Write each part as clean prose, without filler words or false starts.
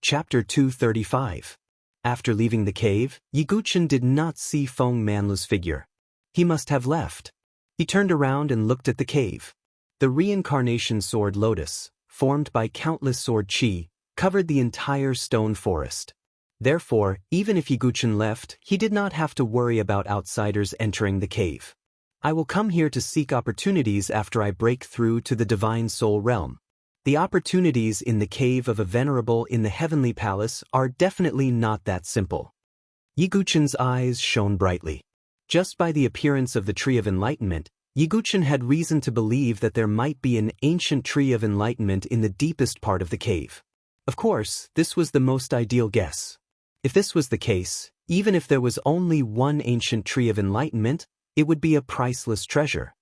Chapter 235. After leaving the cave, Yiguchen did not see Feng Manlu's figure. He must have left. He turned around and looked at the cave. The reincarnation sword lotus, formed by countless sword chi, covered the entire stone forest. Therefore, even if Yiguchen left, he did not have to worry about outsiders entering the cave. I will come here to seek opportunities after I break through to the divine soul realm. The opportunities in the cave of a venerable in the heavenly palace are definitely not that simple. Yiguchen's eyes shone brightly. Just by the appearance of the Tree of Enlightenment, Yiguchen had reason to believe that there might be an ancient Tree of Enlightenment in the deepest part of the cave. Of course, this was the most ideal guess. If this was the case, even if there was only one ancient Tree of Enlightenment, it would be a priceless treasure.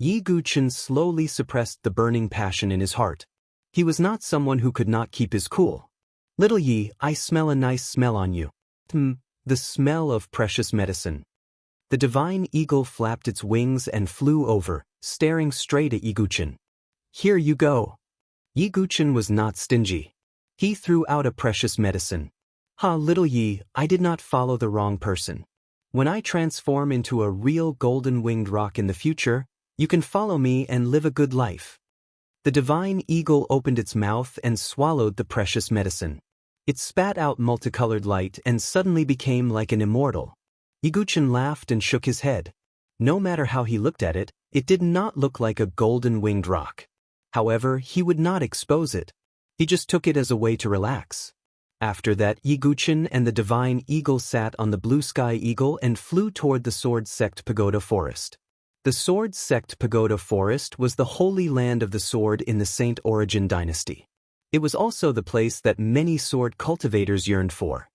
Yiguchen slowly suppressed the burning passion in his heart. He was not someone who could not keep his cool. "Little Yi, I smell a nice smell on you." The smell of precious medicine. The divine eagle flapped its wings and flew over, staring straight at Yiguchen. "Here you go." Yiguchen was not stingy. He threw out a precious medicine. Little Yi, I did not follow the wrong person. When I transform into a real golden-winged rock in the future, you can follow me and live a good life." The divine eagle opened its mouth and swallowed the precious medicine. It spat out multicolored light and suddenly became like an immortal. Yiguchen laughed and shook his head. No matter how he looked at it, it did not look like a golden-winged rock. However, he would not expose it. He just took it as a way to relax. After that, Yiguchen and the divine eagle sat on the blue sky eagle and flew toward the Sword Sect Pagoda Forest. The Sword Sect Pagoda Forest was the holy land of the sword in the Saint Origin dynasty. It was also the place that many sword cultivators yearned for.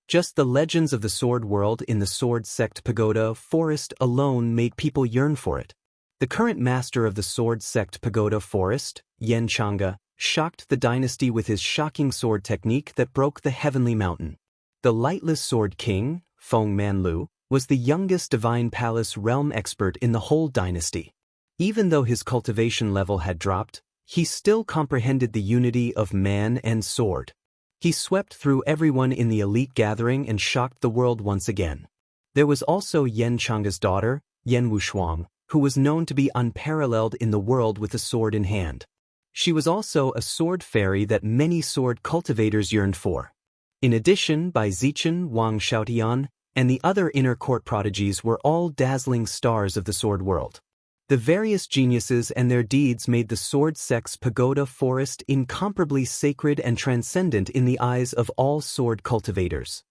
Just the legends of the sword world in the Sword Sect Pagoda Forest alone made people yearn for it. The current master of the Sword Sect Pagoda Forest, Yen Chang'e, shocked the dynasty with his shocking sword technique that broke the heavenly mountain. The lightless sword king, Feng Manlu, was the youngest divine palace realm expert in the whole dynasty. Even though his cultivation level had dropped, he still comprehended the unity of man and sword. He swept through everyone in the elite gathering and shocked the world once again. There was also Yen Chang'e's daughter, Yen Wushuang, who was known to be unparalleled in the world with a sword in hand. She was also a sword fairy that many sword cultivators yearned for. In addition, Bai Zichen, Wang Xiaotian, and the other inner court prodigies were all dazzling stars of the sword world. The various geniuses and their deeds made the Sword Sect's Pagoda Forest incomparably sacred and transcendent in the eyes of all sword cultivators.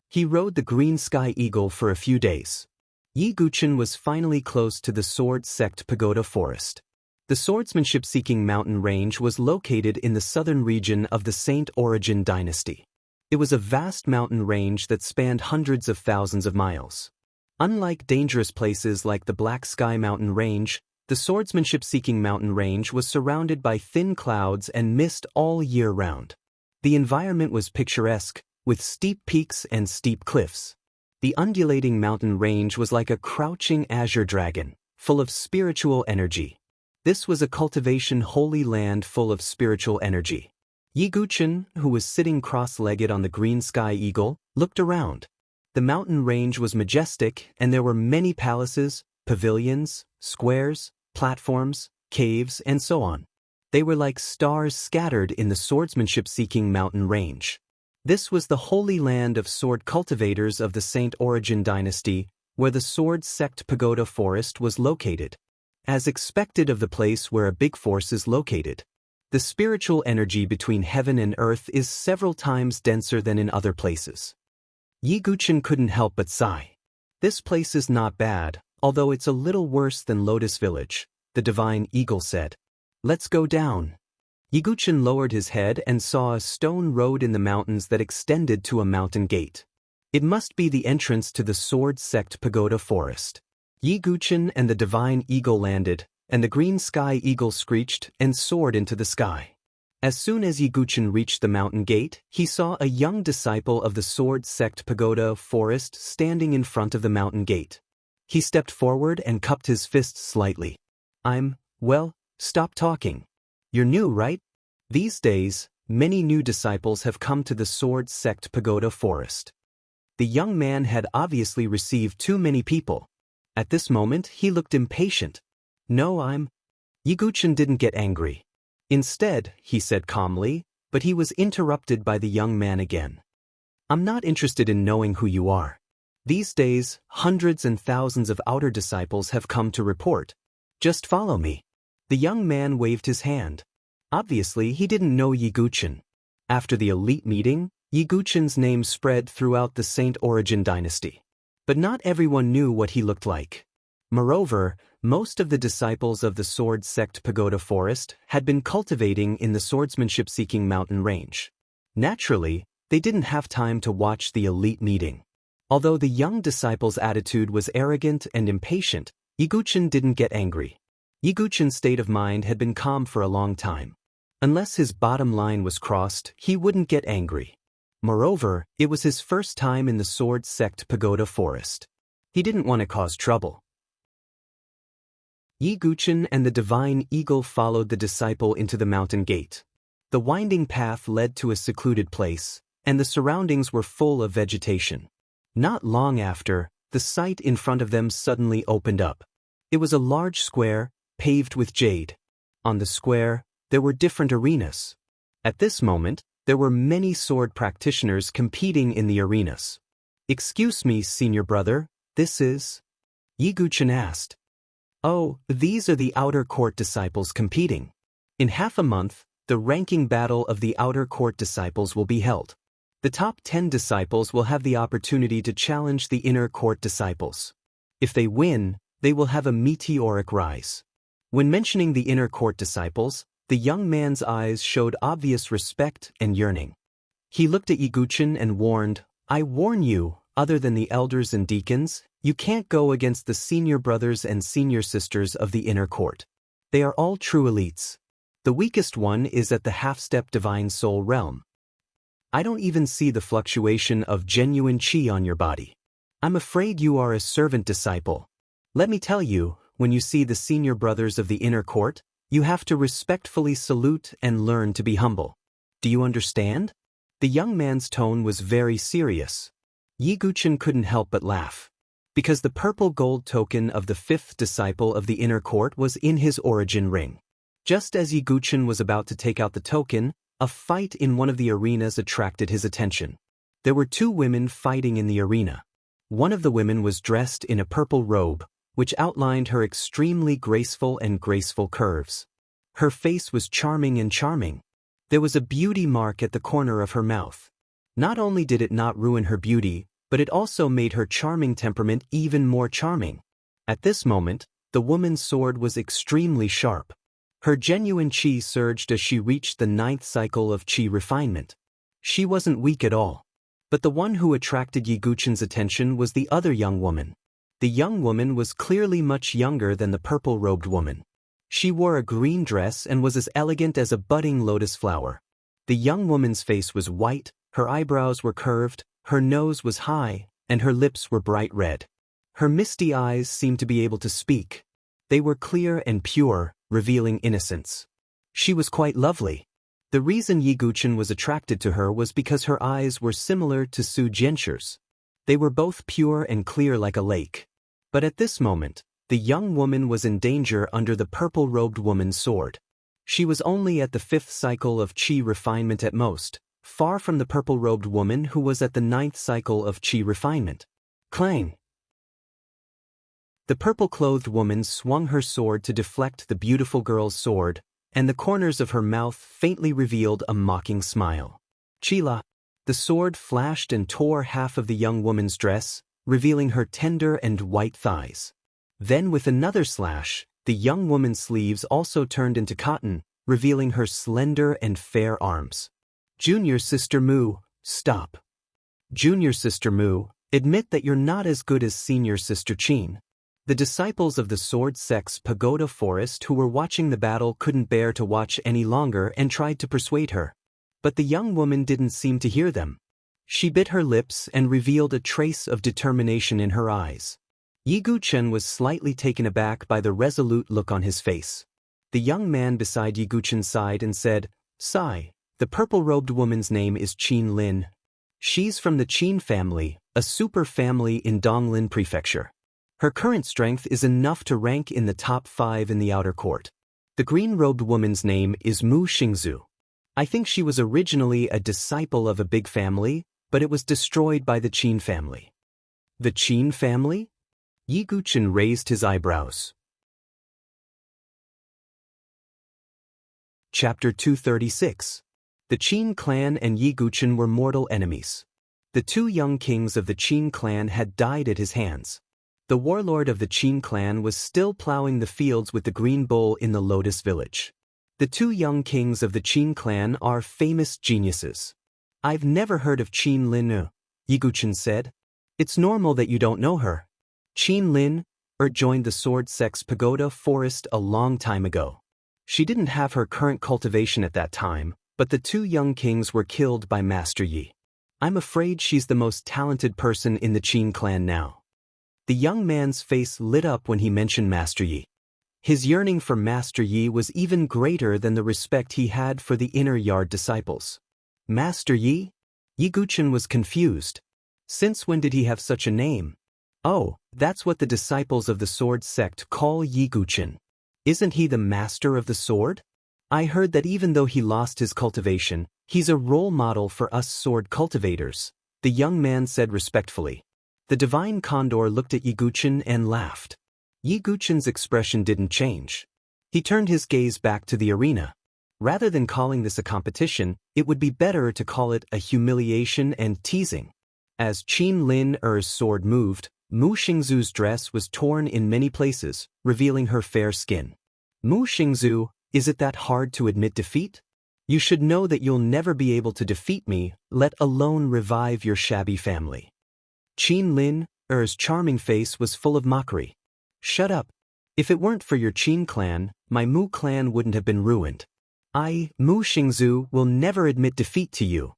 He rode the green sky eagle for a few days. Yiguchen was finally close to the Sword Sect Pagoda Forest. The swordsmanship-seeking mountain range was located in the southern region of the Saint Origin dynasty. It was a vast mountain range that spanned hundreds of thousands of miles. Unlike dangerous places like the Black Sky Mountain Range, the swordsmanship-seeking mountain range was surrounded by thin clouds and mist all year round. The environment was picturesque, with steep peaks and steep cliffs. The undulating mountain range was like a crouching azure dragon, full of spiritual energy. This was a cultivation holy land full of spiritual energy. Yiguchen, who was sitting cross-legged on the green sky eagle, looked around. The mountain range was majestic, and there were many palaces, pavilions, squares, platforms, caves, and so on. They were like stars scattered in the swordsmanship-seeking mountain range. This was the holy land of sword cultivators of the Saint Origin dynasty, where the Sword Sect Pagoda Forest was located. As expected of the place where a big force is located. The spiritual energy between heaven and earth is several times denser than in other places. Yiguchen couldn't help but sigh. This place is not bad, although it's a little worse than Lotus Village, the divine eagle said. Let's go down. Yiguchen lowered his head and saw a stone road in the mountains that extended to a mountain gate. It must be the entrance to the Sword Sect Pagoda Forest. Yiguchen and the divine eagle landed, and the green sky eagle screeched and soared into the sky. As soon as Yiguchen reached the mountain gate, he saw a young disciple of the Sword Sect Pagoda Forest standing in front of the mountain gate. He stepped forward and cupped his fists slightly. Well, stop talking. You're new, right? These days, many new disciples have come to the Sword Sect Pagoda Forest. The young man had obviously received too many people. At this moment, he looked impatient. No, Yiguchen didn't get angry. Instead, he said calmly, but he was interrupted by the young man again. I'm not interested in knowing who you are. These days, hundreds and thousands of outer disciples have come to report. Just follow me. The young man waved his hand. Obviously, he didn't know Yiguchen. After the elite meeting, Yiguchen's name spread throughout the Saint Origin dynasty. But not everyone knew what he looked like. Moreover, most of the disciples of the Sword Sect Pagoda Forest had been cultivating in the swordsmanship-seeking mountain range. Naturally, they didn't have time to watch the elite meeting. Although the young disciple's attitude was arrogant and impatient, Yiguchen didn't get angry. Yiguchen's state of mind had been calm for a long time. Unless his bottom line was crossed, he wouldn't get angry. Moreover, it was his first time in the Sword Sect Pagoda Forest. He didn't want to cause trouble. Yiguchen and the Divine Eagle followed the disciple into the mountain gate. The winding path led to a secluded place, and the surroundings were full of vegetation. Not long after, the sight in front of them suddenly opened up. It was a large square, paved with jade. On the square, there were different arenas. At this moment, there were many sword practitioners competing in the arenas. Excuse me, senior brother, this is? Yiguchen asked. Oh, these are the outer court disciples competing. In half a month, the ranking battle of the outer court disciples will be held. The top 10 disciples will have the opportunity to challenge the inner court disciples. If they win, they will have a meteoric rise. When mentioning the inner court disciples, the young man's eyes showed obvious respect and yearning. He looked at Yiguchen and warned, I warn you, other than the elders and deacons, you can't go against the senior brothers and senior sisters of the inner court. They are all true elites. The weakest one is at the half-step divine soul realm. I don't even see the fluctuation of genuine chi on your body. I'm afraid you are a servant disciple. Let me tell you, when you see the senior brothers of the inner court, you have to respectfully salute and learn to be humble. Do you understand? The young man's tone was very serious. Yiguchen couldn't help but laugh. Because the purple gold token of the 5th disciple of the inner court was in his origin ring. Just as Yiguchen was about to take out the token, a fight in one of the arenas attracted his attention. There were 2 women fighting in the arena. One of the women was dressed in a purple robe, which outlined her extremely graceful curves. Her face was charming. There was a beauty mark at the corner of her mouth. Not only did it not ruin her beauty, but it also made her charming temperament even more charming. At this moment, the woman's sword was extremely sharp. Her genuine chi surged as she reached the 9th cycle of chi refinement. She wasn't weak at all. But the one who attracted Yiguchen's attention was the other young woman. The young woman was clearly much younger than the purple-robed woman. She wore a green dress and was as elegant as a budding lotus flower. The young woman's face was white, her eyebrows were curved, her nose was high, and her lips were bright red. Her misty eyes seemed to be able to speak. They were clear and pure, revealing innocence. She was quite lovely. The reason Yiguchen was attracted to her was because her eyes were similar to Su Jianxu's. They were both pure and clear like a lake. But at this moment, the young woman was in danger under the purple-robed woman's sword. She was only at the 5th cycle of chi refinement at most, far from the purple-robed woman who was at the 9th cycle of chi refinement. Clang! The purple-clothed woman swung her sword to deflect the beautiful girl's sword, and the corners of her mouth faintly revealed a mocking smile. Chila! The sword flashed and tore half of the young woman's dress, revealing her tender and white thighs. Then with another slash, the young woman's sleeves also turned into cotton, revealing her slender and fair arms. Junior Sister Mu, stop. Junior Sister Mu, admit that you're not as good as Senior Sister Qin. The disciples of the Sword Sect's Pagoda Forest who were watching the battle couldn't bear to watch any longer and tried to persuade her. But the young woman didn't seem to hear them. She bit her lips and revealed a trace of determination in her eyes. Yiguchen was slightly taken aback by the resolute look on his face. The young man beside Yiguchen sighed and said, "Sigh, The purple-robed woman's name is Qin Lin. She's from the Qin family, a super family in Donglin Prefecture. Her current strength is enough to rank in the top 5 in the outer court. The green-robed woman's name is Mu Xingzhu. I think she was originally a disciple of a big family, but it was destroyed by the Qin family. The Qin family? Yi Guqin raised his eyebrows. Chapter 236. The Qin clan and Yi Guqin were mortal enemies. The 2 young kings of the Qin clan had died at his hands. The warlord of the Qin clan was still plowing the fields with the green bull in the Lotus village. The 2 young kings of the Qin clan are famous geniuses. I've never heard of Qin Lin, Yi Guqin said. It's normal that you don't know her. Qin Lin joined the Sword Sect's pagoda forest a long time ago. She didn't have her current cultivation at that time, but the 2 young kings were killed by Master Yi. I'm afraid she's the most talented person in the Qin clan now. The young man's face lit up when he mentioned Master Yi. His yearning for Master Yi was even greater than the respect he had for the inner yard disciples. Master Yi? Yi Guqin was confused. Since when did he have such a name? Oh, that's what the disciples of the Sword Sect call Yi Guqin. Isn't he the master of the sword? I heard that even though he lost his cultivation, he's a role model for us sword cultivators, the young man said respectfully. The divine condor looked at Yi Guqin and laughed. Yi Guqin's expression didn't change. He turned his gaze back to the arena. Rather than calling this a competition, it would be better to call it a humiliation and teasing. As Qin Lin's sword moved, Mu Xingzhu's dress was torn in many places, revealing her fair skin. Mu Xingzhu, is it that hard to admit defeat? You should know that you'll never be able to defeat me, let alone revive your shabby family. Qin Lin's charming face was full of mockery. Shut up. If it weren't for your Qin clan, my Mu clan wouldn't have been ruined. I, Mu Xingzhu, will never admit defeat to you.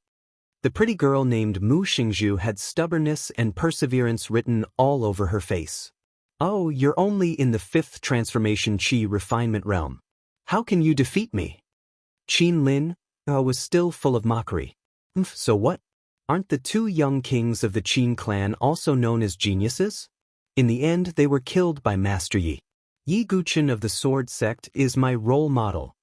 The pretty girl named Mu Xingzhu had stubbornness and perseverance written all over her face. Oh, you're only in the 5th transformation Qi refinement realm. How can you defeat me? Qin Lin was still full of mockery. So what? Aren't the 2 young kings of the Qin clan also known as geniuses? In the end, they were killed by Master Yi. Yi Guqin of the Sword Sect is my role model.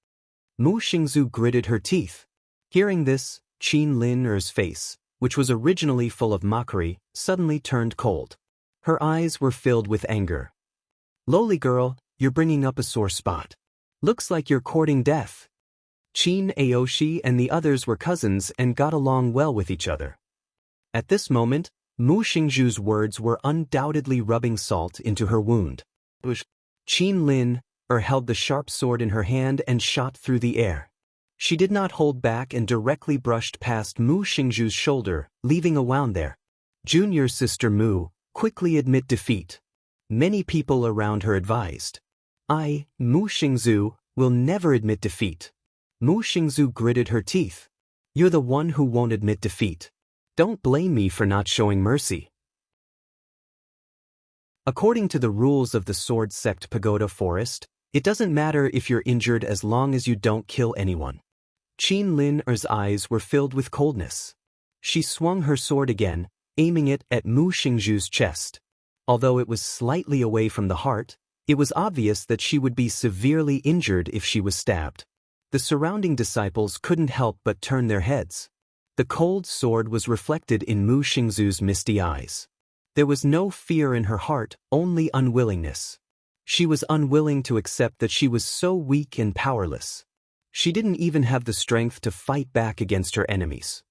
Mu Xingzhu gritted her teeth. Hearing this, Qin Lin's face, which was originally full of mockery, suddenly turned cold. Her eyes were filled with anger. Lowly girl, you're bringing up a sore spot. Looks like you're courting death. Qin Aoshi and the others were cousins and got along well with each other. At this moment, Mu Xingzhu's words were undoubtedly rubbing salt into her wound. Qin Lin held the sharp sword in her hand and shot through the air. She did not hold back and directly brushed past Mu Xingzhu's shoulder, leaving a wound there. Junior sister Mu, quickly admit defeat. Many people around her advised. I, Mu Xingzhu, will never admit defeat. Mu Xingzhu gritted her teeth. You're the one who won't admit defeat. Don't blame me for not showing mercy. According to the rules of the Sword Sect Pagoda Forest, it doesn't matter if you're injured as long as you don't kill anyone. Qin Lin's eyes were filled with coldness. She swung her sword again, aiming it at Mu Xingzhu's chest. Although it was slightly away from the heart, it was obvious that she would be severely injured if she was stabbed. The surrounding disciples couldn't help but turn their heads. The cold sword was reflected in Mu Xingzhu's misty eyes. There was no fear in her heart, only unwillingness. She was unwilling to accept that she was so weak and powerless. She didn't even have the strength to fight back against her enemies.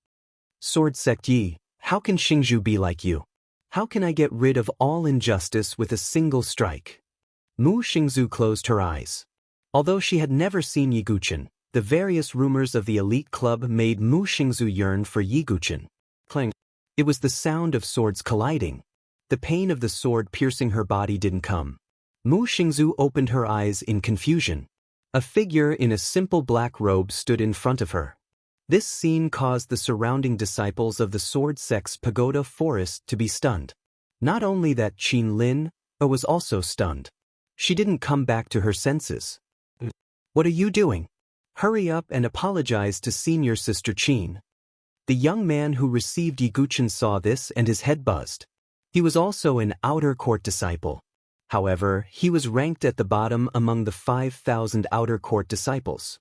Sword Sect Yi, how can Xingzhu be like you? How can I get rid of all injustice with a single strike? Mu Xingzhu closed her eyes. Although she had never seen Yi Guqin, the various rumors of the elite club made Mu Xingzhu yearn for Yi Guqin. Clang. It was the sound of swords colliding. The pain of the sword piercing her body didn't come. Mu Xingzhu opened her eyes in confusion. A figure in a simple black robe stood in front of her. This scene caused the surrounding disciples of the Sword Sect's Pagoda Forest to be stunned. Not only that, Qin Lin was also stunned. She didn't come back to her senses. What are you doing? hurry up and apologize to senior sister Qin. The young man who received Yiguchen saw this and his head buzzed. He was also an outer court disciple. However, he was ranked at the bottom among the 5,000 outer court disciples.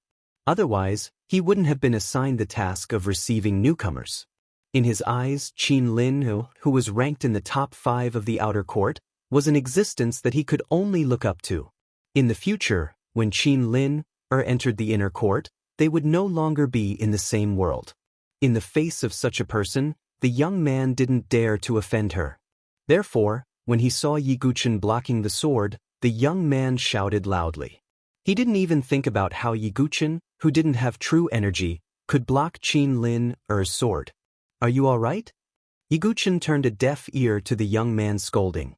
Otherwise, he wouldn't have been assigned the task of receiving newcomers. In his eyes, Qin Lin, who was ranked in the top 5 of the outer court, was an existence that he could only look up to. In the future, when Qin Lin entered the inner court, they would no longer be in the same world. In the face of such a person, the young man didn't dare to offend her. Therefore, when he saw Yiguchen blocking the sword, the young man shouted loudly. He didn't even think about how Yiguchen, who didn't have true energy, could block Qin Lin's sword. Are you all right? Yiguchen turned a deaf ear to the young man's scolding.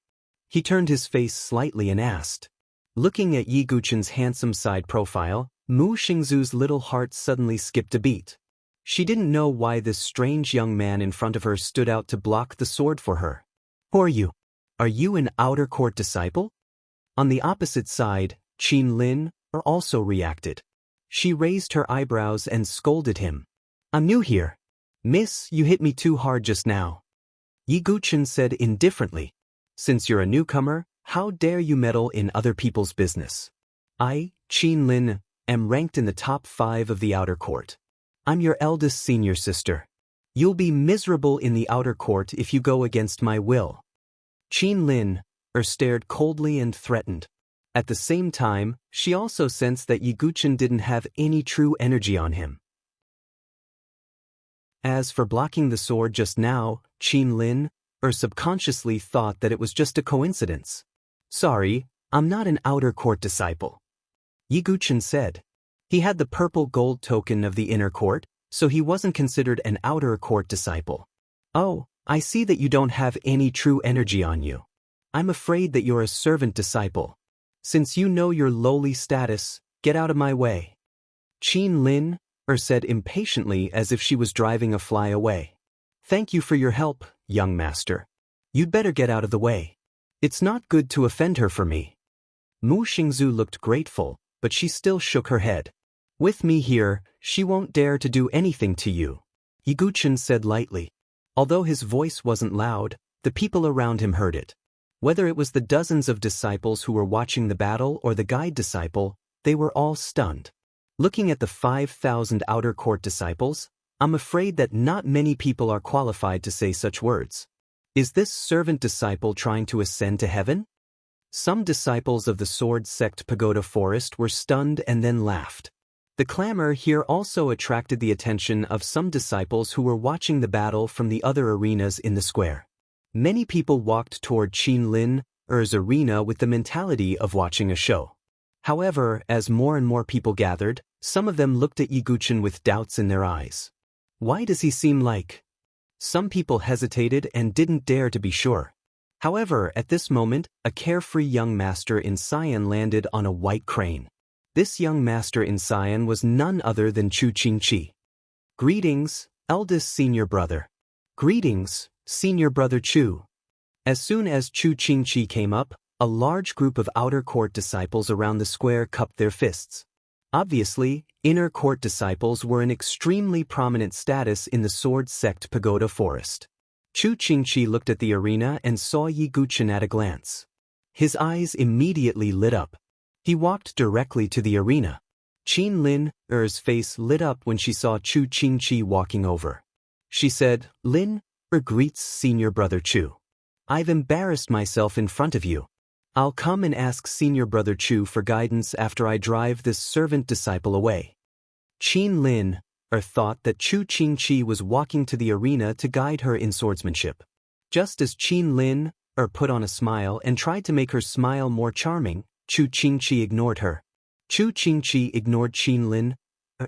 He turned his face slightly and asked. Looking at Yiguchen's handsome side profile, Mu Xingzu's little heart suddenly skipped a beat. She didn't know why this strange young man in front of her stood out to block the sword for her. Who are you? Are you an outer court disciple? On the opposite side, Qin Lin also reacted. She raised her eyebrows and scolded him. I'm new here. Miss, you hit me too hard just now. Yiguchen said indifferently. Since you're a newcomer, how dare you meddle in other people's business? I, Qin Lin, am ranked in the top 5 of the outer court. I'm your eldest senior sister. You'll be miserable in the outer court if you go against my will. Qin Lin stared coldly and threatened. At the same time, she also sensed that Yiguchen didn't have any true energy on him. As for blocking the sword just now, Qin Lin subconsciously thought that it was just a coincidence. Sorry, I'm not an outer court disciple. Yiguchen said. He had the purple gold token of the inner court, so he wasn't considered an outer court disciple. Oh, I see that you don't have any true energy on you. I'm afraid that you're a servant disciple. Since you know your lowly status, get out of my way. Qin Lin said impatiently as if she was driving a fly away. Thank you for your help, young master. You'd better get out of the way. It's not good to offend her for me. Mu Xingzu looked grateful, but she still shook her head. With me here, she won't dare to do anything to you, Yiguchen said lightly. Although his voice wasn't loud, the people around him heard it. Whether it was the dozens of disciples who were watching the battle or the guide disciple, they were all stunned. Looking at the 5,000 outer court disciples, I'm afraid that not many people are qualified to say such words. Is this servant disciple trying to ascend to heaven? Some disciples of the Sword Sect Pagoda Forest were stunned and then laughed. The clamor here also attracted the attention of some disciples who were watching the battle from the other arenas in the square. Many people walked toward Qin Lin's arena with the mentality of watching a show. However, as more and more people gathered, some of them looked at Yiguchen with doubts in their eyes. Why does he seem like? Some people hesitated and didn't dare to be sure. However, at this moment, a carefree young master in cyan landed on a white crane. This young master in cyan was none other than Chu Qingqi. Greetings, eldest senior brother. Greetings, senior brother Chu. As soon as Chu Qingqi came up, a large group of outer court disciples around the square cupped their fists. Obviously, inner court disciples were an extremely prominent status in the Sword Sect Pagoda Forest. Chu Qingqi looked at the arena and saw Yiguchen at a glance. His eyes immediately lit up. He walked directly to the arena. Qin Lin's face lit up when she saw Chu Qingqi walking over. She said, Lin greets senior brother Chu. I've embarrassed myself in front of you. I'll come and ask senior brother Chu for guidance after I drive this servant disciple away. Qin Lin thought that Chu Qingqi was walking to the arena to guide her in swordsmanship. Just as Qin Lin put on a smile and tried to make her smile more charming, Chu Qingqi ignored her. Chu Qingqi ignored Qin Lin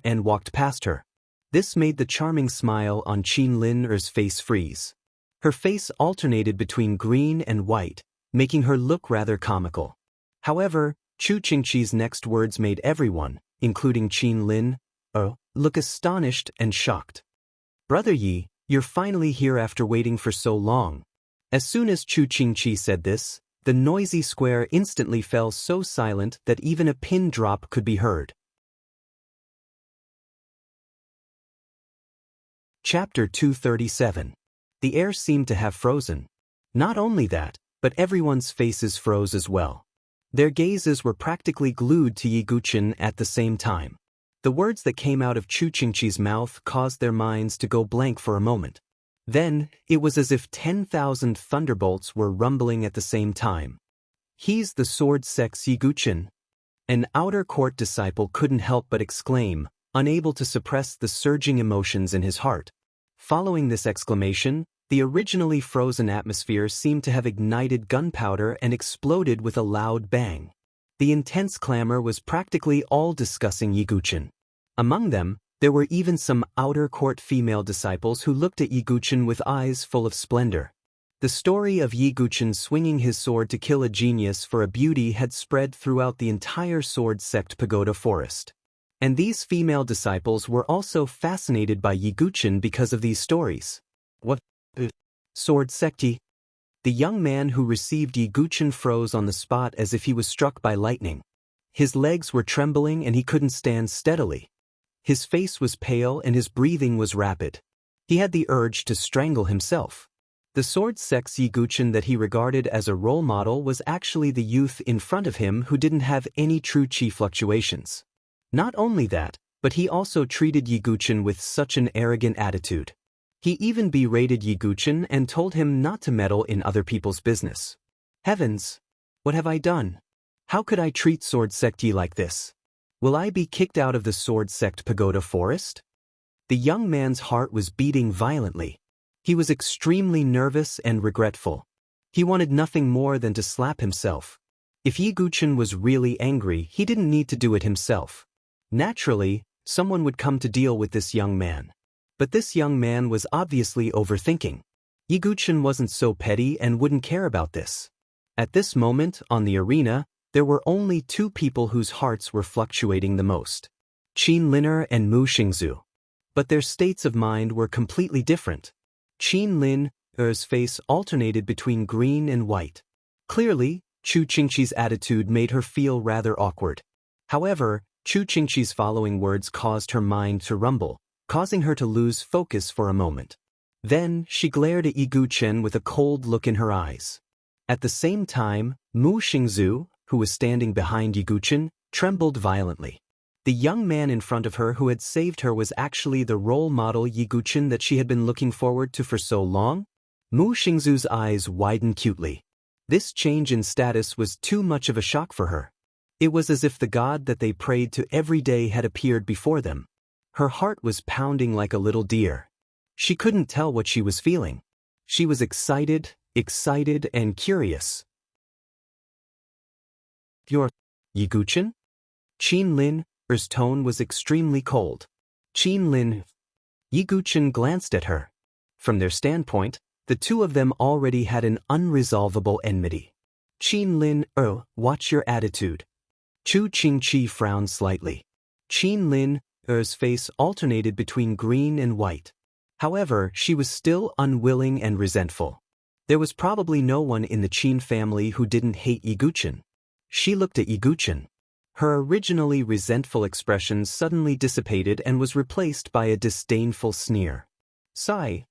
and walked past her. This made the charming smile on Qin Lin's face freeze. Her face alternated between green and white, making her look rather comical. However, Chu Qingqi's next words made everyone, including Qin Lin, look astonished and shocked. Brother Yi, you're finally here after waiting for so long. As soon as Chu Qingqi said this, the noisy square instantly fell so silent that even a pin drop could be heard. Chapter 237. The air seemed to have frozen. Not only that, but everyone's faces froze as well. Their gazes were practically glued to Yi Guqin at the same time. The words that came out of Chu Qingqi's mouth caused their minds to go blank for a moment. Then, it was as if 10,000 thunderbolts were rumbling at the same time. "He's the sword sex Yi Guqin." An outer court disciple couldn't help but exclaim, unable to suppress the surging emotions in his heart. Following this exclamation, the originally frozen atmosphere seemed to have ignited gunpowder and exploded with a loud bang. The intense clamor was practically all discussing Yi Guqin. Among them, there were even some outer court female disciples who looked at Yi Guqin with eyes full of splendor. The story of Yi Guqin swinging his sword to kill a genius for a beauty had spread throughout the entire sword sect pagoda forest. And these female disciples were also fascinated by Yi Guqin because of these stories. What? Sword secti? The young man who received Yi Guqin froze on the spot as if he was struck by lightning. His legs were trembling and he couldn't stand steadily. His face was pale and his breathing was rapid. He had the urge to strangle himself. The sword sex Yi Guqin that he regarded as a role model was actually the youth in front of him who didn't have any true qi fluctuations. Not only that, but he also treated Yi Guqin with such an arrogant attitude. He even berated Yi Guqin and told him not to meddle in other people's business. Heavens! What have I done? How could I treat sword sect Yi like this? Will I be kicked out of the sword sect pagoda forest? The young man's heart was beating violently. He was extremely nervous and regretful. He wanted nothing more than to slap himself. If Yi Guqin was really angry, he didn't need to do it himself. Naturally, someone would come to deal with this young man. But this young man was obviously overthinking. Yi Guqin wasn't so petty and wouldn't care about this. At this moment, on the arena, there were only two people whose hearts were fluctuating the most: Qin Lin'er and Mu Xingzhu. But their states of mind were completely different. Qin Lin'er's face alternated between green and white. Clearly, Chu Qingqi's attitude made her feel rather awkward. However, Chu Qingqi's following words caused her mind to rumble, causing her to lose focus for a moment. Then, she glared at Yi Guqin with a cold look in her eyes. At the same time, Mu Xingzhu, who was standing behind Yi Guqin, trembled violently. The young man in front of her who had saved her was actually the role model Yi Guqin that she had been looking forward to for so long? Mu Xingzhu's eyes widened cutely. This change in status was too much of a shock for her. It was as if the god that they prayed to every day had appeared before them. Her heart was pounding like a little deer. She couldn't tell what she was feeling. She was excited, and curious. "You're Yi Guqin?" Qin Lin'er's tone was extremely cold. Qin Lin. Yi Guqin glanced at her. From their standpoint, the two of them already had an unresolvable enmity. "Qin Lin'er, watch your attitude." Chu Qingqi frowned slightly. Qin Lin'er's face alternated between green and white. However, she was still unwilling and resentful. There was probably no one in the Qin family who didn't hate Yi Guqin. She looked at Yi Guqin. Her originally resentful expression suddenly dissipated and was replaced by a disdainful sneer. Sigh,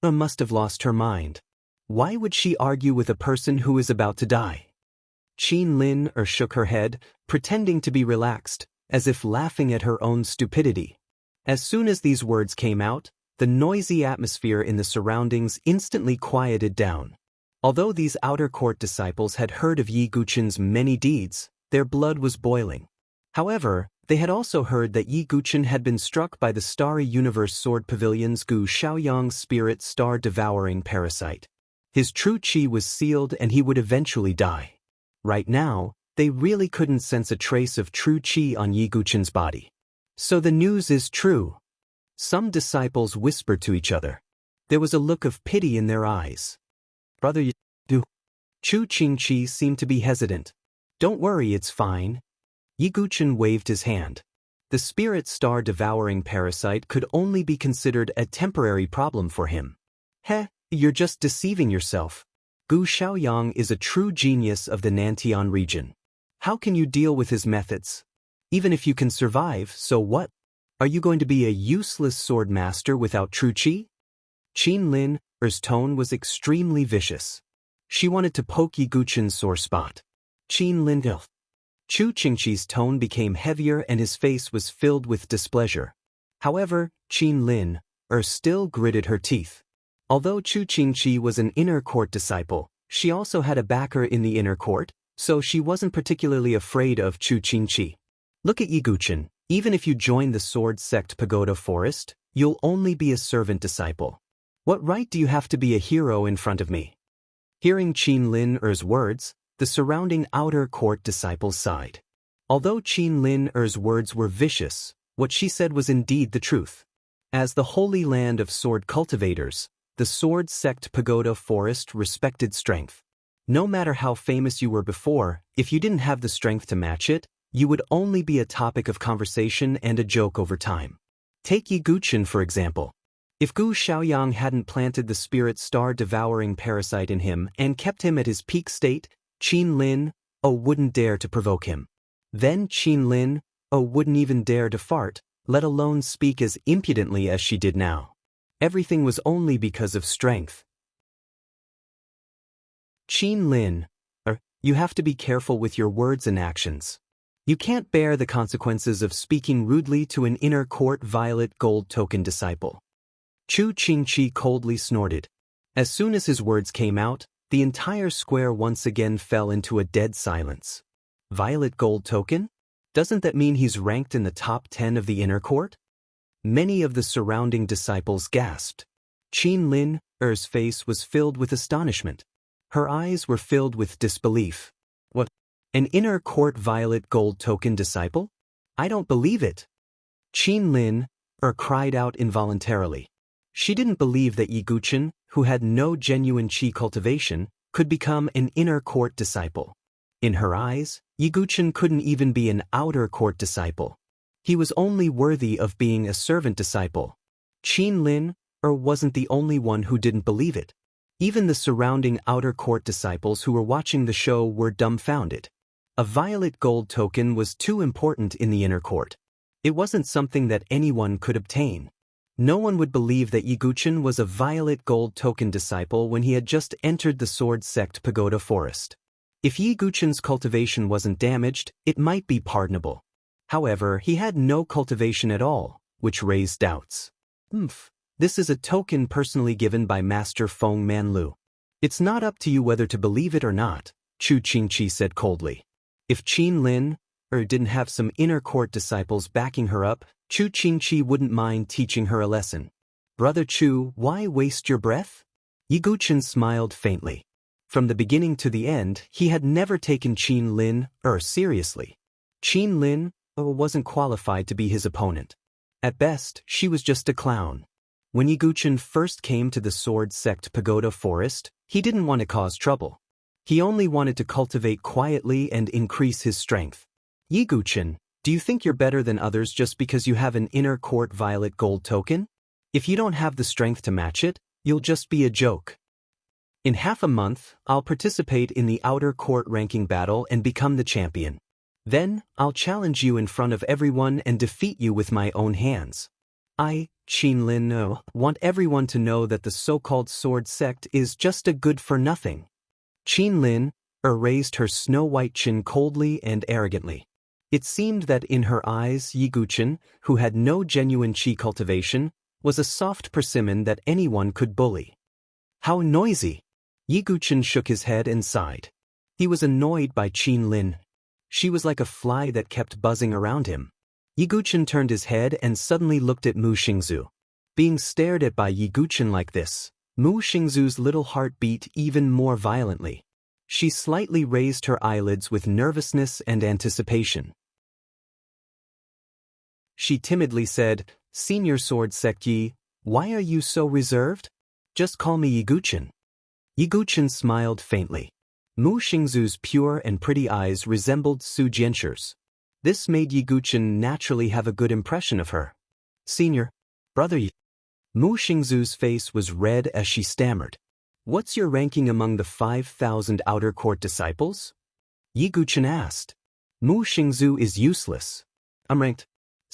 must have lost her mind. Why would she argue with a person who is about to die? Qin Lin'er shook her head, pretending to be relaxed, as if laughing at her own stupidity. As soon as these words came out, the noisy atmosphere in the surroundings instantly quieted down. Although these outer court disciples had heard of Yi Guqin's many deeds, their blood was boiling. However, they had also heard that Yi Guqin had been struck by the Starry Universe Sword Pavilion's Gu Xiaoyang's spirit star-devouring parasite. His true qi was sealed and he would eventually die. Right now, they really couldn't sense a trace of true qi on Yi Guqin's body. So the news is true. Some disciples whispered to each other. There was a look of pity in their eyes. Brother Yi, Chu Qingqi seemed to be hesitant. Don't worry, it's fine. Yi Guqin waved his hand. The spirit star-devouring parasite could only be considered a temporary problem for him. You're just deceiving yourself. Gu Xiaoyang is a true genius of the Nantian region. How can you deal with his methods? Even if you can survive, so what? Are you going to be a useless sword master without true chi? Qin Lin's tone was extremely vicious. She wanted to poke Yi Guqin's sore spot. Qin Lin. Chu Qingqi's tone became heavier and his face was filled with displeasure. However, Qin Lin still gritted her teeth. Although Chu Qingqi was an inner court disciple, she also had a backer in the inner court, so she wasn't particularly afraid of Chu Qingqi. Look at Yi Guqin. Even if you join the sword sect pagoda forest, you'll only be a servant disciple. What right do you have to be a hero in front of me? Hearing Qin Lin's words, the surrounding outer court disciples sighed. Although Qin Lin's words were vicious, what she said was indeed the truth. As the holy land of sword cultivators, the sword sect pagoda forest respected strength. No matter how famous you were before, if you didn't have the strength to match it, you would only be a topic of conversation and a joke over time. Take Yi Guqin for example. If Gu Xiaoyang hadn't planted the spirit star-devouring parasite in him and kept him at his peak state, Qin Lin wouldn't dare to provoke him. Then Qin Lin wouldn't even dare to fart, let alone speak as impudently as she did now. Everything was only because of strength. Qin Lin, you have to be careful with your words and actions. You can't bear the consequences of speaking rudely to an inner court violet gold token disciple. Chu Qingqi coldly snorted. As soon as his words came out, the entire square once again fell into a dead silence. Violet gold token? Doesn't that mean he's ranked in the top 10 of the inner court? Many of the surrounding disciples gasped. Qin Lin's face was filled with astonishment. Her eyes were filled with disbelief. What? An inner court violet gold token disciple? I don't believe it. Qin Lin cried out involuntarily. She didn't believe that Yi Guqin, who had no genuine qi cultivation, could become an inner court disciple. In her eyes, Yi Guqin couldn't even be an outer court disciple. He was only worthy of being a servant disciple. Qin Lin wasn't the only one who didn't believe it. Even the surrounding outer court disciples who were watching the show were dumbfounded. A violet gold token was too important in the inner court. It wasn't something that anyone could obtain. No one would believe that Yi Guqin was a violet gold token disciple when he had just entered the sword sect pagoda forest. If Yi Guqin's cultivation wasn't damaged, it might be pardonable. However, he had no cultivation at all, which raised doubts. This is a token personally given by Master Feng Manlu. It's not up to you whether to believe it or not, Chu Qingqi said coldly. If Qin Lin didn't have some inner court disciples backing her up, Chu Qingqi wouldn't mind teaching her a lesson. Brother Chu, why waste your breath? Yi Guqin smiled faintly. From the beginning to the end, he had never taken Qin Lin seriously. Qin Lin wasn't qualified to be his opponent. At best, she was just a clown. When Yi Guqin first came to the sword sect pagoda forest, he didn't want to cause trouble. He only wanted to cultivate quietly and increase his strength. Yi Guqin, do you think you're better than others just because you have an inner court violet gold token? If you don't have the strength to match it, you'll just be a joke. In half a month, I'll participate in the outer court ranking battle and become the champion. Then, I'll challenge you in front of everyone and defeat you with my own hands. I, Qin Lin, want everyone to know that the so-called sword sect is just a good-for-nothing. Qin Lin raised her snow-white chin coldly and arrogantly. It seemed that in her eyes Yi Guqin, who had no genuine qi cultivation, was a soft persimmon that anyone could bully. How noisy! Yi Guqin shook his head and sighed. He was annoyed by Qin Lin. She was like a fly that kept buzzing around him. Yi Guqin turned his head and suddenly looked at Mu Xingzu. Being stared at by Yi Guqin like this, Mu Xingzu's little heart beat even more violently. She slightly raised her eyelids with nervousness and anticipation. She timidly said, Senior Sword Sect Yi, why are you so reserved? Just call me Yi Guqin. Yi Guqin smiled faintly. Mu Xingzu's pure and pretty eyes resembled Su Jianxu's. This made Yi Guqin naturally have a good impression of her. Senior, brother Yi. Mu Xingzu's face was red as she stammered. What's your ranking among the 5,000 outer court disciples? Yi Guqin asked. Mu Xingzu is useless. I'm ranked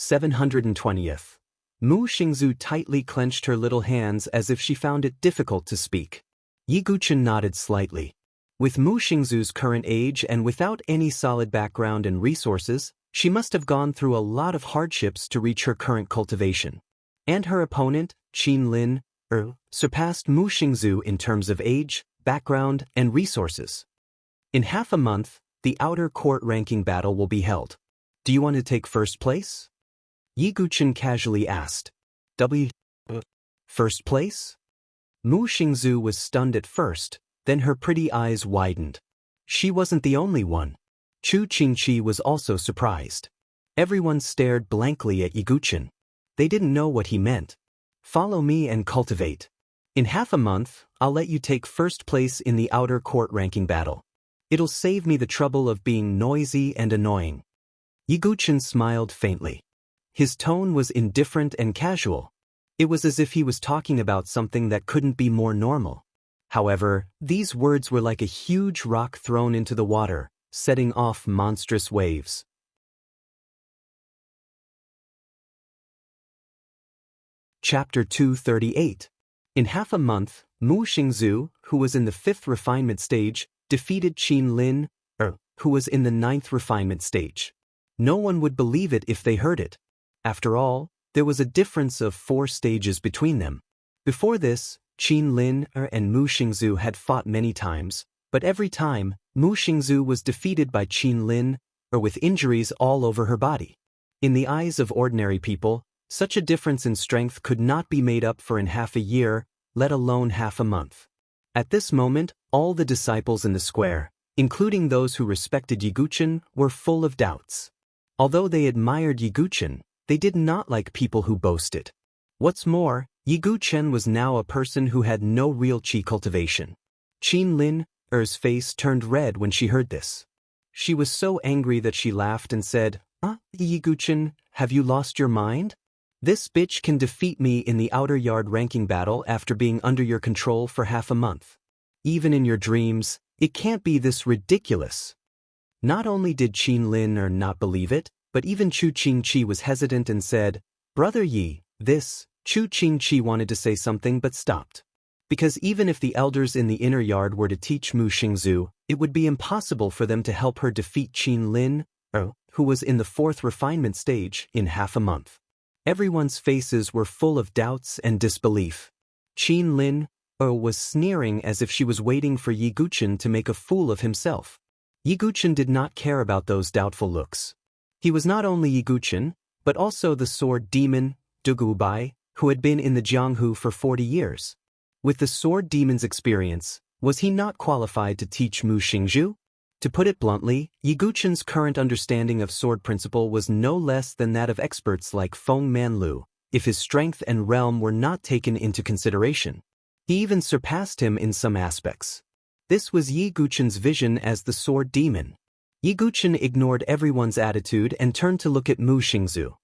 720th. Mu Xingzu tightly clenched her little hands as if she found it difficult to speak. Yi Guchen nodded slightly. With Mu Xingzu's current age and without any solid background and resources, she must have gone through a lot of hardships to reach her current cultivation. And her opponent, Qin Lin, surpassed Mu Xingzu in terms of age, background, and resources. In half a month, the outer court ranking battle will be held. Do you want to take first place? Yi Guchen casually asked. First place? Mu Xingzu was stunned at first, then her pretty eyes widened. She wasn't the only one. Chu Qingqi was also surprised. Everyone stared blankly at Yi Guchen. They didn't know what he meant. Follow me and cultivate. In half a month, I'll let you take first place in the outer court ranking battle. It'll save me the trouble of being noisy and annoying. Yi Guchen smiled faintly. His tone was indifferent and casual. It was as if he was talking about something that couldn't be more normal. However, these words were like a huge rock thrown into the water, setting off monstrous waves. Chapter 238. In half a month, Mu Xingzu, who was in the 5th refinement stage, defeated Qin Lin, who was in the 9th refinement stage. No one would believe it if they heard it. After all, there was a difference of 4 stages between them. Before this, Qin Lin and Mu Xingzu had fought many times, but every time, Mu Xingzu was defeated by Qin Lin, with injuries all over her body. In the eyes of ordinary people, such a difference in strength could not be made up for in half a year, let alone half a month. At this moment, all the disciples in the square, including those who respected Yi Guchen, were full of doubts. Although they admired Yi Guchen, they did not like people who boasted. What's more, Yi Guchen was now a person who had no real qi cultivation. Qin Lin's face turned red when she heard this. She was so angry that she laughed and said, Yi Guchen, have you lost your mind? This bitch can defeat me in the outer yard ranking battle after being under your control for half a month. Even in your dreams, it can't be this ridiculous. Not only did Qin Lin not believe it, but even Chu Qingqi was hesitant and said, Brother Yi, this. Chu Qingqi wanted to say something but stopped. Because even if the elders in the inner yard were to teach Mu Xingzu, it would be impossible for them to help her defeat Qin Lin, who was in the 4th refinement stage, in half a month. Everyone's faces were full of doubts and disbelief. Qin Lin was sneering as if she was waiting for Yi Guchen to make a fool of himself. Yi Guchen did not care about those doubtful looks. He was not only Yi Guchen, but also the sword demon, Dugu Bai, who had been in the Jianghu for 40 years. With the sword demon's experience, was he not qualified to teach Mu Xingzu? To put it bluntly, Yi Guchen's current understanding of sword principle was no less than that of experts like Feng Manlu, if his strength and realm were not taken into consideration. He even surpassed him in some aspects. This was Yi Guchen's vision as the sword demon. Yi Guchen ignored everyone's attitude and turned to look at Mu Xingzu.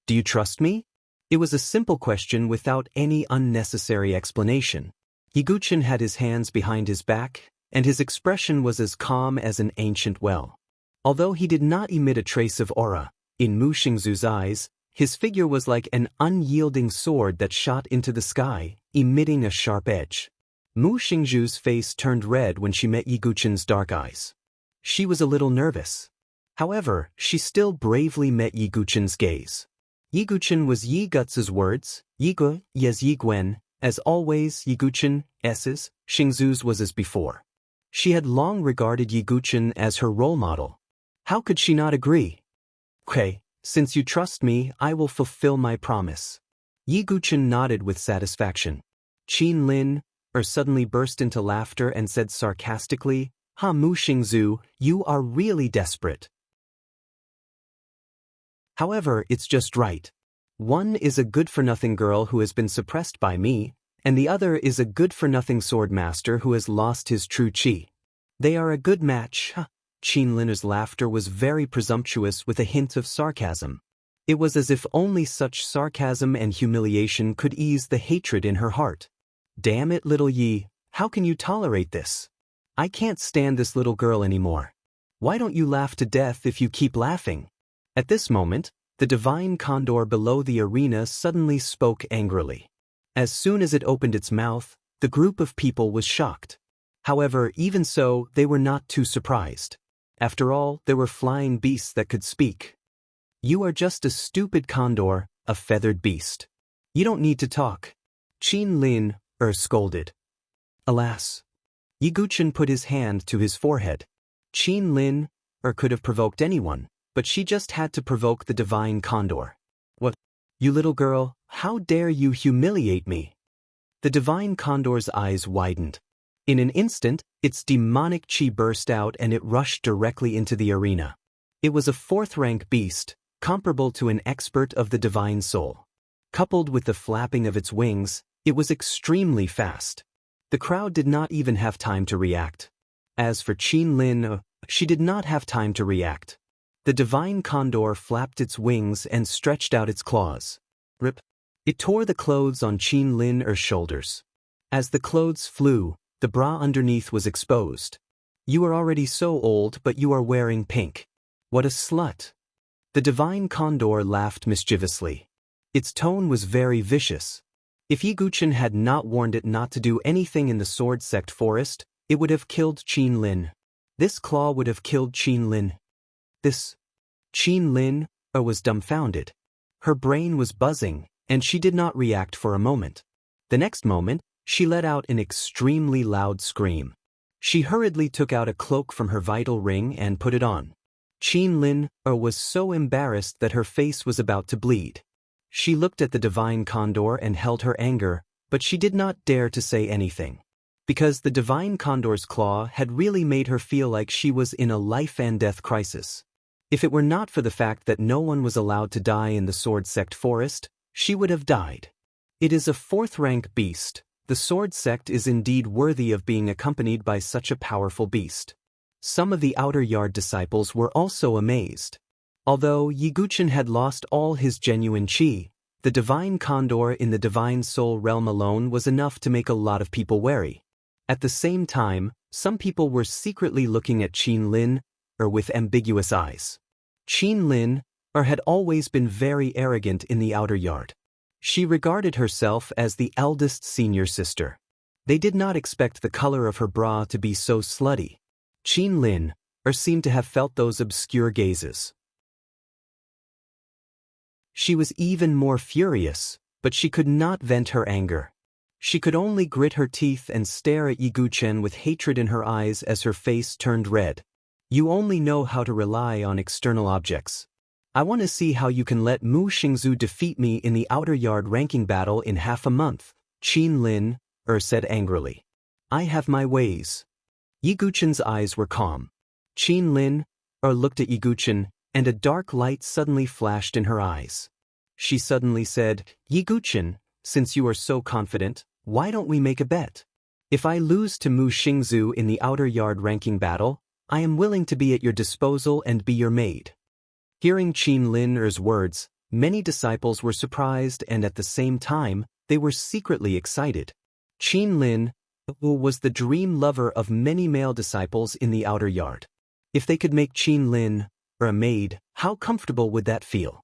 Do you trust me? It was a simple question without any unnecessary explanation. Yi Guchen had his hands behind his back, and his expression was as calm as an ancient well. Although he did not emit a trace of aura, in Mu Xingzu's eyes, his figure was like an unyielding sword that shot into the sky, emitting a sharp edge. Mu Xingzu's face turned red when she met Yi Guchen's dark eyes. She was a little nervous. However, she still bravely met Yi Guchen's gaze. Yi Guchen was Yi Gutz's words, Yi Gu, yes Yi Gwen, as always Yi Guchen's, Xingzu's was as before. She had long regarded Yi Guchen as her role model. How could she not agree? Okay, since you trust me, I will fulfill my promise. Yi Guchen nodded with satisfaction. Qin Lin suddenly burst into laughter and said sarcastically, Mu Xingzu, you are really desperate. However, it's just right. One is a good-for-nothing girl who has been suppressed by me, and the other is a good-for-nothing sword master who has lost his true qi. They are a good match. Qin Lin's laughter was very presumptuous with a hint of sarcasm. It was as if only such sarcasm and humiliation could ease the hatred in her heart. Damn it, little Yi, how can you tolerate this? I can't stand this little girl anymore. Why don't you laugh to death if you keep laughing? At this moment, The divine condor below the arena suddenly spoke angrily. As soon as it opened its mouth, the group of people was shocked. However, even so, they were not too surprised. After all, there were flying beasts that could speak. You are just a stupid condor, a feathered beast. You don't need to talk. Qin Lin scolded. Alas. Yiguchen put his hand to his forehead. Qin Lin could have provoked anyone, but she just had to provoke the divine condor. What? You little girl, how dare you humiliate me? The divine condor's eyes widened. In an instant, its demonic chi burst out and it rushed directly into the arena. It was a fourth-rank beast, comparable to an expert of the divine soul. Coupled with the flapping of its wings, it was extremely fast. The crowd did not even have time to react. As for Qin Lin, she did not have time to react. The divine condor flapped its wings and stretched out its claws. Rip! It tore the clothes on Qin Lin's shoulders. As the clothes flew, the bra underneath was exposed. You are already so old, but you are wearing pink. What a slut! The divine condor laughed mischievously. Its tone was very vicious. If Yiguchen had not warned it not to do anything in the Sword Sect forest, it would have killed Qin Lin. This claw would have killed Qin Lin. Qin Lin was dumbfounded. Her brain was buzzing, and she did not react for a moment. The next moment, she let out an extremely loud scream. She hurriedly took out a cloak from her vital ring and put it on. Qin Lin was so embarrassed that her face was about to bleed. She looked at the divine condor and held her anger, but she did not dare to say anything. Because the divine condor's claw had really made her feel like she was in a life-and-death crisis. If it were not for the fact that no one was allowed to die in the Sword Sect forest, she would have died. It is a fourth-rank beast. The Sword Sect is indeed worthy of being accompanied by such a powerful beast. Some of the Outer Yard disciples were also amazed. Although Yiguchen had lost all his genuine chi, the divine condor in the divine soul realm alone was enough to make a lot of people wary. At the same time, some people were secretly looking at Qin Lin with ambiguous eyes. Qin Lin had always been very arrogant in the Outer Yard. She regarded herself as the eldest senior sister. They did not expect the color of her bra to be so slutty. Qin Lin seemed to have felt those obscure gazes. She was even more furious, but she could not vent her anger. She could only grit her teeth and stare at Yiguchen with hatred in her eyes as her face turned red. You only know how to rely on external objects. I want to see how you can let Mu Xingzu defeat me in the Outer Yard ranking battle in half a month, Qin Lin said angrily. I have my ways. Yiguchen's eyes were calm. Qin Lin looked at Yiguchen, and a dark light suddenly flashed in her eyes. She suddenly said, Yiguchen, since you are so confident, why don't we make a bet? If I lose to Mu Xingzu in the Outer Yard ranking battle, I am willing to be at your disposal and be your maid. Hearing Qin Lin's words, many disciples were surprised and at the same time, they were secretly excited. Qin Lin was the dream lover of many male disciples in the Outer Yard. If they could make Qin Lin a maid, how comfortable would that feel?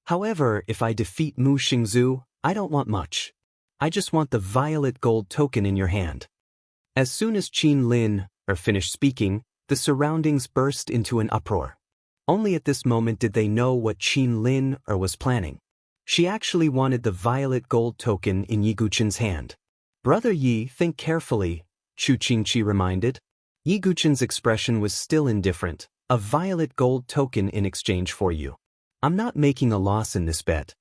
However, if I defeat Mu Xingzu, I don't want much. I just want the violet gold token in your hand. As soon as Qin Lin finished speaking, the surroundings burst into an uproar. Only at this moment did they know what Qin Lin was planning. She actually wanted the violet gold token in Yiguchen's hand. Brother Yi, think carefully, Chu Qingqi reminded. Yiguchen's expression was still indifferent. A violet gold token in exchange for you. I'm not making a loss in this bet.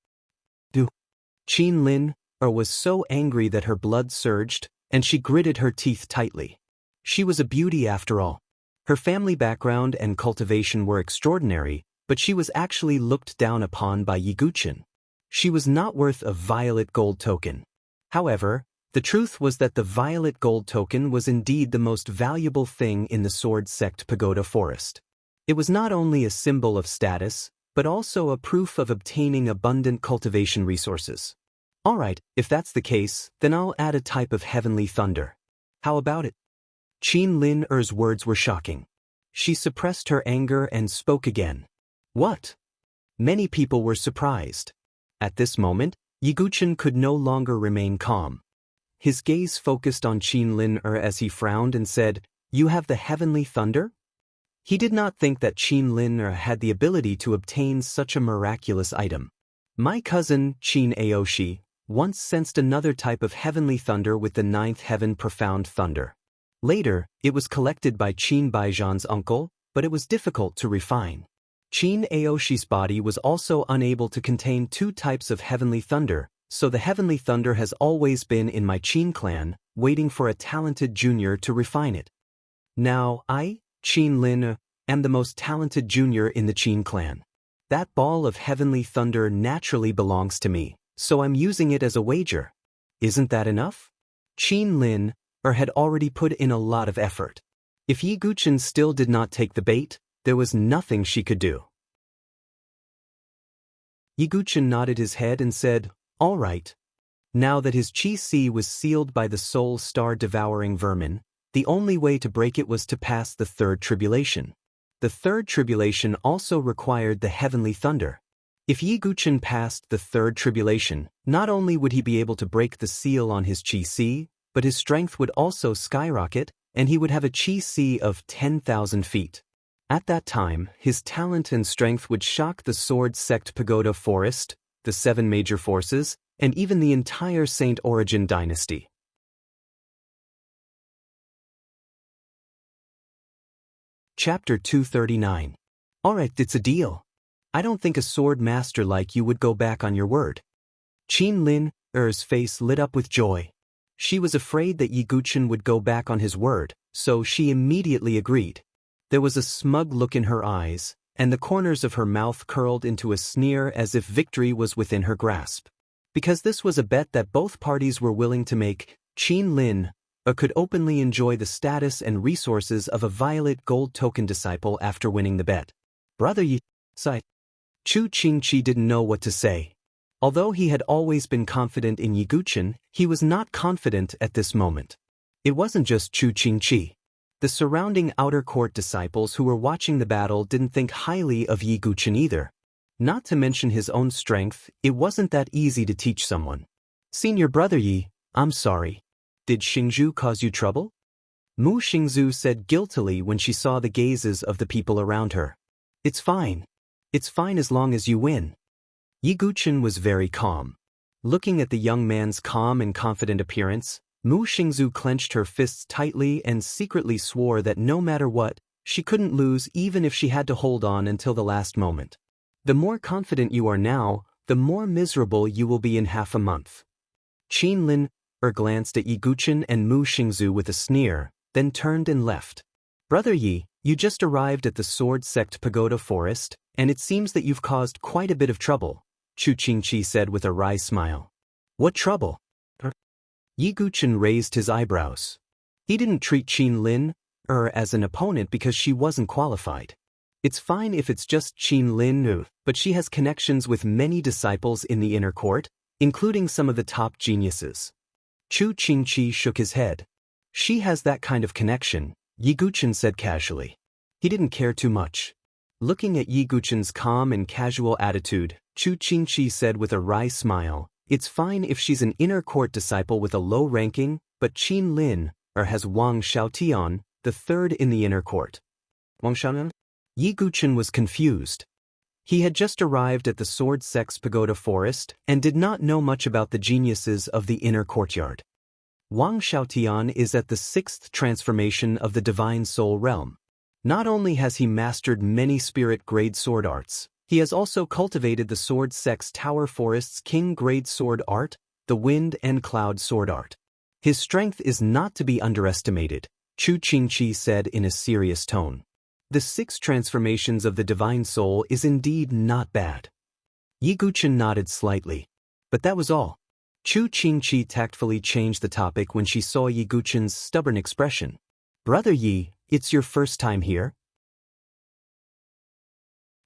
Qin Lin was so angry that her blood surged, and she gritted her teeth tightly. She was a beauty after all. Her family background and cultivation were extraordinary, but she was actually looked down upon by Yiguchen. She was not worth a violet gold token. However, the truth was that the violet gold token was indeed the most valuable thing in the Sword Sect Pagoda Forest. It was not only a symbol of status, but also a proof of obtaining abundant cultivation resources. Alright, if that's the case, then I'll add a type of heavenly thunder. How about it? Qin Lin's words were shocking. She suppressed her anger and spoke again. What? Many people were surprised. At this moment, Yiguchen could no longer remain calm. His gaze focused on Qin Lin as he frowned and said, "You have the heavenly thunder?" He did not think that Qin Lin had the ability to obtain such a miraculous item. My cousin, Qin Aoshi, once sensed another type of heavenly thunder with the ninth heaven profound thunder. Later, it was collected by Qin Baijian's uncle, but it was difficult to refine. Qin Aoshi's body was also unable to contain two types of heavenly thunder, so the heavenly thunder has always been in my Qin clan, waiting for a talented junior to refine it. Now I, Qin Lin, am the most talented junior in the Qin clan. That ball of heavenly thunder naturally belongs to me, so I'm using it as a wager. Isn't that enough? Qin Lin had already put in a lot of effort. If Yiguchen still did not take the bait, there was nothing she could do. Yiguchen nodded his head and said, "All right." Now that his Qi was sealed by the soul star-devouring vermin, the only way to break it was to pass the third tribulation. The third tribulation also required the heavenly thunder. If Yiguchen passed the third tribulation, not only would he be able to break the seal on his Qi, but his strength would also skyrocket, and he would have a Qi of 10,000 feet. At that time, his talent and strength would shock the Sword Sect Pagoda Forest, the 7 major forces, and even the entire Saint Origin dynasty. Chapter 239. Alright, it's a deal. I don't think a sword master like you would go back on your word. Qin Lin's face lit up with joy. She was afraid that Yiguchen would go back on his word, so she immediately agreed. There was a smug look in her eyes, and the corners of her mouth curled into a sneer as if victory was within her grasp. Because this was a bet that both parties were willing to make, Qin Lin could openly enjoy the status and resources of a violet gold token disciple after winning the bet. Brother Yi sighed. Chu Qingqi didn't know what to say. Although he had always been confident in Yiguchen, he was not confident at this moment. It wasn't just Chu Qingqi. The surrounding outer court disciples who were watching the battle didn't think highly of Yiguchen either. Not to mention his own strength, it wasn't that easy to teach someone. Senior Brother Yi, I'm sorry. Did Xingzhu cause you trouble? Mu Xingzhu said guiltily when she saw the gazes of the people around her. It's fine. It's fine as long as you win. Yiguchen was very calm. Looking at the young man's calm and confident appearance, Mu Xingzhu clenched her fists tightly and secretly swore that no matter what, she couldn't lose even if she had to hold on until the last moment. The more confident you are now, the more miserable you will be in half a month. Qin Lin glanced at Yiguchen and Mu Xingzhu with a sneer, then turned and left. Brother Yi, you just arrived at the Sword Sect Pagoda Forest, and it seems that you've caused quite a bit of trouble, Chu Qingqi said with a wry smile. What trouble? Yiguchen raised his eyebrows. He didn't treat Qin Lin as an opponent because she wasn't qualified. It's fine if it's just Qin Lin, but she has connections with many disciples in the inner court, including some of the top geniuses. Chu Qingqi shook his head. She has that kind of connection, Yiguchen said casually. He didn't care too much. Looking at Yiguchen's calm and casual attitude, Chu Qingqi said with a wry smile, it's fine if she's an inner court disciple with a low ranking, but Qin Lin has Wang Xiaotian, the third in the inner court. Wang Xiaotian? Yiguchen was confused. He had just arrived at the Sword Sect's Pagoda Forest and did not know much about the geniuses of the inner courtyard. Wang Xiaotian is at the 6th transformation of the Divine Soul Realm. Not only has he mastered many spirit-grade sword arts, he has also cultivated the Sword Sect's Tower Forest's King-grade sword art, the Wind and Cloud sword art. His strength is not to be underestimated, Chu Qingqi said in a serious tone. The 6 transformations of the Divine Soul is indeed not bad. Yiguchen nodded slightly. But that was all. Chu Qingqi tactfully changed the topic when she saw Yiguchen's stubborn expression. Brother Yi, it's your first time here?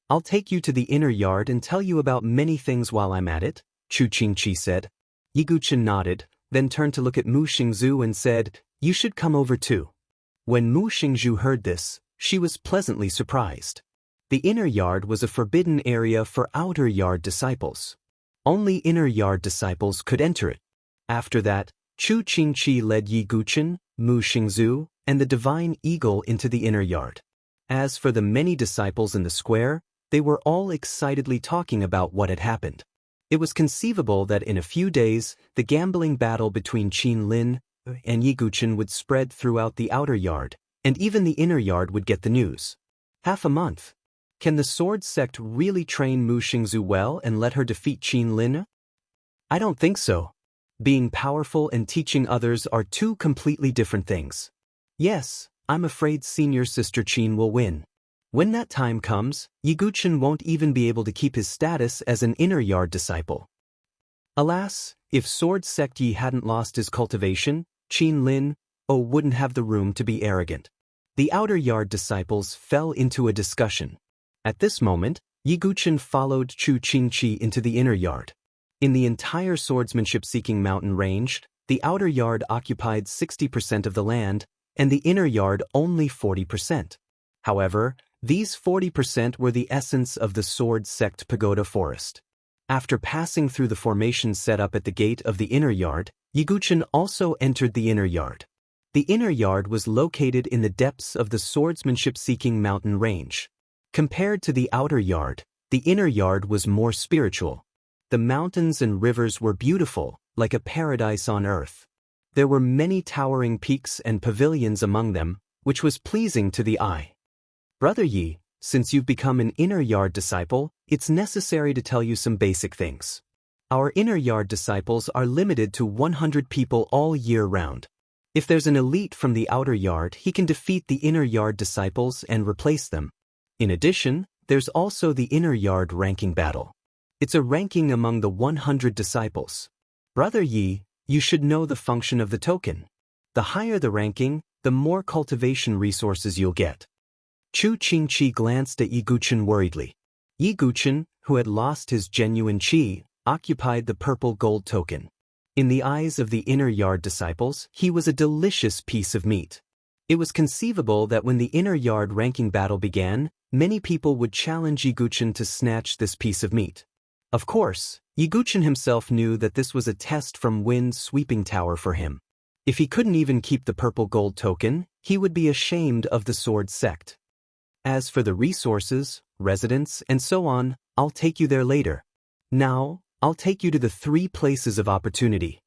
I'll take you to the inner yard and tell you about many things while I'm at it, Chu Qingqi said. Yiguchen nodded, then turned to look at Mu Xingzhu and said, you should come over too. When Mu Xingzhu heard this, she was pleasantly surprised. The inner yard was a forbidden area for outer yard disciples. Only inner yard disciples could enter it. After that, Chu Qingqi led Yi Guchen, Mu Xingzu, and the divine eagle into the inner yard. As for the many disciples in the square, they were all excitedly talking about what had happened. It was conceivable that in a few days, the gambling battle between Qin Lin and Yi Guchen would spread throughout the outer yard, and even the inner yard would get the news. Half a month. Can the sword sect really train Mu Xingzu well and let her defeat Qin Lin? I don't think so. Being powerful and teaching others are two completely different things. Yes, I'm afraid senior sister Qin will win. When that time comes, Yi Guchen won't even be able to keep his status as an inner yard disciple. Alas, if sword sect Yi hadn't lost his cultivation, Qin Lin wouldn't have the room to be arrogant. The outer yard disciples fell into a discussion. At this moment, Yi Guchen followed Chu Qingqi into the inner yard. In the entire swordsmanship-seeking mountain range, the outer yard occupied 60% of the land, and the inner yard only 40%. However, these 40% were the essence of the sword sect pagoda forest. After passing through the formation set up at the gate of the inner yard, Yi Guchen also entered the inner yard. The inner yard was located in the depths of the swordsmanship-seeking mountain range. Compared to the outer yard, the inner yard was more spiritual. The mountains and rivers were beautiful, like a paradise on earth. There were many towering peaks and pavilions among them, which was pleasing to the eye. Brother Yi, since you've become an inner yard disciple, it's necessary to tell you some basic things. Our inner yard disciples are limited to 100 people all year round. If there's an elite from the outer yard, he can defeat the inner yard disciples and replace them. In addition, there's also the inner yard ranking battle. It's a ranking among the 100 disciples. Brother Yi, you should know the function of the token. The higher the ranking, the more cultivation resources you'll get. Chu Qingqi glanced at Yi Guchen worriedly. Yi Guchen, who had lost his genuine qi, occupied the purple gold token. In the eyes of the inner yard disciples, he was a delicious piece of meat. It was conceivable that when the inner yard ranking battle began, many people would challenge Yi Guchen to snatch this piece of meat. Of course, Yi Guchen himself knew that this was a test from Wind's sweeping tower for him. If he couldn't even keep the purple gold token, he would be ashamed of the sword sect. As for the resources, residents, and so on, I'll take you there later. Now, I'll take you to the 3 places of opportunity.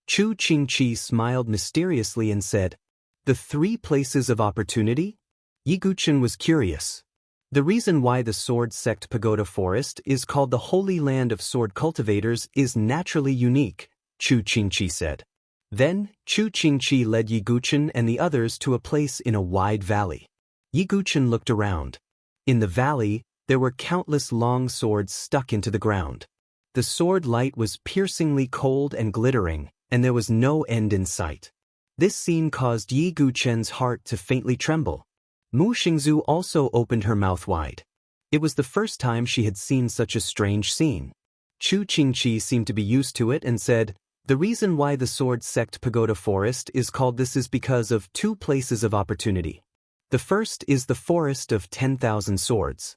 Chu Qingqi smiled mysteriously and said, "The 3 places of opportunity?" Yi Guchen was curious. The reason why the sword sect pagoda forest is called the Holy Land of Sword Cultivators is naturally unique, Chu Qingqi said. Then, Chu Qingqi led Yi Guchen and the others to a place in a wide valley. Yi Guchen looked around. In the valley, there were countless long swords stuck into the ground. The sword light was piercingly cold and glittering, and there was no end in sight. This scene caused Yi Guchen's heart to faintly tremble. Mu Xingzu also opened her mouth wide. It was the first time she had seen such a strange scene. Chu Qingqi seemed to be used to it and said, "The reason why the sword sect pagoda forest is called this is because of 2 places of opportunity. The first is the Forest of 10,000 Swords.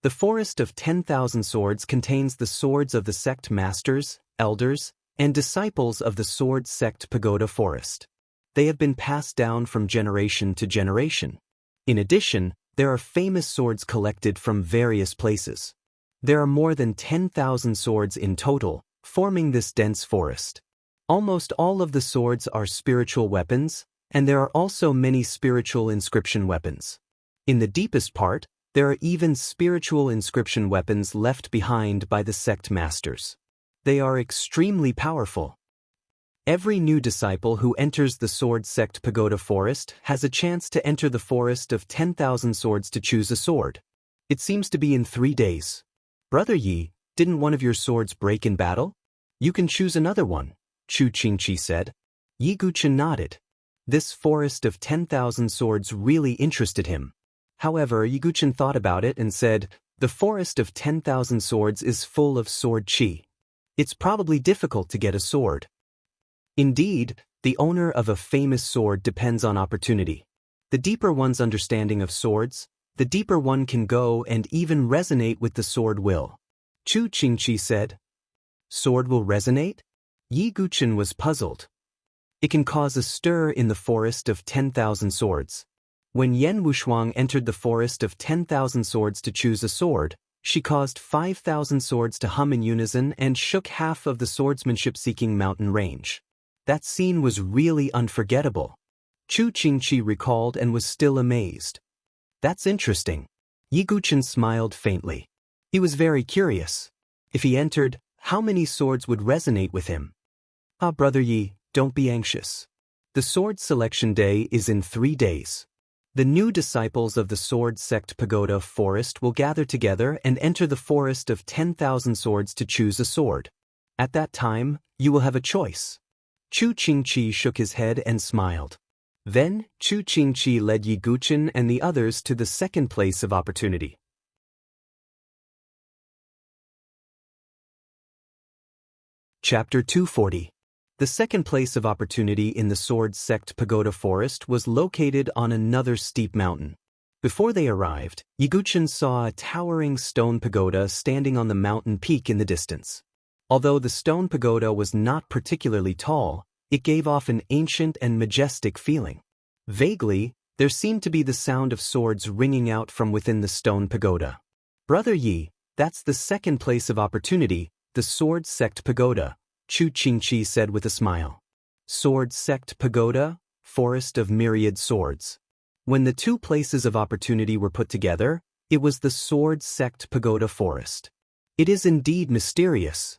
The Forest of 10,000 Swords contains the swords of the sect masters, elders, and disciples of the sword sect pagoda forest. They have been passed down from generation to generation. In addition, there are famous swords collected from various places. There are more than 10,000 swords in total, forming this dense forest. Almost all of the swords are spiritual weapons, and there are also many spiritual inscription weapons. In the deepest part, there are even spiritual inscription weapons left behind by the sect masters. They are extremely powerful. Every new disciple who enters the sword sect pagoda forest has a chance to enter the forest of 10,000 swords to choose a sword. It seems to be in 3 days. Brother Yi, didn't one of your swords break in battle? You can choose another one, Chu Qingqi said. Yi Guchen nodded. This forest of 10,000 swords really interested him. However, Yi Guchen thought about it and said, "The forest of 10,000 swords is full of sword qi. It's probably difficult to get a sword." Indeed, the owner of a famous sword depends on opportunity. The deeper one's understanding of swords, the deeper one can go and even resonate with the sword will. Chu Qingqi said. Sword will resonate? Yi Guqin was puzzled. It can cause a stir in the forest of 10,000 swords. When Yan Wushuang entered the forest of 10,000 swords to choose a sword, she caused 5,000 swords to hum in unison and shook half of the swordsmanship-seeking mountain range. That scene was really unforgettable. Chu Qingqi recalled and was still amazed. That's interesting. Yi Guqin smiled faintly. He was very curious. If he entered, how many swords would resonate with him? Ah, Brother Yi, don't be anxious. The sword selection day is in 3 days. The new disciples of the Sword Sect Pagoda Forest will gather together and enter the forest of 10,000 swords to choose a sword. At that time, you will have a choice. Chu Qingqi shook his head and smiled. Then, Chu Qingqi led Yi Guqin and the others to the second place of opportunity. Chapter 240. The second place of opportunity in the Sword Sect Pagoda Forest was located on another steep mountain. Before they arrived, Yi Guqin saw a towering stone pagoda standing on the mountain peak in the distance. Although the stone pagoda was not particularly tall, it gave off an ancient and majestic feeling. Vaguely, there seemed to be the sound of swords ringing out from within the stone pagoda. Brother Yi, that's the second place of opportunity, the Sword Sect Pagoda, Chu Qingqi said with a smile. Sword Sect Pagoda, Forest of Myriad Swords. When the two places of opportunity were put together, it was the Sword Sect Pagoda Forest. It is indeed mysterious.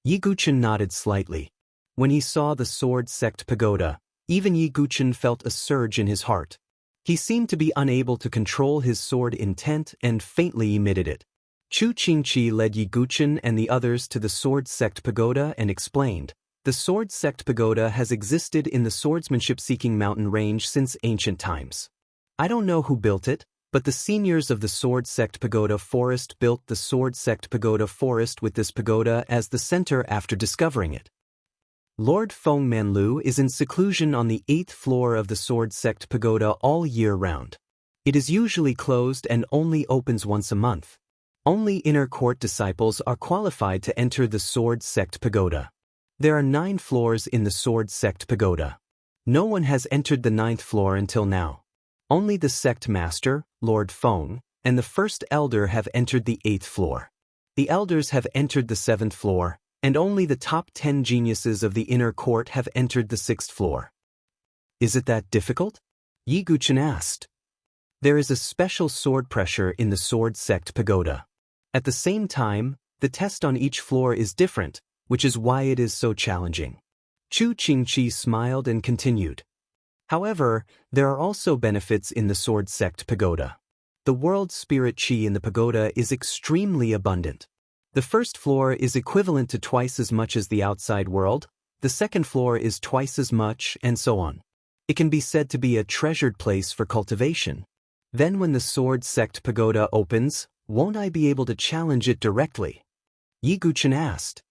Yi Guqin nodded slightly. When he saw the Sword Sect Pagoda, even Yi Guqin felt a surge in his heart. He seemed to be unable to control his sword intent and faintly emitted it. Chu Qingqi led Yi Guqin and the others to the Sword Sect Pagoda and explained, the Sword Sect Pagoda has existed in the swordsmanship-seeking mountain range since ancient times. I don't know who built it, but the seniors of the Sword Sect Pagoda Forest built the Sword Sect Pagoda Forest with this pagoda as the center after discovering it. Lord Feng Manlu is in seclusion on the 8th floor of the Sword Sect Pagoda all year round. It is usually closed and only opens once a month. Only inner court disciples are qualified to enter the Sword Sect Pagoda. There are 9 floors in the Sword Sect Pagoda. No one has entered the 9th floor until now. Only the sect master, Lord Feng, and the first elder have entered the 8th floor. The elders have entered the 7th floor, and only the top 10 geniuses of the inner court have entered the 6th floor. Is it that difficult? Yi Guqin asked. There is a special sword pressure in the Sword Sect Pagoda. At the same time, the test on each floor is different, which is why it is so challenging. Chu Qingqi smiled and continued. However, there are also benefits in the Sword Sect Pagoda. The world spirit qi in the pagoda is extremely abundant. The first floor is equivalent to twice as much as the outside world, the second floor is twice as much, and so on. It can be said to be a treasured place for cultivation. Then when the Sword Sect Pagoda opens, won't I be able to challenge it directly? Yi Guqin asked.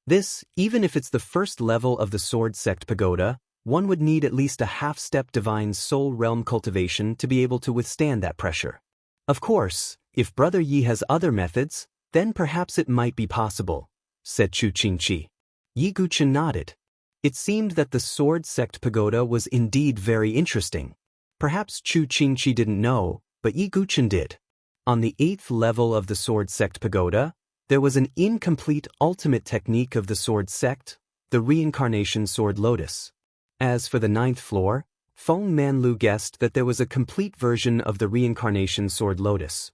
This, even if it's the first level of the Sword Sect Pagoda, one would need at least a half-step divine soul realm cultivation to be able to withstand that pressure. Of course, if Brother Yi has other methods, then perhaps it might be possible, said Chu Qingqi. Yi Guqin nodded. It seemed that the Sword Sect Pagoda was indeed very interesting. Perhaps Chu Qingqi didn't know, but Yi Guqin did. On the 8th level of the Sword Sect Pagoda, there was an incomplete ultimate technique of the Sword Sect, the Reincarnation Sword Lotus. As for the 9th floor, Feng Manlu guessed that there was a complete version of the Reincarnation Sword Lotus.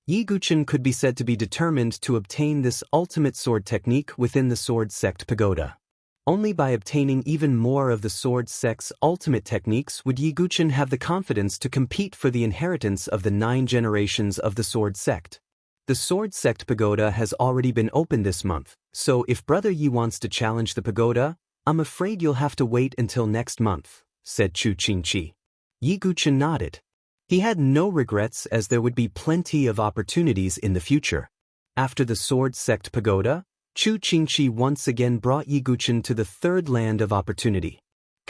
Yi Guqin could be said to be determined to obtain this ultimate sword technique within the Sword Sect Pagoda. Only by obtaining even more of the Sword Sect's ultimate techniques would Yi Guqin have the confidence to compete for the inheritance of the 9 generations of the Sword Sect. The Sword Sect Pagoda has already been opened this month, so if Brother Yi wants to challenge the pagoda, I'm afraid you'll have to wait until next month, said Chu Qingqi. Yi Guqin nodded. He had no regrets as there would be plenty of opportunities in the future. After the Sword Sect Pagoda, Chu Qingqi once again brought Yi Guqin to the third land of opportunity.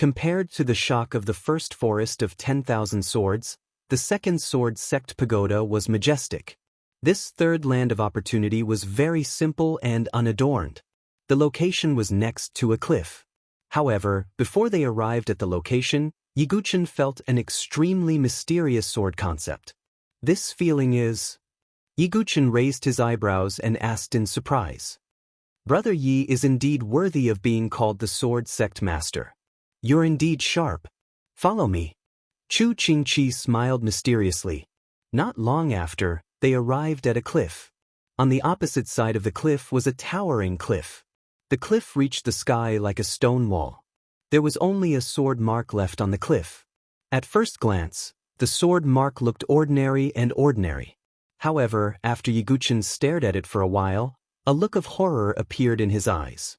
Compared to the shock of the first forest of 10,000 swords, the second sword sect pagoda was majestic. This third land of opportunity was very simple and unadorned. The location was next to a cliff. However, before they arrived at the location, Yiguchen felt an extremely mysterious sword concept. This feeling is... Yiguchen raised his eyebrows and asked in surprise. Brother Yi is indeed worthy of being called the sword sect master. You're indeed sharp. Follow me. Chu Qingqi smiled mysteriously. Not long after, they arrived at a cliff. On the opposite side of the cliff was a towering cliff. The cliff reached the sky like a stone wall. There was only a sword mark left on the cliff. At first glance, the sword mark looked ordinary and ordinary. However, after Yiguchen stared at it for a while, a look of horror appeared in his eyes.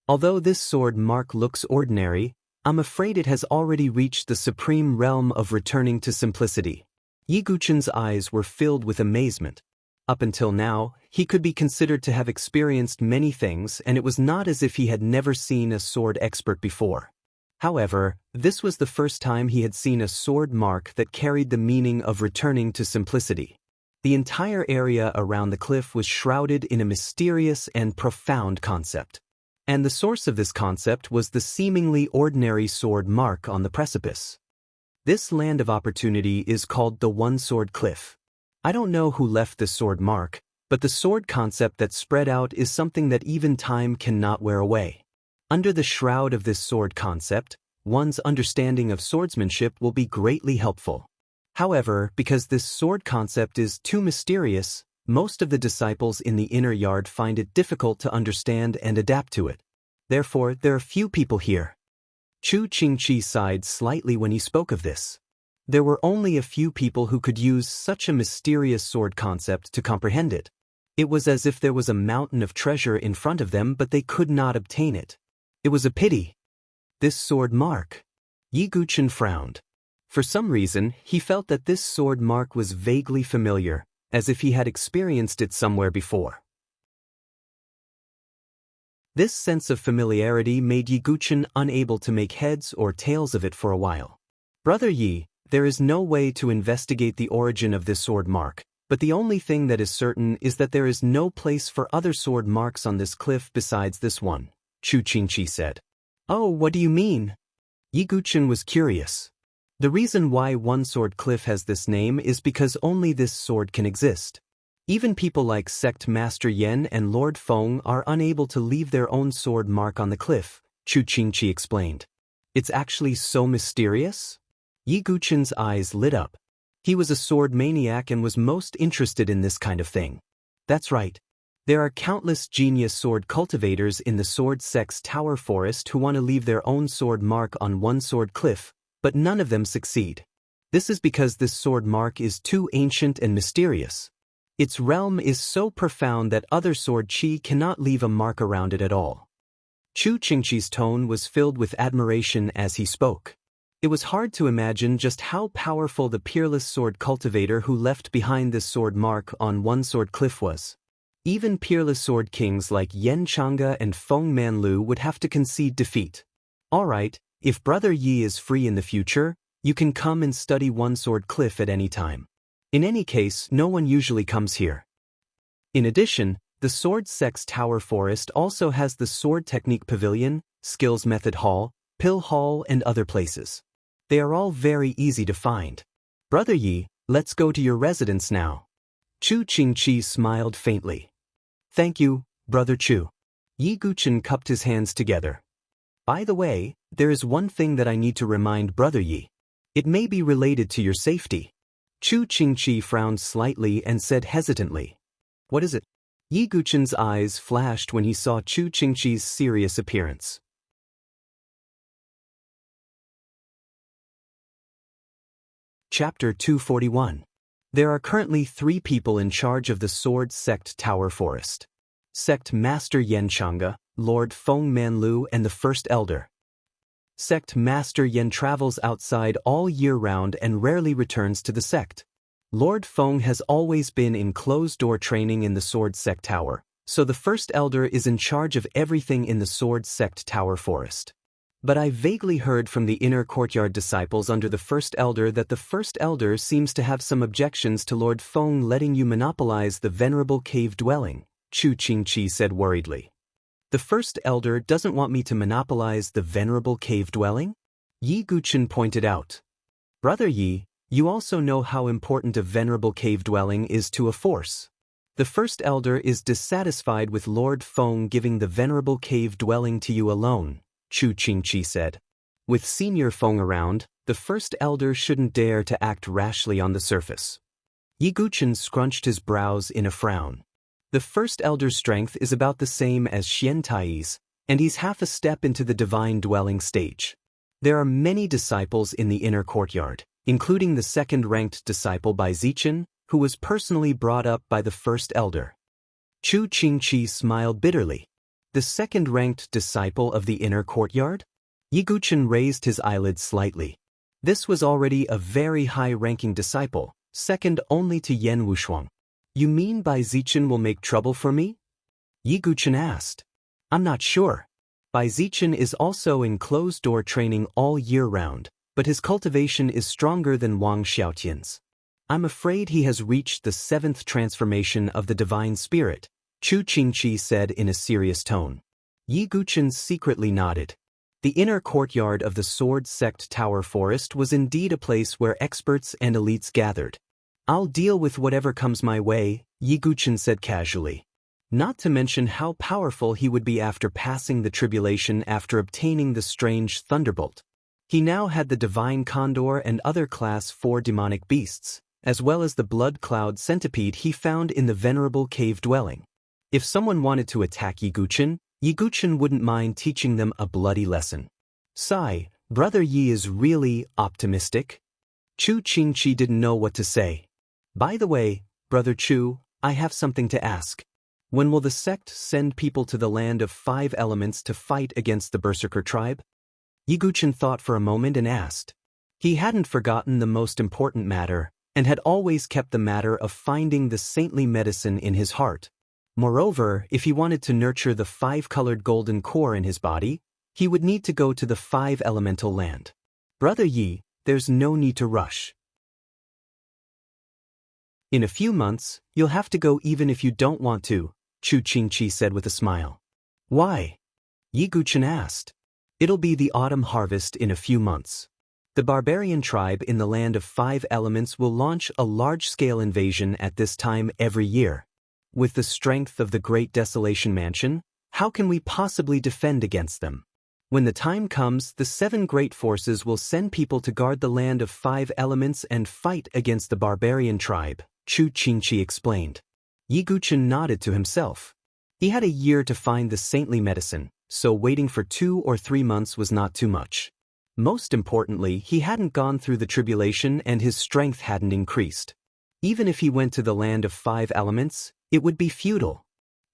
Although this sword mark looks ordinary, I'm afraid it has already reached the supreme realm of returning to simplicity. Yiguchen's eyes were filled with amazement. Up until now, he could be considered to have experienced many things, and it was not as if he had never seen a sword expert before. However, this was the first time he had seen a sword mark that carried the meaning of returning to simplicity. The entire area around the cliff was shrouded in a mysterious and profound concept. And the source of this concept was the seemingly ordinary sword mark on the precipice. This land of opportunity is called the One-Sword Cliff. I don't know who left this sword mark, but the sword concept that spread out is something that even time cannot wear away. Under the shroud of this sword concept, one's understanding of swordsmanship will be greatly helpful. However, because this sword concept is too mysterious, most of the disciples in the inner yard find it difficult to understand and adapt to it. Therefore, there are few people here. Chu Qingqi sighed slightly when he spoke of this. There were only a few people who could use such a mysterious sword concept to comprehend it. It was as if there was a mountain of treasure in front of them, but they could not obtain it. It was a pity. This sword mark. Yiguchen frowned. For some reason, he felt that this sword mark was vaguely familiar, as if he had experienced it somewhere before. This sense of familiarity made Yiguchen unable to make heads or tails of it for a while. Brother Yi, there is no way to investigate the origin of this sword mark, but the only thing that is certain is that there is no place for other sword marks on this cliff besides this one, Chu Qingqi said. Oh, what do you mean? Yiguchen was curious. The reason why One-Sword Cliff has this name is because only this sword can exist. Even people like Sect Master Yen and Lord Feng are unable to leave their own sword mark on the cliff, Chu Qingqi explained. It's actually so mysterious? Yiguchen's eyes lit up. He was a sword maniac and was most interested in this kind of thing. That's right. There are countless genius sword cultivators in the Sword Sect's Tower Forest who want to leave their own sword mark on One-Sword Cliff, but none of them succeed. This is because this sword mark is too ancient and mysterious. Its realm is so profound that other sword chi cannot leave a mark around it at all. Chu Qingqi's tone was filled with admiration as he spoke. It was hard to imagine just how powerful the peerless sword cultivator who left behind this sword mark on One-Sword Cliff was. Even peerless sword kings like Yen Chang'e and Feng Manlu would have to concede defeat. Alright, if Brother Yi is free in the future, you can come and study One-Sword Cliff at any time. In any case, no one usually comes here. In addition, the Sword Sect's Tower Forest also has the Sword Technique Pavilion, Skills Method Hall, Pill Hall, and other places. They are all very easy to find. Brother Yi, let's go to your residence now. Chu Qingqi smiled faintly. Thank you, Brother Chu. Yiguchen cupped his hands together. By the way, there is one thing that I need to remind Brother Yi. It may be related to your safety. Chu Qingqi frowned slightly and said hesitantly. What is it? Yiguchen's eyes flashed when he saw Chu Qingqi's serious appearance. Chapter 241. There are currently 3 people in charge of the Sword Sect Tower Forest. Sect Master Yen Chang'e, Lord Feng Manlu, and the First Elder. Sect Master Yen travels outside all year round and rarely returns to the sect. Lord Feng has always been in closed-door training in the Sword Sect Tower, so the First Elder is in charge of everything in the Sword Sect Tower Forest. But I vaguely heard from the inner courtyard disciples under the first elder that the first elder seems to have some objections to Lord Feng letting you monopolize the venerable cave dwelling, Chu Qingqi said worriedly. The first elder doesn't want me to monopolize the venerable cave dwelling? Yi Guqin pointed out. Brother Yi, you also know how important a venerable cave dwelling is to a force. The first elder is dissatisfied with Lord Feng giving the venerable cave dwelling to you alone, Chu Qingqi said. With Senior Feng around, the first elder shouldn't dare to act rashly on the surface. Yi Guqin scrunched his brows in a frown. The first elder's strength is about the same as Xian Tai's, and he's half a step into the divine dwelling stage. There are many disciples in the inner courtyard, including the second-ranked disciple by Zichen, who was personally brought up by the first elder. Chu Qingqi smiled bitterly. The second-ranked disciple of the inner courtyard? Yi Guqin raised his eyelids slightly. This was already a very high-ranking disciple, second only to Yan Wushuang. You mean Bai Zichen will make trouble for me? Yi Guqin asked. I'm not sure. Bai Zichen is also in closed-door training all year round, but his cultivation is stronger than Wang Xiaotian's. I'm afraid he has reached the 7th transformation of the divine spirit, Chu Qingqi said in a serious tone. Yi Guqin secretly nodded. The inner courtyard of the Sword Sect Tower Forest was indeed a place where experts and elites gathered. I'll deal with whatever comes my way, Yi Guqin said casually. Not to mention how powerful he would be after passing the tribulation after obtaining the strange thunderbolt. He now had the divine condor and other class 4 demonic beasts, as well as the blood cloud centipede he found in the venerable cave dwelling. If someone wanted to attack Yi Guqin wouldn't mind teaching them a bloody lesson. Sigh, Brother Yi is really optimistic. Chu Qingqi didn't know what to say. By the way, Brother Chu, I have something to ask. When will the sect send people to the land of 5 elements to fight against the Berserker tribe? Yi Guqin thought for a moment and asked. He hadn't forgotten the most important matter, and had always kept the matter of finding the saintly medicine in his heart. Moreover, if he wanted to nurture the 5-colored golden core in his body, he would need to go to the 5-elemental land. Brother Yi, there's no need to rush. In a few months, you'll have to go even if you don't want to, Chu Qingqi said with a smile. Why? Yi Guqin asked. It'll be the autumn harvest in a few months. The barbarian tribe in the land of 5 elements will launch a large-scale invasion at this time every year. With the strength of the Great Desolation Mansion, how can we possibly defend against them? When the time comes, the 7 great forces will send people to guard the land of 5 elements and fight against the barbarian tribe, Chu Qingqi explained. Yi Guqin nodded to himself. He had a year to find the saintly medicine, so waiting for 2 or 3 months was not too much. Most importantly, he hadn't gone through the tribulation and his strength hadn't increased. Even if he went to the land of 5 elements, it would be futile.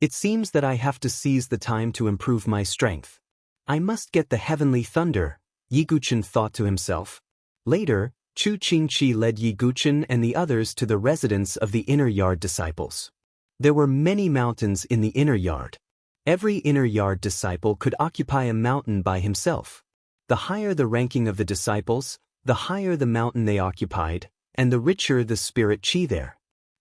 It seems that I have to seize the time to improve my strength. I must get the heavenly thunder, Yi Guqin thought to himself. Later, Chu Qingqi led Yi Guqin and the others to the residence of the inner yard disciples. There were many mountains in the inner yard. Every inner yard disciple could occupy a mountain by himself. The higher the ranking of the disciples, the higher the mountain they occupied, and the richer the spirit chi there.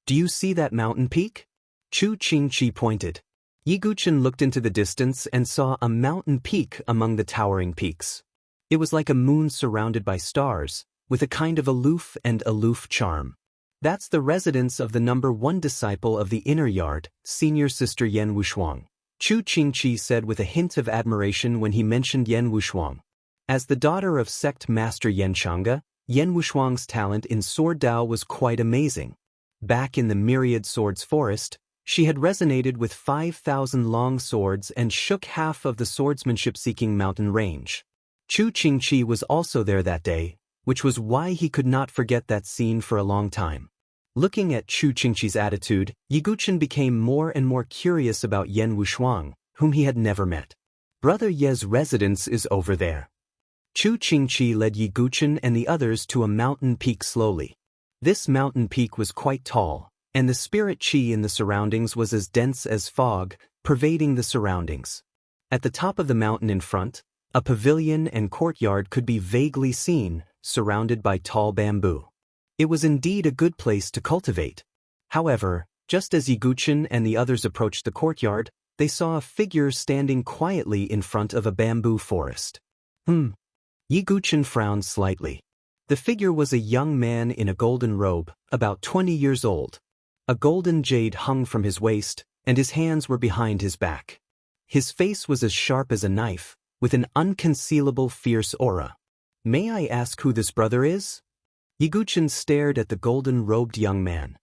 Do you see that mountain peak? Chu Qingqi pointed. Yi Guqin looked into the distance and saw a mountain peak among the towering peaks. It was like a moon surrounded by stars, with a kind of aloof charm. That's the residence of the number 1 disciple of the inner yard, senior sister Yan Wushuang, Chu Qingqi said with a hint of admiration when he mentioned Yan Wushuang. As the daughter of sect master Yan Changge, Yan Wushuang's talent in sword Dao was quite amazing. Back in the Myriad Swords Forest, she had resonated with 5,000 long swords and shook half of the swordsmanship-seeking mountain range. Chu Qingqi was also there that day, which was why he could not forget that scene for a long time. Looking at Chu Qingqi's attitude, Yi Guqin became more and more curious about Yan Wushuang, whom he had never met. Brother Ye's residence is over there. Chu Qingqi led Yi Guqin and the others to a mountain peak slowly. This mountain peak was quite tall, and the spirit chi in the surroundings was as dense as fog, pervading the surroundings. At the top of the mountain in front, A pavilion and courtyard could be vaguely seen, surrounded by tall bamboo. It was indeed a good place to cultivate. However, just as Yiguchin and the others approached the courtyard, they saw a figure standing quietly in front of a bamboo forest. Yiguchin frowned slightly. The figure was a young man in a golden robe, about 20 years old. A golden jade hung from his waist, and his hands were behind his back. His face was as sharp as a knife, with an unconcealable fierce aura. "May I ask who this brother is?" Yiguchin stared at the golden-robed young man.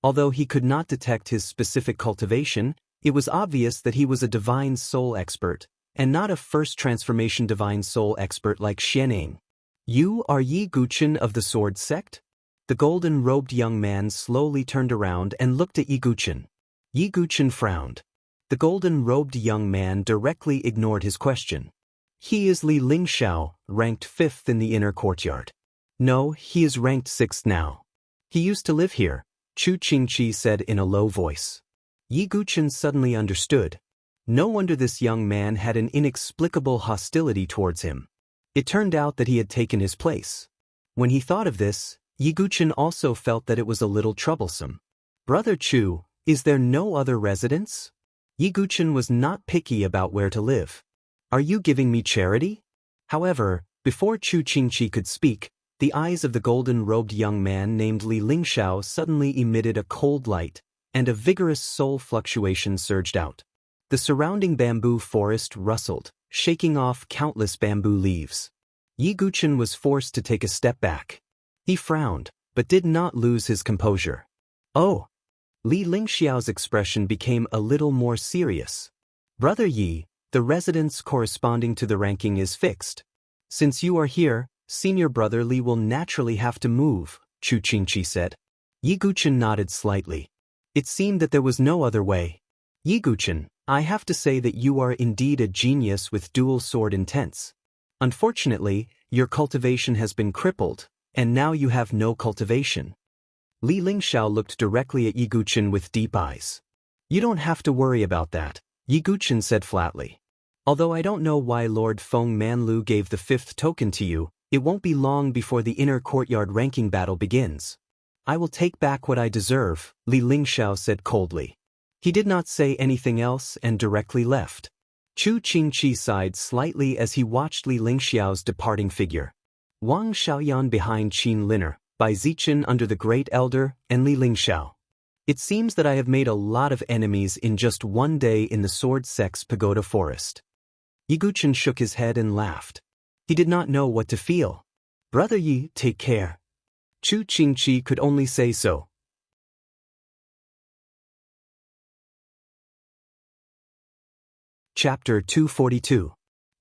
Although he could not detect his specific cultivation, it was obvious that he was a divine soul expert, and not a first transformation divine soul expert like Xianing. "You are Yiguchin of the Sword Sect?" The golden-robed young man slowly turned around and looked at Yiguchin. Yiguchin frowned. The golden-robed young man directly ignored his question. "He is Li Lingxiao, ranked 5th in the inner courtyard." "No, he is ranked 6th now. He used to live here," Chu Qingqi said in a low voice. Yiguchin suddenly understood. No wonder this young man had an inexplicable hostility towards him. It turned out that he had taken his place. When he thought of this, Yiguchin also felt that it was a little troublesome. "Brother Chu, is there no other residence?" Yiguchin was not picky about where to live. "Are you giving me charity?" However, before Chu Qingqi could speak, the eyes of the golden-robed young man named Li Lingxiao suddenly emitted a cold light, and a vigorous soul fluctuation surged out. The surrounding bamboo forest rustled, shaking off countless bamboo leaves. Yiguchin was forced to take a step back. He frowned, but did not lose his composure. "Oh!" Li Lingxiao's expression became a little more serious. "Brother Yi, the residence corresponding to the ranking is fixed. Since you are here, senior brother Li will naturally have to move," Chu Qingqi said. Yiguchin nodded slightly. It seemed that there was no other way. "Yiguchin, I have to say that you are indeed a genius with dual sword intents. Unfortunately, your cultivation has been crippled, and now you have no cultivation." Li Lingxiao looked directly at Yiguchin with deep eyes. "You don't have to worry about that," Yiguchin said flatly. "Although I don't know why Lord Feng Manlu gave the 5th token to you, it won't be long before the inner courtyard ranking battle begins. I will take back what I deserve," Li Lingxiao said coldly. He did not say anything else and directly left. Chu Qingqi sighed slightly as he watched Li Lingxiao's departing figure. Wang Xiaoyan behind Qin Liner, by Zichen under the Great Elder, and Li Lingxiao. "It seems that I have made a lot of enemies in just one day in the Sword Sect's Pagoda Forest." Yiguchin shook his head and laughed. He did not know what to feel. "Brother Yi, take care." Chu Qingqi could only say so. Chapter 242.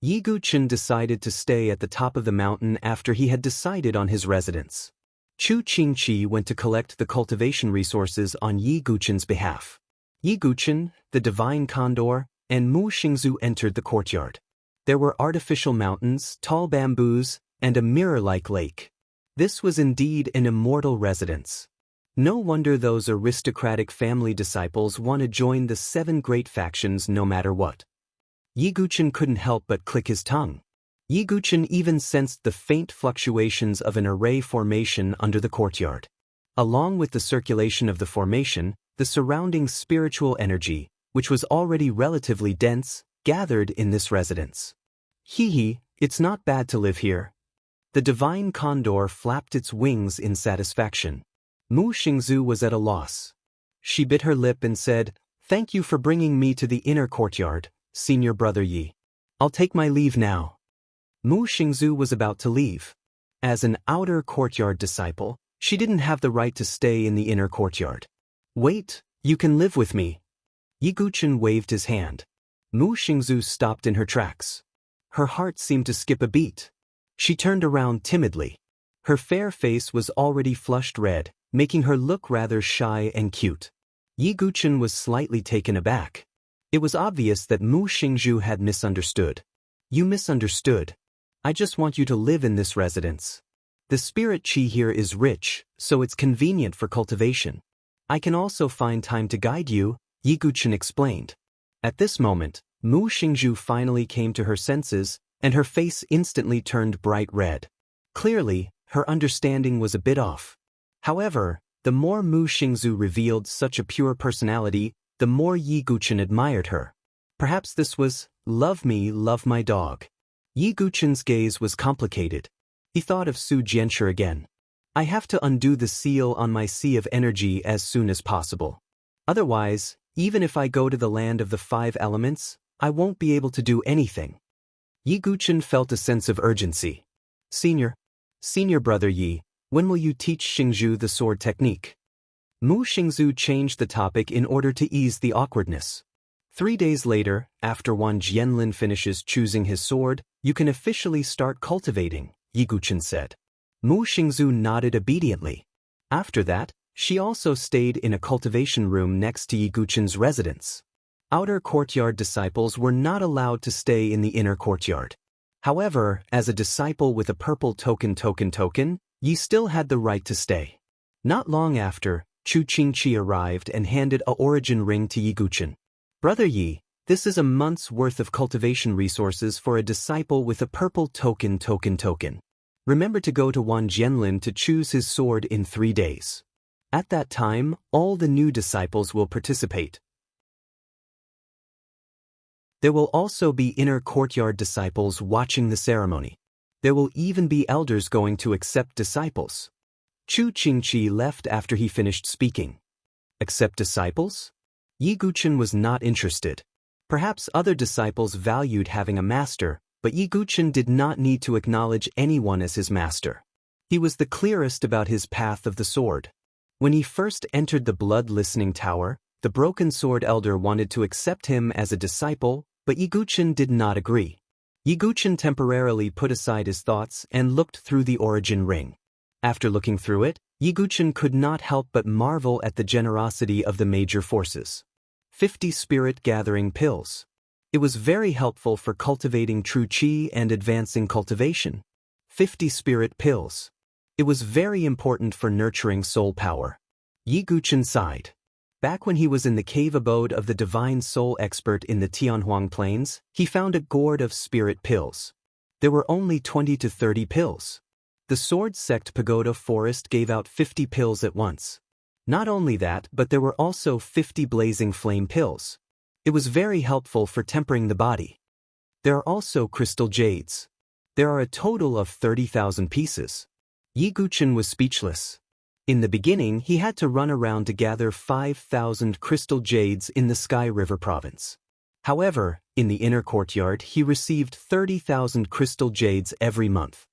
Yiguchin decided to stay at the top of the mountain after he had decided on his residence. Chu Qingqi went to collect the cultivation resources on Yiguchin's behalf. Yiguchin, the divine condor, and Mu Xingzu entered the courtyard. There were artificial mountains, tall bamboos, and a mirror-like lake. This was indeed an immortal residence. No wonder those aristocratic family disciples want to join the 7 great factions no matter what. Yiguchin couldn't help but click his tongue. Yiguchin even sensed the faint fluctuations of an array formation under the courtyard. Along with the circulation of the formation, the surrounding spiritual energy, which was already relatively dense, gathered in this residence. "Hee, it's not bad to live here." The divine condor flapped its wings in satisfaction. Mu Xingzu was at a loss. She bit her lip and said, "Thank you for bringing me to the inner courtyard, Senior Brother Yi. I'll take my leave now." Mu Xingzu was about to leave. As an outer courtyard disciple, she didn't have the right to stay in the inner courtyard. "Wait, you can live with me." Yiguchin waved his hand. Mu Xingzu stopped in her tracks. Her heart seemed to skip a beat. She turned around timidly. Her fair face was already flushed red, making her look rather shy and cute. Yiguchin was slightly taken aback. It was obvious that Mu Xingzhu had misunderstood. "You misunderstood. I just want you to live in this residence. The spirit chi here is rich, so it's convenient for cultivation. I can also find time to guide you," Yiguchin explained. At this moment, Mu Xingzhu finally came to her senses, and her face instantly turned bright red. Clearly, her understanding was a bit off. However, the more Mu Xingzhu revealed such a pure personality, the more Yi Guchen admired her. Perhaps this was, love me, love my dog. Yi Guchen's gaze was complicated. He thought of Su Jianshi again. I have to undo the seal on my sea of energy as soon as possible. Otherwise, even if I go to the land of the 5 elements, I won't be able to do anything. Yi Guchen felt a sense of urgency. Senior brother Yi, when will you teach Xingzhu the sword technique? Mu Xingzhu changed the topic in order to ease the awkwardness. 3 days later, after Wang Jianlin finishes choosing his sword, you can officially start cultivating, Yi Guchen said. Mu Xingzhu nodded obediently. After that, she also stayed in a cultivation room next to Yi Guchen's residence. Outer courtyard disciples were not allowed to stay in the inner courtyard. However, as a disciple with a purple token, Yi still had the right to stay. Not long after, Chu Qingqi arrived and handed a origin ring to Yi Guchen. Brother Yi, this is a month's worth of cultivation resources for a disciple with a purple token. Remember to go to Wang Jianlin to choose his sword in 3 days. At that time, all the new disciples will participate. There will also be inner courtyard disciples watching the ceremony. There will even be elders going to accept disciples. Chu Qingqi left after he finished speaking. Accept disciples? Yi Guchen was not interested. Perhaps other disciples valued having a master, but Yi Guchen did not need to acknowledge anyone as his master. He was the clearest about his path of the sword. When he first entered the blood listening tower, the broken sword elder wanted to accept him as a disciple, but Yi Guchen did not agree. Yi Guchen temporarily put aside his thoughts and looked through the origin ring. After looking through it, Yi Guchen could not help but marvel at the generosity of the major forces. 50 spirit gathering pills. It was very helpful for cultivating true qi and advancing cultivation. 50 spirit pills. It was very important for nurturing soul power. Yi Guchen sighed. Back when he was in the cave abode of the divine soul expert in the Tianhuang Plains, he found a gourd of spirit pills. There were only 20 to 30 pills. The Sword Sect Pagoda Forest gave out 50 pills at once. Not only that, but there were also 50 blazing flame pills. It was very helpful for tempering the body. There are also crystal jades. There are a total of 30,000 pieces. Yi Guchen was speechless. In the beginning, he had to run around to gather 5,000 crystal jades in the Sky River province. However, in the inner courtyard, he received 30,000 crystal jades every month.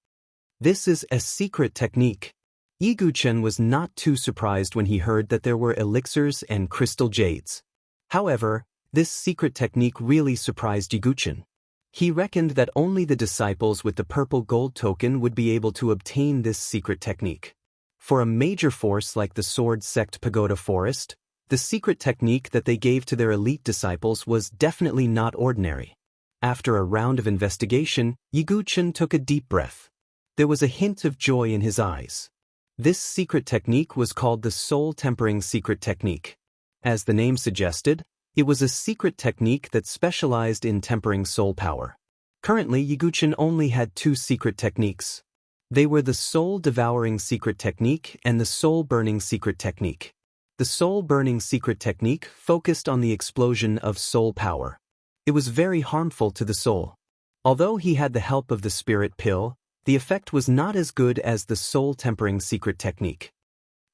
This is a secret technique. Yi Guchen was not too surprised when he heard that there were elixirs and crystal jades. However, this secret technique really surprised Yi Guchen. He reckoned that only the disciples with the purple gold token would be able to obtain this secret technique. For a major force like the Sword Sect Pagoda Forest, the secret technique that they gave to their elite disciples was definitely not ordinary. After a round of investigation, Yi Guchen took a deep breath. There was a hint of joy in his eyes. This secret technique was called the Soul Tempering Secret Technique. As the name suggested, it was a secret technique that specialized in tempering soul power. Currently, Yi Guchen only had 2 secret techniques. They were the Soul Devouring Secret Technique and the Soul Burning Secret Technique. The Soul Burning Secret Technique focused on the explosion of soul power. It was very harmful to the soul. Although he had the help of the spirit pill, the effect was not as good as the Soul Tempering Secret Technique.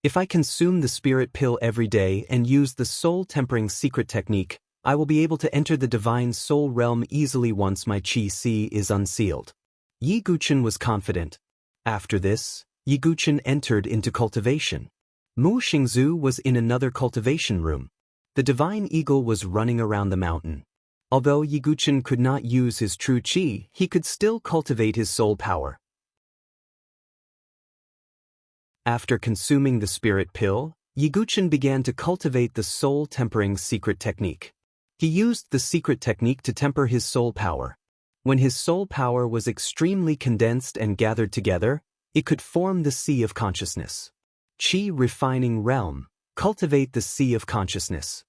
If I consume the spirit pill every day and use the Soul Tempering Secret Technique, I will be able to enter the divine soul realm easily once my qi sea is unsealed. Yi Guchen was confident. After this, Yi Guchen entered into cultivation. Mu Xingzhu was in another cultivation room. The divine eagle was running around the mountain. Although Yi Guchen could not use his true qi, he could still cultivate his soul power. After consuming the spirit pill, Yi Guchen began to cultivate the soul tempering secret technique. He used the secret technique to temper his soul power. When his soul power was extremely condensed and gathered together, it could form the sea of consciousness. Qi refining realm, cultivate the sea of consciousness.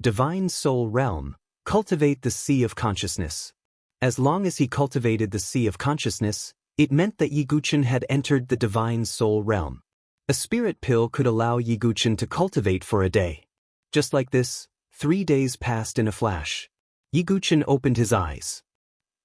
Divine soul realm, Cultivate the sea of consciousness. As long as he cultivated the sea of consciousness, it meant that Yiguchen had entered the divine soul realm. A spirit pill could allow Yiguchen to cultivate for a day. Just like this, 3 days passed in a flash. Yiguchen opened his eyes.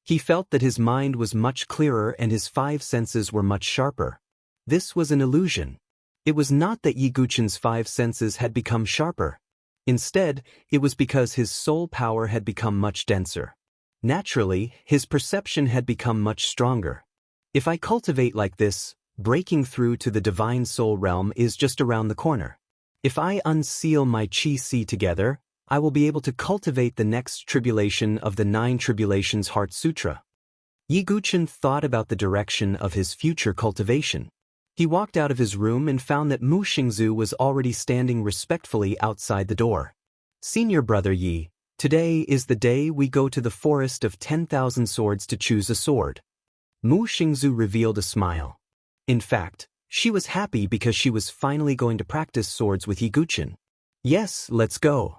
He felt that his mind was much clearer and his 5 senses were much sharper. This was an illusion. It was not that Yiguchen's 5 senses had become sharper. Instead, it was because his soul power had become much denser. Naturally, his perception had become much stronger. If I cultivate like this, breaking through to the divine soul realm is just around the corner. If I unseal my chi sea together, I will be able to cultivate the next tribulation of the 9 tribulations Heart Sutra. Yiguchen thought about the direction of his future cultivation. He walked out of his room and found that Mu Xingzu was already standing respectfully outside the door. Senior brother Yi, today is the day we go to the forest of 10,000 swords to choose a sword. Mu Xingzu revealed a smile. In fact, she was happy because she was finally going to practice swords with Yiguchen. Yes, let's go.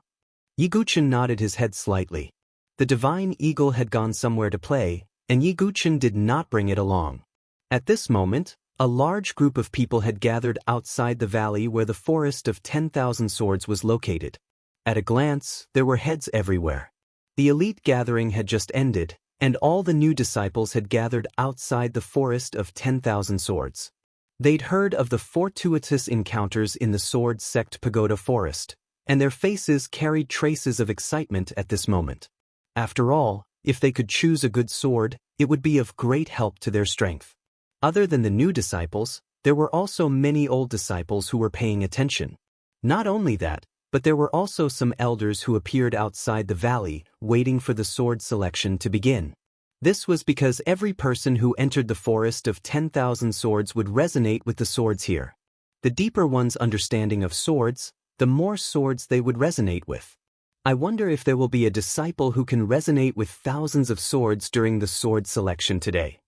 Yiguchen nodded his head slightly. The divine eagle had gone somewhere to play, and Yiguchen did not bring it along. At this moment, a large group of people had gathered outside the valley where the forest of 10,000 swords was located. At a glance, there were heads everywhere. The elite gathering had just ended, and all the new disciples had gathered outside the forest of 10,000 swords. They'd heard of the fortuitous encounters in the Sword Sect Pagoda Forest, and their faces carried traces of excitement at this moment. After all, if they could choose a good sword, it would be of great help to their strength. Other than the new disciples, there were also many old disciples who were paying attention. Not only that, but there were also some elders who appeared outside the valley, waiting for the sword selection to begin. This was because every person who entered the forest of 10,000 swords would resonate with the swords here. The deeper one's understanding of swords, the more swords they would resonate with. I wonder if there will be a disciple who can resonate with thousands of swords during the sword selection today.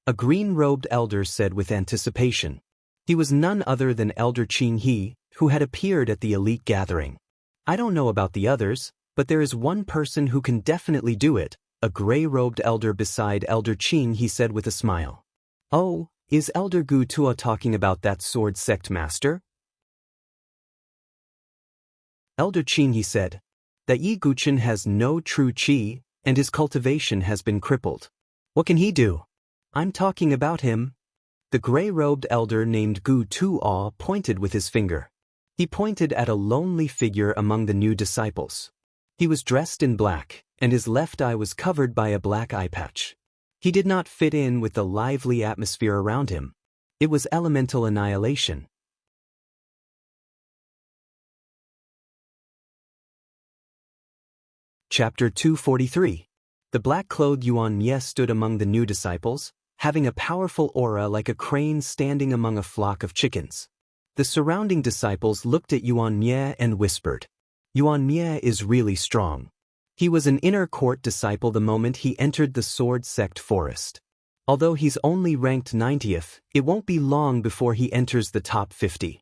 A green-robed elder said with anticipation. He was none other than Elder Qin He, who had appeared at the elite gathering. I don't know about the others, but there is one person who can definitely do it, a gray-robed elder beside Elder Qin He said with a smile. Oh, is Elder Gu Tua talking about that sword sect master? Elder Qin He said that Yiguchen has no true chi, and his cultivation has been crippled. What can he do? I'm talking about him. The gray-robed elder named Gu Tuo pointed with his finger. He pointed at a lonely figure among the new disciples. He was dressed in black, and his left eye was covered by a black eye patch. He did not fit in with the lively atmosphere around him. It was elemental annihilation. Chapter 243. The black-clothed Yuan Mie stood among the new disciples, having a powerful aura like a crane standing among a flock of chickens. The surrounding disciples looked at Yuan Mie and whispered, Yuan Mie is really strong. He was an inner court disciple the moment he entered the Sword Sect Forest. Although he's only ranked 90th, it won't be long before he enters the top 50.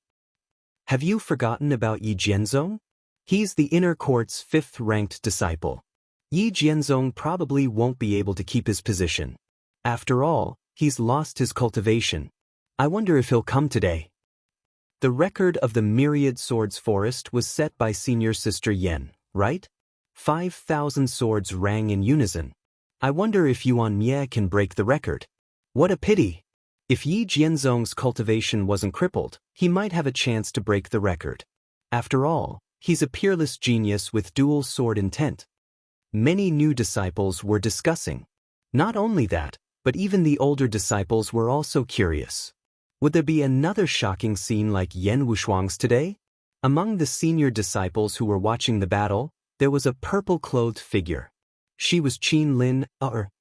Have you forgotten about Yi Jianzong? He's the inner court's 5th-ranked disciple. Yi Jianzong probably won't be able to keep his position. After all, he's lost his cultivation. I wonder if he'll come today. The record of the Myriad Swords Forest was set by Senior Sister Yen, right? 5,000 swords rang in unison. I wonder if Yuan Mie can break the record. What a pity! If Yi Jianzong's cultivation wasn't crippled, he might have a chance to break the record. After all, he's a peerless genius with dual sword intent. Many new disciples were discussing. Not only that, but even the older disciples were also curious. Would there be another shocking scene like Yen Wushuang's today? Among the senior disciples who were watching the battle, there was a purple-clothed figure. She was Qin Lin,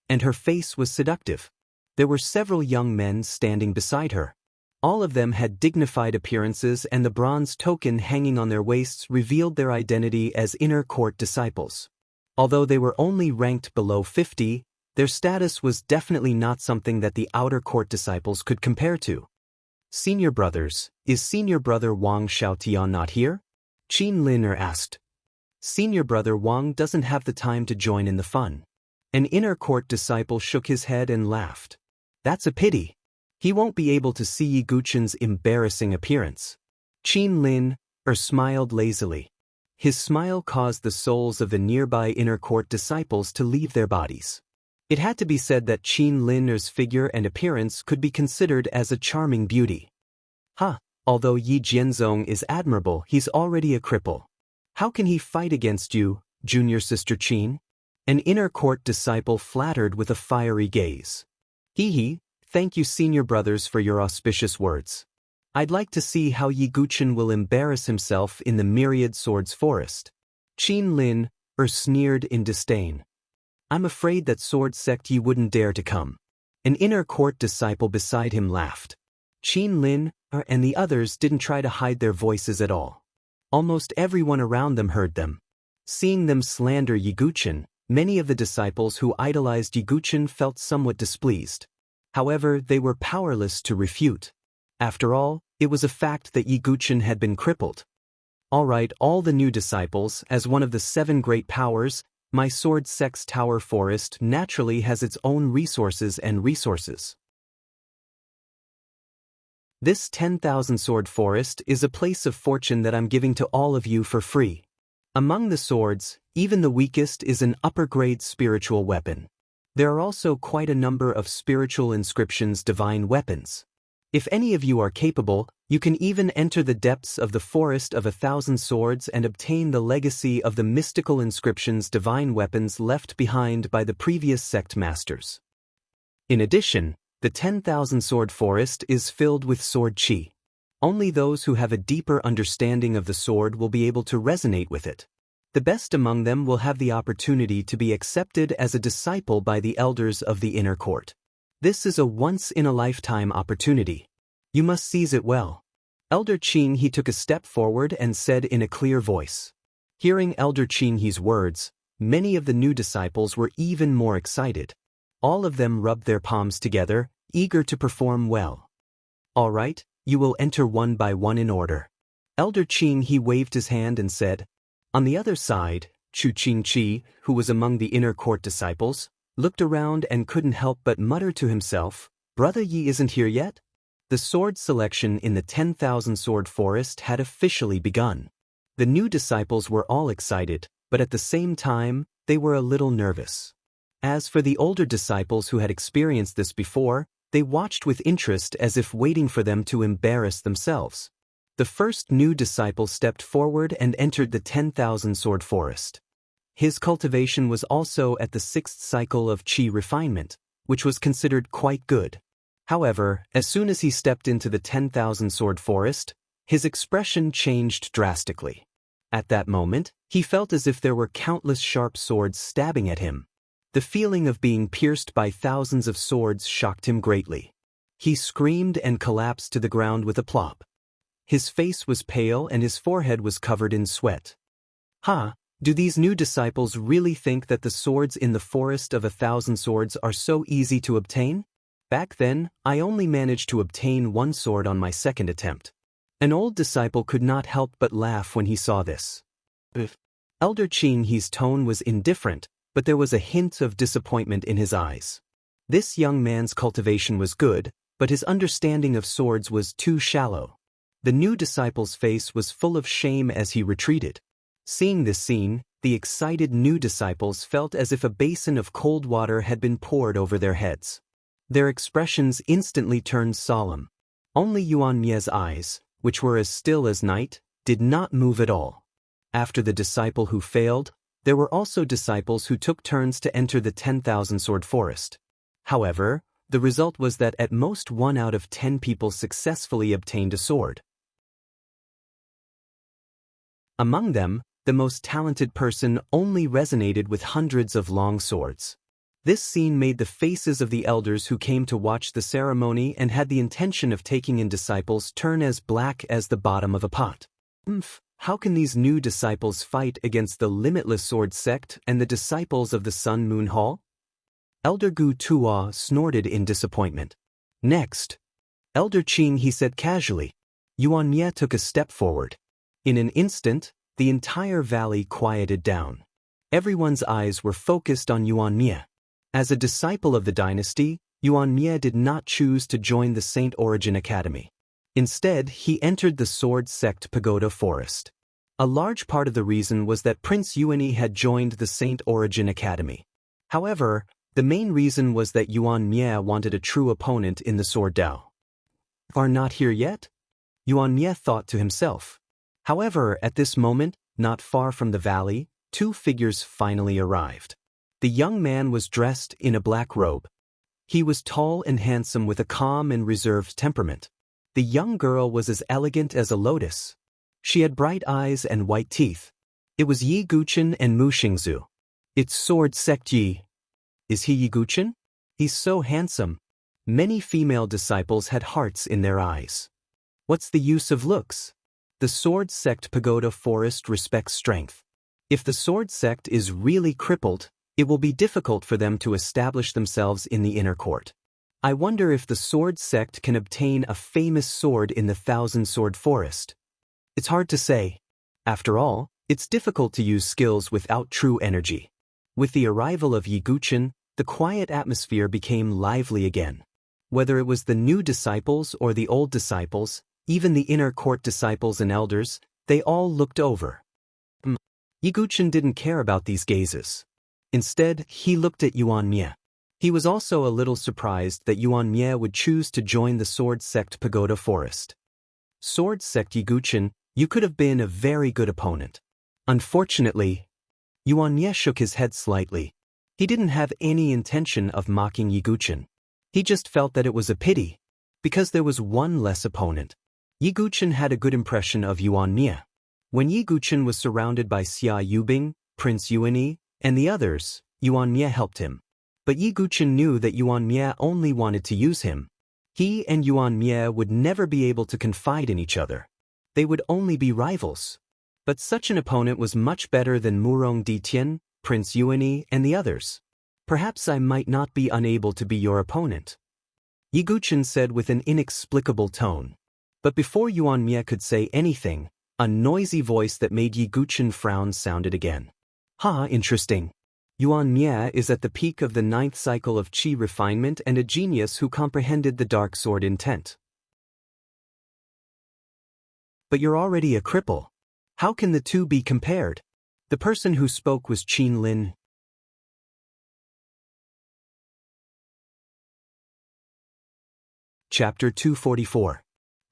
and her face was seductive. There were several young men standing beside her. All of them had dignified appearances, and the bronze token hanging on their waists revealed their identity as inner court disciples. Although they were only ranked below 50, their status was definitely not something that the outer court disciples could compare to. Senior brothers, is senior brother Wang Xiaotian not here? Qin Liner asked. Senior brother Wang doesn't have the time to join in the fun. An inner court disciple shook his head and laughed. That's a pity. He won't be able to see Yi Guchen's embarrassing appearance. Qin Lin smiled lazily. His smile caused the souls of the nearby inner court disciples to leave their bodies. It had to be said that Qin Lin's figure and appearance could be considered as a charming beauty. Although Yi Jianzong is admirable, he's already a cripple. How can he fight against you, junior sister Qin? An inner court disciple flattered with a fiery gaze. Hee, thank you senior brothers for your auspicious words. I'd like to see how Yi Guchen will embarrass himself in the myriad swords forest. Qin Lin sneered in disdain. I'm afraid that sword sect Yi wouldn't dare to come. An inner court disciple beside him laughed. Qin Lin and the others didn't try to hide their voices at all. Almost everyone around them heard them. Seeing them slander Yi Guchen, many of the disciples who idolized Yi Guchen felt somewhat displeased. However, they were powerless to refute. After all, it was a fact that Yi Guchen had been crippled. Alright, all the new disciples, as one of the 7 great powers, my sword sect's tower forest naturally has its own resources and resources. This 10,000 sword forest is a place of fortune that I'm giving to all of you for free. Among the swords, even the weakest is an upper-grade spiritual weapon. There are also quite a number of spiritual inscriptions divine weapons. If any of you are capable, you can even enter the depths of the forest of 1,000 swords and obtain the legacy of the mystical inscriptions divine weapons left behind by the previous sect masters. In addition, the 10,000 sword forest is filled with sword chi. Only those who have a deeper understanding of the sword will be able to resonate with it. The best among them will have the opportunity to be accepted as a disciple by the elders of the inner court. This is a once-in-a-lifetime opportunity. You must seize it well. Elder Qin He took a step forward and said in a clear voice. Hearing Elder Qin He's words, many of the new disciples were even more excited. All of them rubbed their palms together, eager to perform well. All right, you will enter one by one in order. Elder Qin He waved his hand and said. On the other side, Chu Qingqi, who was among the inner court disciples, looked around and couldn't help but mutter to himself, Brother Yi isn't here yet? The sword selection in the 10,000 sword forest had officially begun. The new disciples were all excited, but at the same time, they were a little nervous. As for the older disciples who had experienced this before, they watched with interest as if waiting for them to embarrass themselves. The first new disciple stepped forward and entered the 10,000 sword forest. His cultivation was also at the 6th cycle of qi refinement, which was considered quite good. However, as soon as he stepped into the 10,000 sword forest, his expression changed drastically. At that moment, he felt as if there were countless sharp swords stabbing at him. The feeling of being pierced by thousands of swords shocked him greatly. He screamed and collapsed to the ground with a plop. His face was pale and his forehead was covered in sweat. Do these new disciples really think that the swords in the forest of 1,000 swords are so easy to obtain? Back then, I only managed to obtain 1 sword on my 2nd attempt. An old disciple could not help but laugh when he saw this. Elder Qin He's tone was indifferent, but there was a hint of disappointment in his eyes. This young man's cultivation was good, but his understanding of swords was too shallow. The new disciple's face was full of shame as he retreated. Seeing this scene, the excited new disciples felt as if a basin of cold water had been poured over their heads. Their expressions instantly turned solemn. Only Yuan Mie's eyes, which were as still as night, did not move at all. After the disciple who failed, there were also disciples who took turns to enter the 10,000 sword forest. However, the result was that at most 1 out of 10 people successfully obtained a sword. Among them, the most talented person only resonated with hundreds of long swords. This scene made the faces of the elders who came to watch the ceremony and had the intention of taking in disciples turn as black as the bottom of a pot. How can these new disciples fight against the limitless sword sect and the disciples of the Sun Moon Hall? Elder Gu Tuo snorted in disappointment. Next, Elder Qin He said casually. Yuan Mie took a step forward. In an instant, the entire valley quieted down. Everyone's eyes were focused on Yuan Mie. As a disciple of the dynasty, Yuan Mie did not choose to join the Saint Origin Academy. Instead, he entered the Sword Sect Pagoda Forest. A large part of the reason was that Prince Yuani had joined the Saint Origin Academy. However, the main reason was that Yuan Mie wanted a true opponent in the Sword Dao. Are not here yet? Yuan Mie thought to himself. However, at this moment, not far from the valley, two figures finally arrived. The young man was dressed in a black robe. He was tall and handsome with a calm and reserved temperament. The young girl was as elegant as a lotus. She had bright eyes and white teeth. It was Yi Guqin and Mu Xingzu. It's Sword Sect Yi. Is he Yi Guqin? He's so handsome. Many female disciples had hearts in their eyes. What's the use of looks? The Sword Sect Pagoda Forest respects strength. If the Sword Sect is really crippled, it will be difficult for them to establish themselves in the inner court. I wonder if the Sword Sect can obtain a famous sword in the Thousand Sword Forest. It's hard to say. After all, it's difficult to use skills without true energy. With the arrival of Yi Guqin, the quiet atmosphere became lively again. Whether it was the new disciples or the old disciples, even the inner court disciples and elders, they all looked over. Yi Guqin didn't care about these gazes. Instead, he looked at Yuan Mie. He was also a little surprised that Yuan Mie would choose to join the Sword Sect Pagoda Forest. Sword Sect Yi Guqin, you could have been a very good opponent. Unfortunately, Yuan Mie shook his head slightly. He didn't have any intention of mocking Yi Guqin. He just felt that it was a pity, because there was one less opponent. Yi Guqin had a good impression of Yuan Mie. When Yi Guqin was surrounded by Xia Yubing, Prince Yuani, and the others, Yuan Mie helped him. But Yi Guqin knew that Yuan Mie only wanted to use him. He and Yuan Mie would never be able to confide in each other. They would only be rivals. But such an opponent was much better than Murong Ditian, Prince Yuani, and the others. Perhaps I might not be unable to be your opponent, Yi Guqin said with an inexplicable tone. But before Yuan Mie could say anything, a noisy voice that made Yi Guqin frown sounded again. Interesting. Yuan Mie is at the peak of the 9th cycle of qi refinement and a genius who comprehended the dark sword intent. But you're already a cripple. How can the two be compared? The person who spoke was Qin Lin. Chapter 244.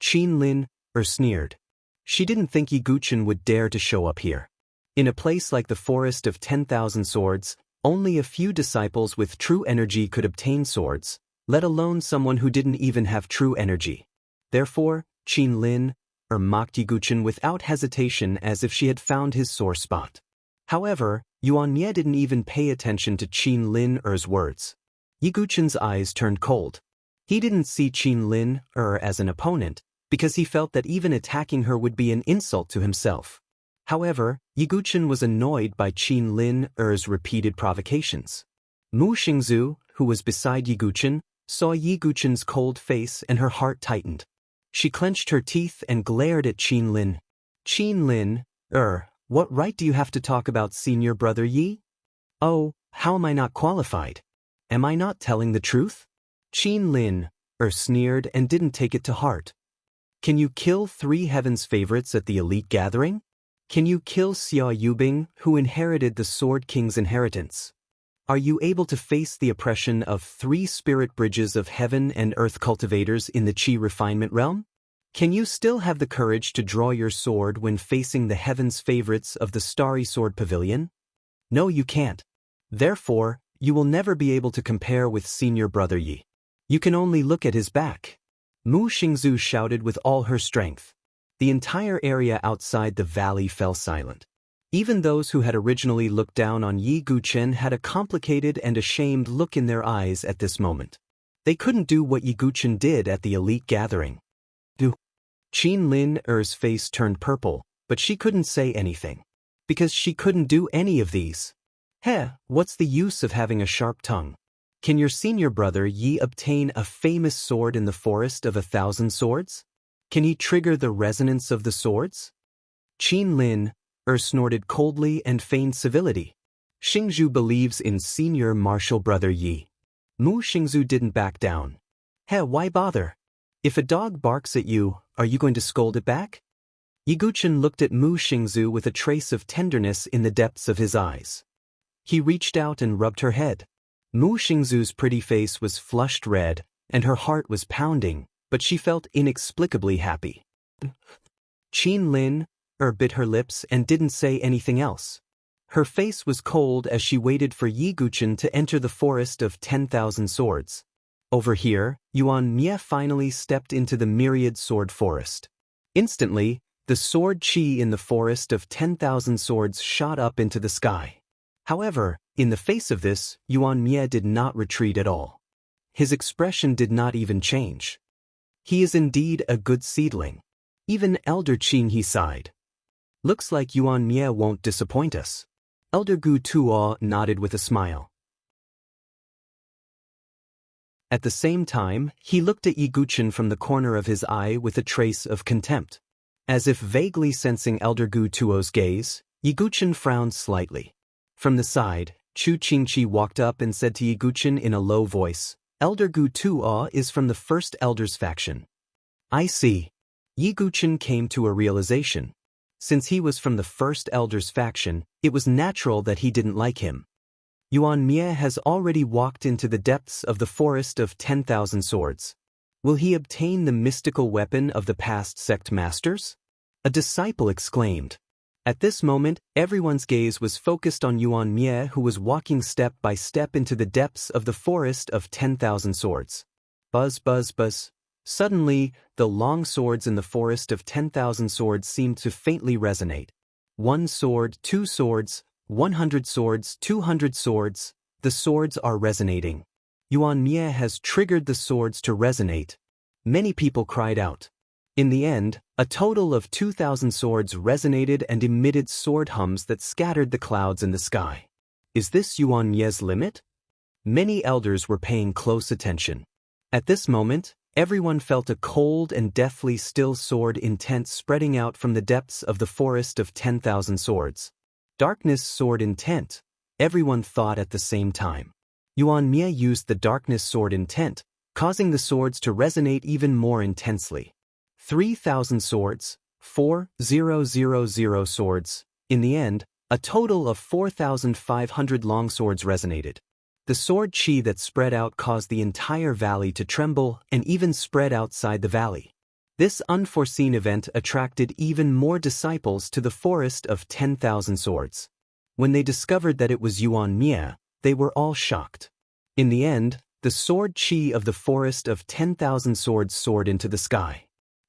Qin Lin, sneered. She didn't think Yi Guqin would dare to show up here. In a place like the Forest of 10,000 Swords, only a few disciples with true energy could obtain swords, let alone someone who didn't even have true energy. Therefore, Qin Lin, mocked Yi Guqin without hesitation as if she had found his sore spot. However, Yuan Mie didn't even pay attention to Qin Lin's words. Yi Guqin's eyes turned cold. He didn't see Qin Lin as an opponent, because he felt that even attacking her would be an insult to himself. However, Yi Guqin was annoyed by Qin Lin's repeated provocations. Mu Xingzu, who was beside Yi Guqin, saw Yi Guqin's cold face and her heart tightened. She clenched her teeth and glared at Qin Lin. Qin Lin, what right do you have to talk about senior brother Yi? Oh, how am I not qualified? Am I not telling the truth? Qin Lin, sneered and didn't take it to heart. Can you kill 3 heaven's favorites at the elite gathering? Can you kill Xia Yubing, who inherited the Sword King's inheritance? Are you able to face the oppression of 3 spirit bridges of heaven and earth cultivators in the Qi refinement realm? Can you still have the courage to draw your sword when facing the heaven's favorites of the Starry Sword Pavilion? No, you can't. Therefore, you will never be able to compare with senior brother Yi. You can only look at his back. Mu Xingzu shouted with all her strength. The entire area outside the valley fell silent. Even those who had originally looked down on Yi Guqin had a complicated and ashamed look in their eyes at this moment. They couldn't do what Yi Guqin did at the elite gathering. Qin Lin's face turned purple, but she couldn't say anything. Because she couldn't do any of these. What's the use of having a sharp tongue? Can your senior brother Yi obtain a famous sword in the Forest of 1,000 Swords? Can he trigger the resonance of the swords? Qin Lin, snorted coldly and feigned civility. Xingzhu believes in senior martial brother Yi. Mu Xingzhu didn't back down. Heh, why bother? If a dog barks at you, are you going to scold it back? Yi Guqin looked at Mu Xingzhu with a trace of tenderness in the depths of his eyes. He reached out and rubbed her head. Mu Xingzhu's pretty face was flushed red, and her heart was pounding, but she felt inexplicably happy. Qin Lin bit her lips and didn't say anything else. Her face was cold as she waited for Yi Guqin to enter the forest of 10,000 swords. Over here, Yuan Mie finally stepped into the myriad sword forest. Instantly, the sword qi in the forest of 10,000 swords shot up into the sky. However, in the face of this, Yuan Mie did not retreat at all. His expression did not even change. He is indeed a good seedling. Even Elder Qin, he sighed. Looks like Yuan Mie won't disappoint us. Elder Gu Tuo nodded with a smile. At the same time, he looked at Yi Guqin from the corner of his eye with a trace of contempt. As if vaguely sensing Elder Gu Tuo's gaze, Yi Guqin frowned slightly. From the side, Chu Qingqi walked up and said to Yi Guqin in a low voice, Elder Gu Tuo is from the First Elder's faction. I see. Yi Guqin came to a realization. Since he was from the First Elder's faction, it was natural that he didn't like him. Yuan Mie has already walked into the depths of the forest of 10,000 swords. Will he obtain the mystical weapon of the past sect masters? A disciple exclaimed. At this moment, everyone's gaze was focused on Yuan Mie, who was walking step by step into the depths of the forest of 10,000 swords. Buzz, buzz, buzz. Suddenly, the long swords in the forest of 10,000 swords seemed to faintly resonate. 1 sword, 2 swords, 100 swords, 200 swords. The swords are resonating. Yuan Mie has triggered the swords to resonate. Many people cried out. In the end, a total of 2,000 swords resonated and emitted sword hums that scattered the clouds in the sky. Is this Yuan Mie's limit? Many elders were paying close attention. At this moment, everyone felt a cold and deathly still sword intent spreading out from the depths of the forest of 10,000 swords. Darkness sword intent, everyone thought at the same time. Yuan Mie used the darkness sword intent, causing the swords to resonate even more intensely. 3,000 swords, 4,000 swords. In the end, a total of 4,500 long swords resonated. The sword qi that spread out caused the entire valley to tremble and even spread outside the valley. This unforeseen event attracted even more disciples to the forest of 10,000 swords. When they discovered that it was Yuan Mie, they were all shocked. In the end, the sword qi of the forest of 10,000 swords soared into the sky.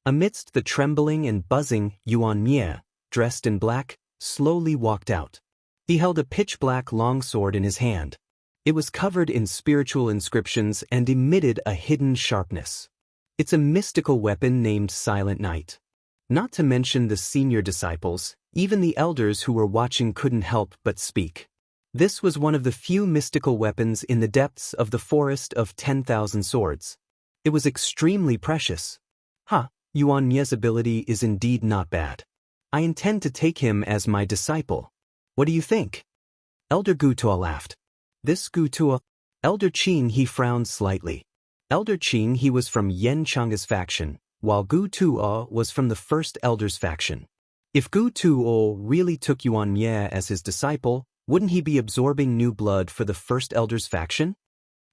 Amidst the trembling and buzzing, Yuan Mie, dressed in black, slowly walked out. He held a pitch-black longsword in his hand. It was covered in spiritual inscriptions and emitted a hidden sharpness. It's a mystical weapon named Silent Night. Not to mention the senior disciples, even the elders who were watching couldn't help but speak. This was one of the few mystical weapons in the depths of the forest of 10,000 swords. It was extremely precious. Yuan Mie's ability is indeed not bad. I intend to take him as my disciple. What do you think? Elder Gu Tuo laughed. This Gu Tuo? Elder Qin, he frowned slightly. Elder Qin, he was from Yen Chang's faction, while Gu Tuo was from the First Elder's faction. If Gu Tuo really took Yuan Mie as his disciple, wouldn't he be absorbing new blood for the First Elder's faction?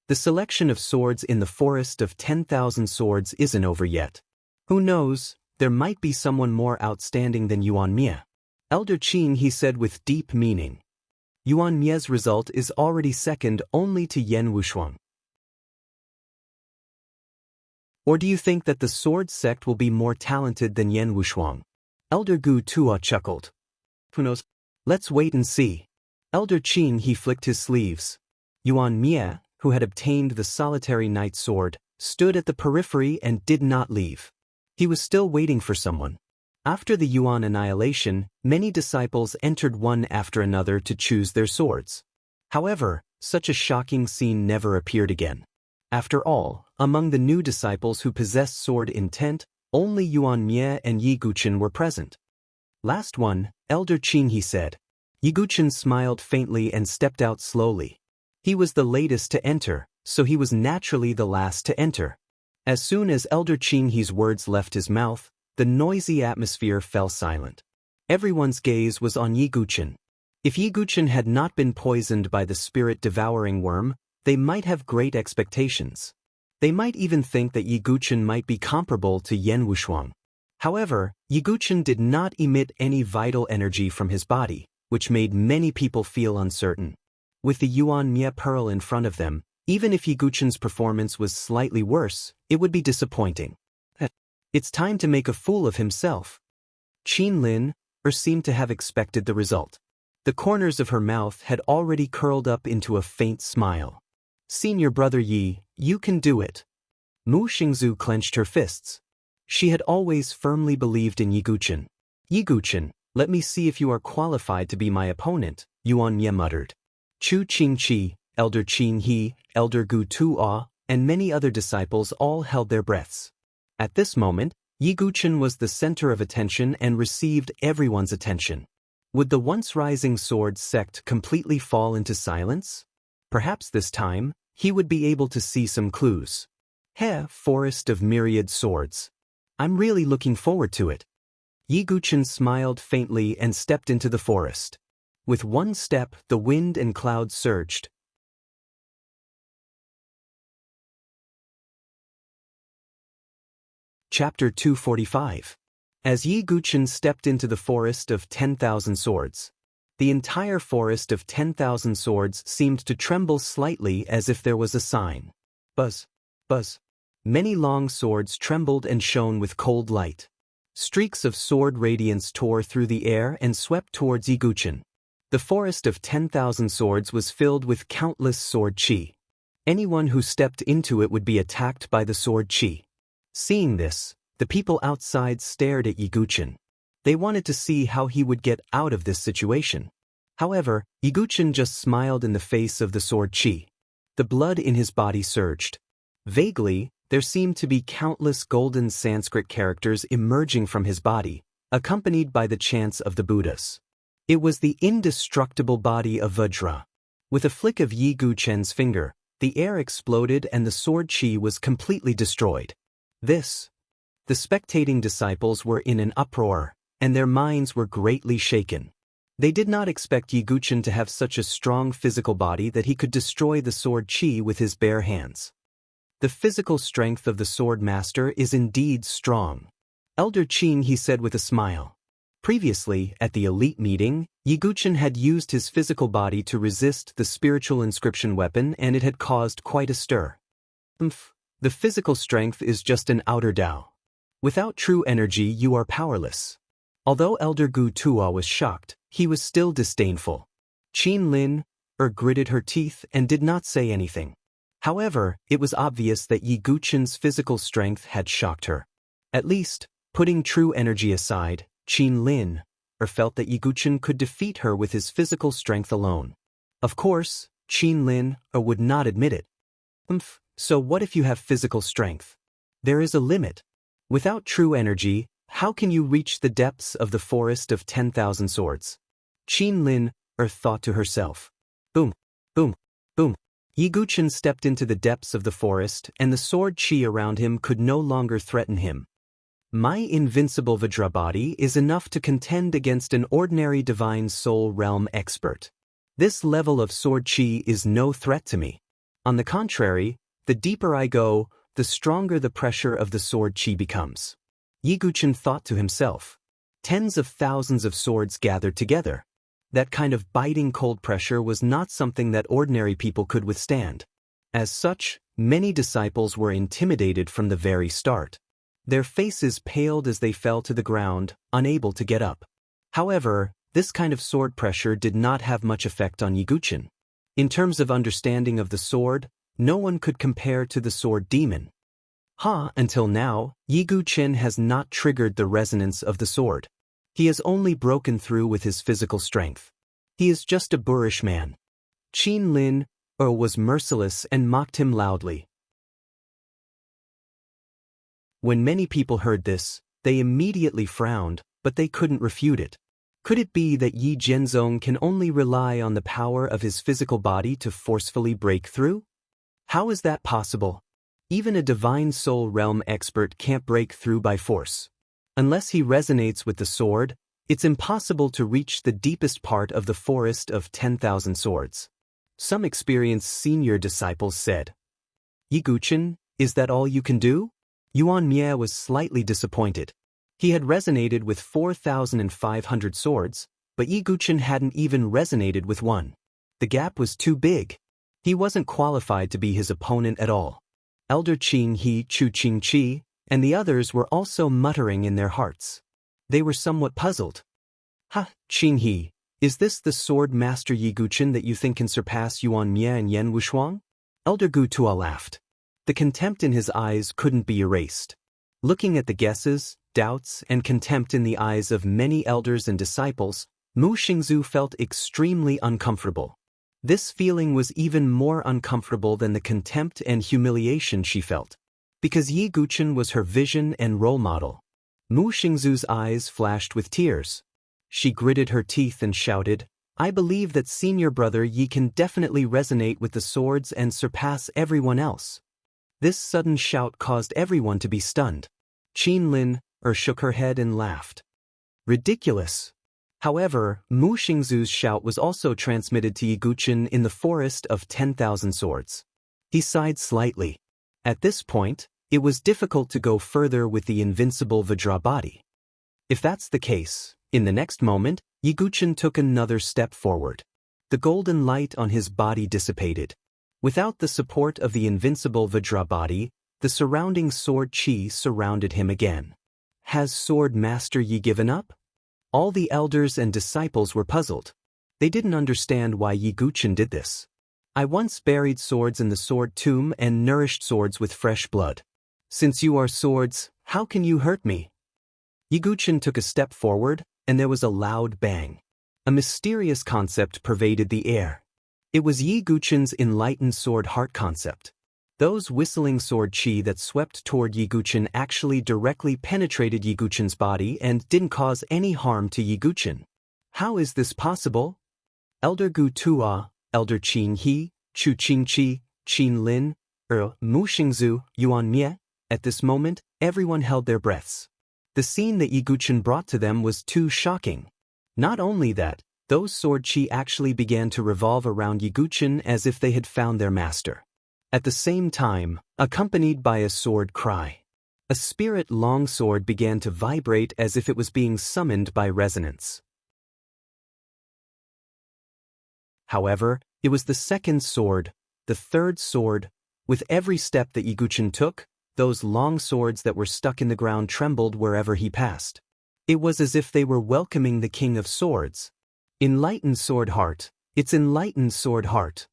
The selection of swords in the forest of 10,000 swords isn't over yet. Who knows, there might be someone more outstanding than Yuan Mie. Elder Qin, he said with deep meaning. Yuan Mie's result is already second only to Yen Wushuang. Or do you think that the sword sect will be more talented than Yen Wushuang? Elder Gu Tuo chuckled. Who knows? Let's wait and see. Elder Qin, he flicked his sleeves. Yuan Mie, who had obtained the solitary night sword, stood at the periphery and did not leave. He was still waiting for someone. After the Yuan annihilation, many disciples entered one after another to choose their swords. However, such a shocking scene never appeared again. After all, among the new disciples who possessed sword intent, only Yuan Mie and Yi Guqin were present. Last one, Elder Qin, he said. Yiguchen smiled faintly and stepped out slowly. He was the latest to enter, so he was naturally the last to enter. As soon as Elder Qin He's words left his mouth, the noisy atmosphere fell silent. Everyone's gaze was on Yiguchen. If Yiguchen had not been poisoned by the spirit-devouring worm, they might have great expectations. They might even think that Yiguchen might be comparable to Yan Wushuang. However, Yiguchen did not emit any vital energy from his body, which made many people feel uncertain. With the Yuan Mie Pearl in front of them, even if Yiguchen's performance was slightly worse, it would be disappointing. It's time to make a fool of himself. Qin Lin seemed to have expected the result. The corners of her mouth had already curled up into a faint smile. Senior brother Yi, you can do it. Mu Xingzu clenched her fists. She had always firmly believed in Yiguchen. Yiguchen, let me see if you are qualified to be my opponent, Yuan Mie muttered. Chu Qingqi, Elder Qin He, Elder Gu Tuo, and many other disciples all held their breaths. At this moment, Yiguchen was the center of attention and received everyone's attention. Would the once rising sword sect completely fall into silence? Perhaps this time, he would be able to see some clues. Forest of myriad swords. I'm really looking forward to it. Yiguchen smiled faintly and stepped into the forest. With one step, the wind and clouds surged. Chapter 245. As Yiguchen stepped into the forest of 10,000 swords, the entire forest of 10,000 swords seemed to tremble slightly as if there was a sign. Buzz, buzz. Many long swords trembled and shone with cold light. Streaks of sword radiance tore through the air and swept towards Yiguchen. The forest of 10,000 swords was filled with countless sword qi. Anyone who stepped into it would be attacked by the sword qi. Seeing this, the people outside stared at Yiguchen. They wanted to see how he would get out of this situation. However, Yiguchen just smiled in the face of the sword qi. The blood in his body surged. Vaguely, there seemed to be countless golden Sanskrit characters emerging from his body, accompanied by the chants of the Buddhas. It was the indestructible body of Vajra. With a flick of Yiguchen's finger, the air exploded and the sword qi was completely destroyed. The spectating disciples were in an uproar, and their minds were greatly shaken. They did not expect Yiguchen to have such a strong physical body that he could destroy the sword qi with his bare hands. The physical strength of the sword master is indeed strong. Elder Qin, he said with a smile. Previously, at the elite meeting, Yiguchen had used his physical body to resist the spiritual inscription weapon, and it had caused quite a stir. The physical strength is just an outer Tao. Without true energy, you are powerless. Although Elder Gu Tuo was shocked, he was still disdainful. Qin Lin gritted her teeth and did not say anything. However, it was obvious that Yiguchen's physical strength had shocked her. At least, putting true energy aside, Qin Lin felt that Yiguchen could defeat her with his physical strength alone. Of course, Qin Lin would not admit it. So what if you have physical strength? There is a limit. Without true energy, how can you reach the depths of the forest of 10,000 swords? Qin Lin thought to herself. Boom, boom, boom. Yiguchen stepped into the depths of the forest, and the sword qi around him could no longer threaten him. My invincible Vajra body is enough to contend against an ordinary divine soul realm expert. This level of sword qi is no threat to me. On the contrary, the deeper I go, the stronger the pressure of the sword qi becomes. Yiguchen thought to himself. Tens of thousands of swords gathered together. That kind of biting cold pressure was not something that ordinary people could withstand. As such, many disciples were intimidated from the very start. Their faces paled as they fell to the ground, unable to get up. However, this kind of sword pressure did not have much effect on Yiguchen. In terms of understanding of the sword, no one could compare to the sword demon. Until now, Yiguchen has not triggered the resonance of the sword. He has only broken through with his physical strength. He is just a boorish man. Qin Lin was merciless and mocked him loudly. When many people heard this, they immediately frowned, but they couldn't refute it. Could it be that Yi Jianzong can only rely on the power of his physical body to forcefully break through? How is that possible? Even a divine soul realm expert can't break through by force. Unless he resonates with the sword, it's impossible to reach the deepest part of the forest of 10,000 swords. Some experienced senior disciples said. Yi Guchen, is that all you can do? Yuan Mie was slightly disappointed. He had resonated with 4,500 swords, but Yi Guchen hadn't even resonated with one. The gap was too big. He wasn't qualified to be his opponent at all. Elder Qing He Chu Qing Chi and the others were also muttering in their hearts. They were somewhat puzzled. Ha, Qing He, is this the sword master Yi Guchen that you think can surpass Yuan Mie and Yan Wushuang? Elder Gu Tua laughed. The contempt in his eyes couldn't be erased. Looking at the guesses, doubts, and contempt in the eyes of many elders and disciples, Mu Xingzu felt extremely uncomfortable. This feeling was even more uncomfortable than the contempt and humiliation she felt. Because Yi Guchen was her vision and role model. Mu Xingzu's eyes flashed with tears. She gritted her teeth and shouted, I believe that senior brother Yi can definitely resonate with the swords and surpass everyone else. This sudden shout caused everyone to be stunned. Qin Lin shook her head and laughed. Ridiculous. However, Mu Xingzu's shout was also transmitted to Yi Guchen in the forest of 10,000 swords. He sighed slightly. At this point, it was difficult to go further with the invincible Vajra body. If that's the case, in the next moment, Yi Guchen took another step forward. The golden light on his body dissipated. Without the support of the invincible Vajra body, the surrounding sword chi surrounded him again. Has Sword Master Yi given up? All the elders and disciples were puzzled. They didn't understand why Yi Guchen did this. I once buried swords in the sword tomb and nourished swords with fresh blood. Since you are swords, how can you hurt me? Yi Guchen took a step forward, and there was a loud bang. A mysterious concept pervaded the air. It was Yi Guchen's enlightened sword heart concept. Those whistling sword chi that swept toward Yi Guchen actually directly penetrated Yi Guchen's body and didn't cause any harm to Yi Guchen. How is this possible? Elder Gu Tua, Elder Qin He, Chu Qing Chi, Qin Lin, Mu Xingzu, Yuan Mie. At this moment, everyone held their breaths. The scene that Yi Guchen brought to them was too shocking. Not only that, those sword chi actually began to revolve around Yi Guchen as if they had found their master. At the same time, accompanied by a sword cry, a spirit longsword began to vibrate as if it was being summoned by resonance. However, it was the second sword, the third sword. With every step that Yi Guchen took, those long swords that were stuck in the ground trembled wherever he passed. It was as if they were welcoming the King of Swords. Enlightened sword heart, it's enlightened sword heart.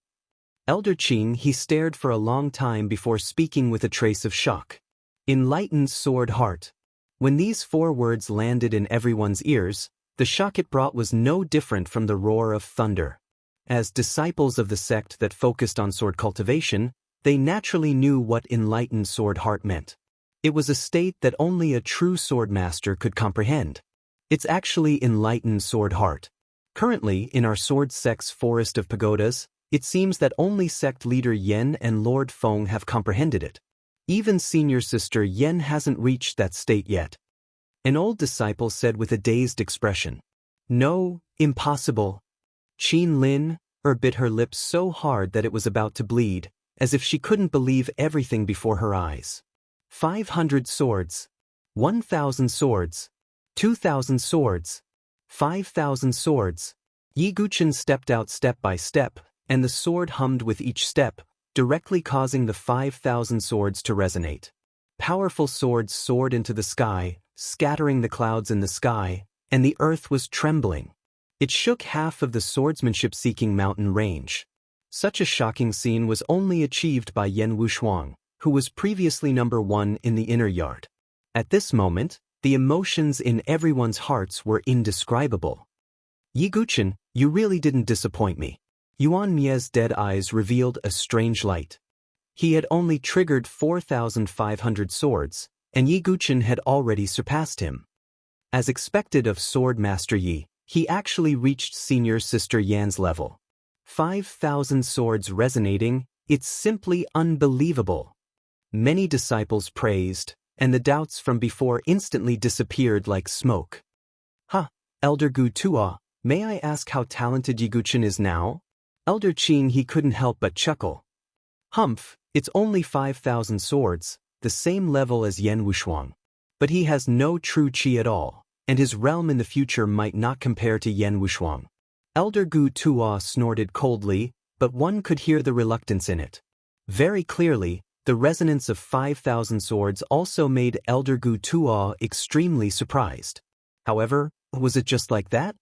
Elder Qing He stared for a long time before speaking with a trace of shock. Enlightened sword heart. When these four words landed in everyone's ears, the shock it brought was no different from the roar of thunder. As disciples of the sect that focused on sword cultivation, they naturally knew what enlightened sword heart meant. It was a state that only a true sword master could comprehend. It's actually enlightened sword heart. Currently, in our sword sect's forest of pagodas, it seems that only sect leader Yen and Lord Feng have comprehended it. Even senior sister Yen hasn't reached that state yet. An old disciple said with a dazed expression. No, impossible. Qin Lin bit her lips so hard that it was about to bleed, as if she couldn't believe everything before her eyes. 500 swords. 1,000 swords. 2,000 swords. 5,000 swords. Yi Guchen stepped out step by step, and the sword hummed with each step, directly causing the 5,000 swords to resonate. Powerful swords soared into the sky, scattering the clouds in the sky, and the earth was trembling. It shook half of the swordsmanship-seeking mountain range. Such a shocking scene was only achieved by Yan Wushuang, who was previously number 1 in the inner yard. At this moment, the emotions in everyone's hearts were indescribable. Yi Guchen, you really didn't disappoint me. Yuan Mie's dead eyes revealed a strange light. He had only triggered 4,500 swords, and Yi Guchen had already surpassed him. As expected of Sword Master Yi, he actually reached senior sister Yan's level. 5,000 swords resonating, it's simply unbelievable. Many disciples praised, and the doubts from before instantly disappeared like smoke. Elder Gu Tuo, may I ask how talented Yiguchen is now? Elder Qin he couldn't help but chuckle. Humph, it's only 5,000 swords, the same level as Yan Wushuang. But he has no true qi at all, and his realm in the future might not compare to Yan Wushuang. Elder Gu Tuo snorted coldly, but one could hear the reluctance in it. Very clearly, the resonance of 5,000 swords also made Elder Gu Tuo extremely surprised. However, was it just like that?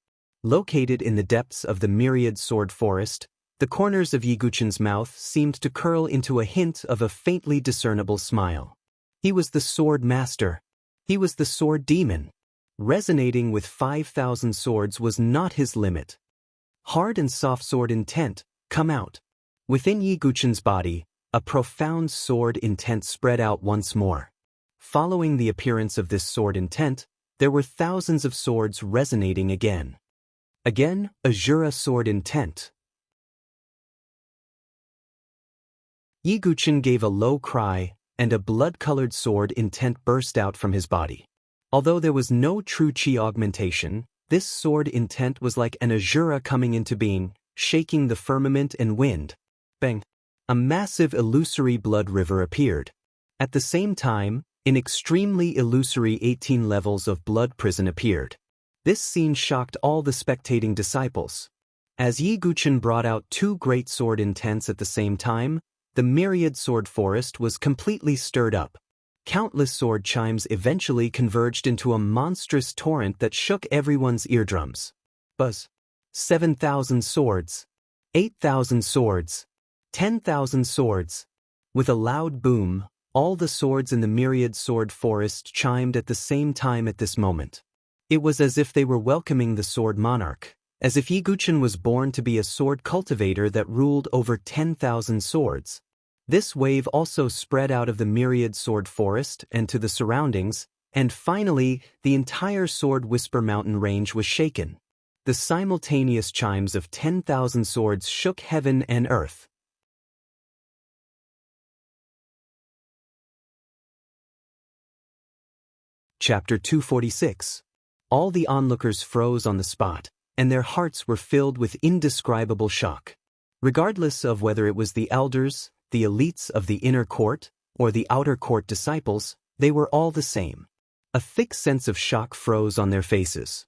Located in the depths of the myriad sword forest, the corners of Yiguchen's mouth seemed to curl into a hint of a faintly discernible smile. He was the sword master. He was the sword demon. Resonating with 5,000 swords was not his limit. Hard and soft sword intent, come out. Within Yiguchen's body, a profound sword intent spread out once more. Following the appearance of this sword intent, there were thousands of swords resonating again. Again, Azura sword intent. Yiguchen gave a low cry, and a blood-colored sword intent burst out from his body. Although there was no true qi augmentation, this sword intent was like an Azura coming into being, shaking the firmament and wind. Bang! A massive illusory blood river appeared. At the same time, an extremely illusory 18 levels of blood prison appeared. This scene shocked all the spectating disciples. As Yiguchen brought out two great sword intents at the same time, the myriad sword forest was completely stirred up. Countless sword chimes eventually converged into a monstrous torrent that shook everyone's eardrums. Buzz. 7,000 swords. 8,000 swords. 10,000 swords. With a loud boom, all the swords in the myriad sword forest chimed at the same time at this moment. It was as if they were welcoming the sword monarch, as if Yiguchen was born to be a sword cultivator that ruled over 10,000 swords. This wave also spread out of the myriad sword forest and to the surroundings, and finally, the entire Sword Whisper Mountain range was shaken. The simultaneous chimes of 10,000 swords shook heaven and earth. Chapter 246. All the onlookers froze on the spot, and their hearts were filled with indescribable shock. Regardless of whether it was the elders, the elites of the inner court, or the outer court disciples, they were all the same. A thick sense of shock froze on their faces.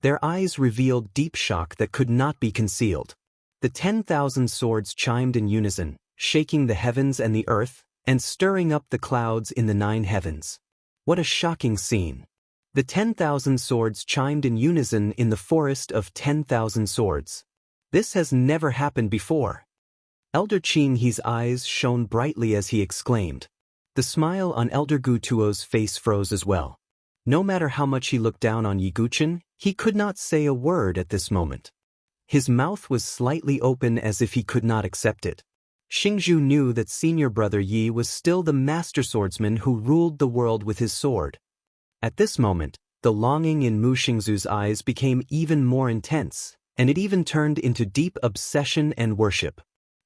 Their eyes revealed deep shock that could not be concealed. The 10,000 swords chimed in unison, shaking the heavens and the earth, and stirring up the clouds in the 9 heavens. What a shocking scene! The 10,000 swords chimed in unison in the forest of 10,000 swords. This has never happened before. Elder Qin He's eyes shone brightly as he exclaimed. The smile on Elder Gu Tuo's face froze as well. No matter how much he looked down on Yiguchen, he could not say a word at this moment. His mouth was slightly open as if he could not accept it. Xingzhu knew that senior brother Yi was still the master swordsman who ruled the world with his sword. At this moment, the longing in Mu Xingzhu's eyes became even more intense, and it even turned into deep obsession and worship.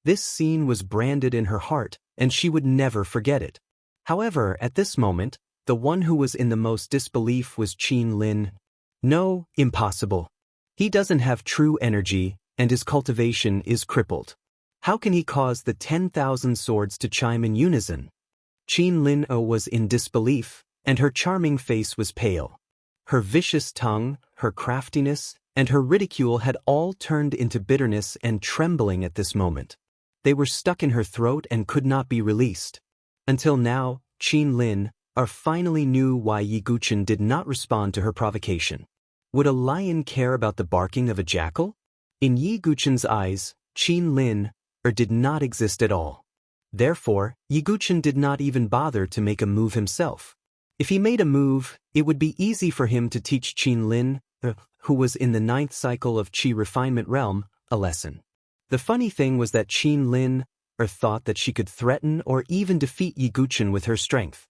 This scene was branded in her heart, and she would never forget it. However, at this moment, the one who was in the most disbelief was Qin Lin. No, impossible. He doesn't have true energy, and his cultivation is crippled. How can he cause the 10,000 swords to chime in unison? Qin Lin was in disbelief, and her charming face was pale. Her vicious tongue, her craftiness, and her ridicule had all turned into bitterness and trembling at this moment. They were stuck in her throat and could not be released. Until now, Qin Lin finally knew why Yiguchen did not respond to her provocation. Would a lion care about the barking of a jackal? In Yiguchen's eyes, Qin Lin did not exist at all. Therefore, Yiguchen did not even bother to make a move himself. If he made a move, it would be easy for him to teach Qin Lin, who was in the 9th cycle of Qi refinement realm, a lesson. The funny thing was that Qin Lin thought that she could threaten or even defeat Yiguchen with her strength.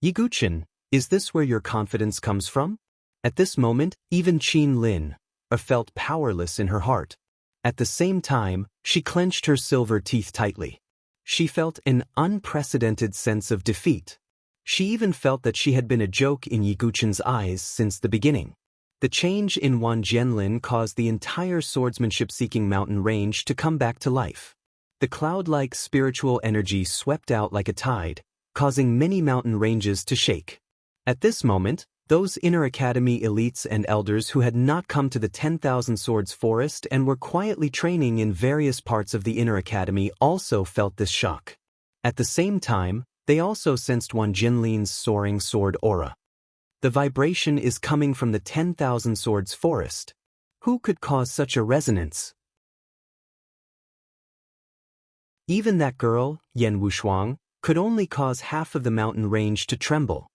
Yiguchen, is this where your confidence comes from? At this moment, even Qin Lin felt powerless in her heart. At the same time, she clenched her silver teeth tightly. She felt an unprecedented sense of defeat. She even felt that she had been a joke in Yi Guqin's eyes since the beginning. The change in Wan Jianlin caused the entire swordsmanship-seeking mountain range to come back to life. The cloud-like spiritual energy swept out like a tide, causing many mountain ranges to shake. At this moment, those inner academy elites and elders who had not come to the 10,000 Swords Forest and were quietly training in various parts of the inner academy also felt this shock. At the same time, they also sensed Wan Jinlin's soaring sword aura. The vibration is coming from the 10,000 Swords Forest. Who could cause such a resonance? Even that girl, Yan Wushuang, could only cause half of the mountain range to tremble.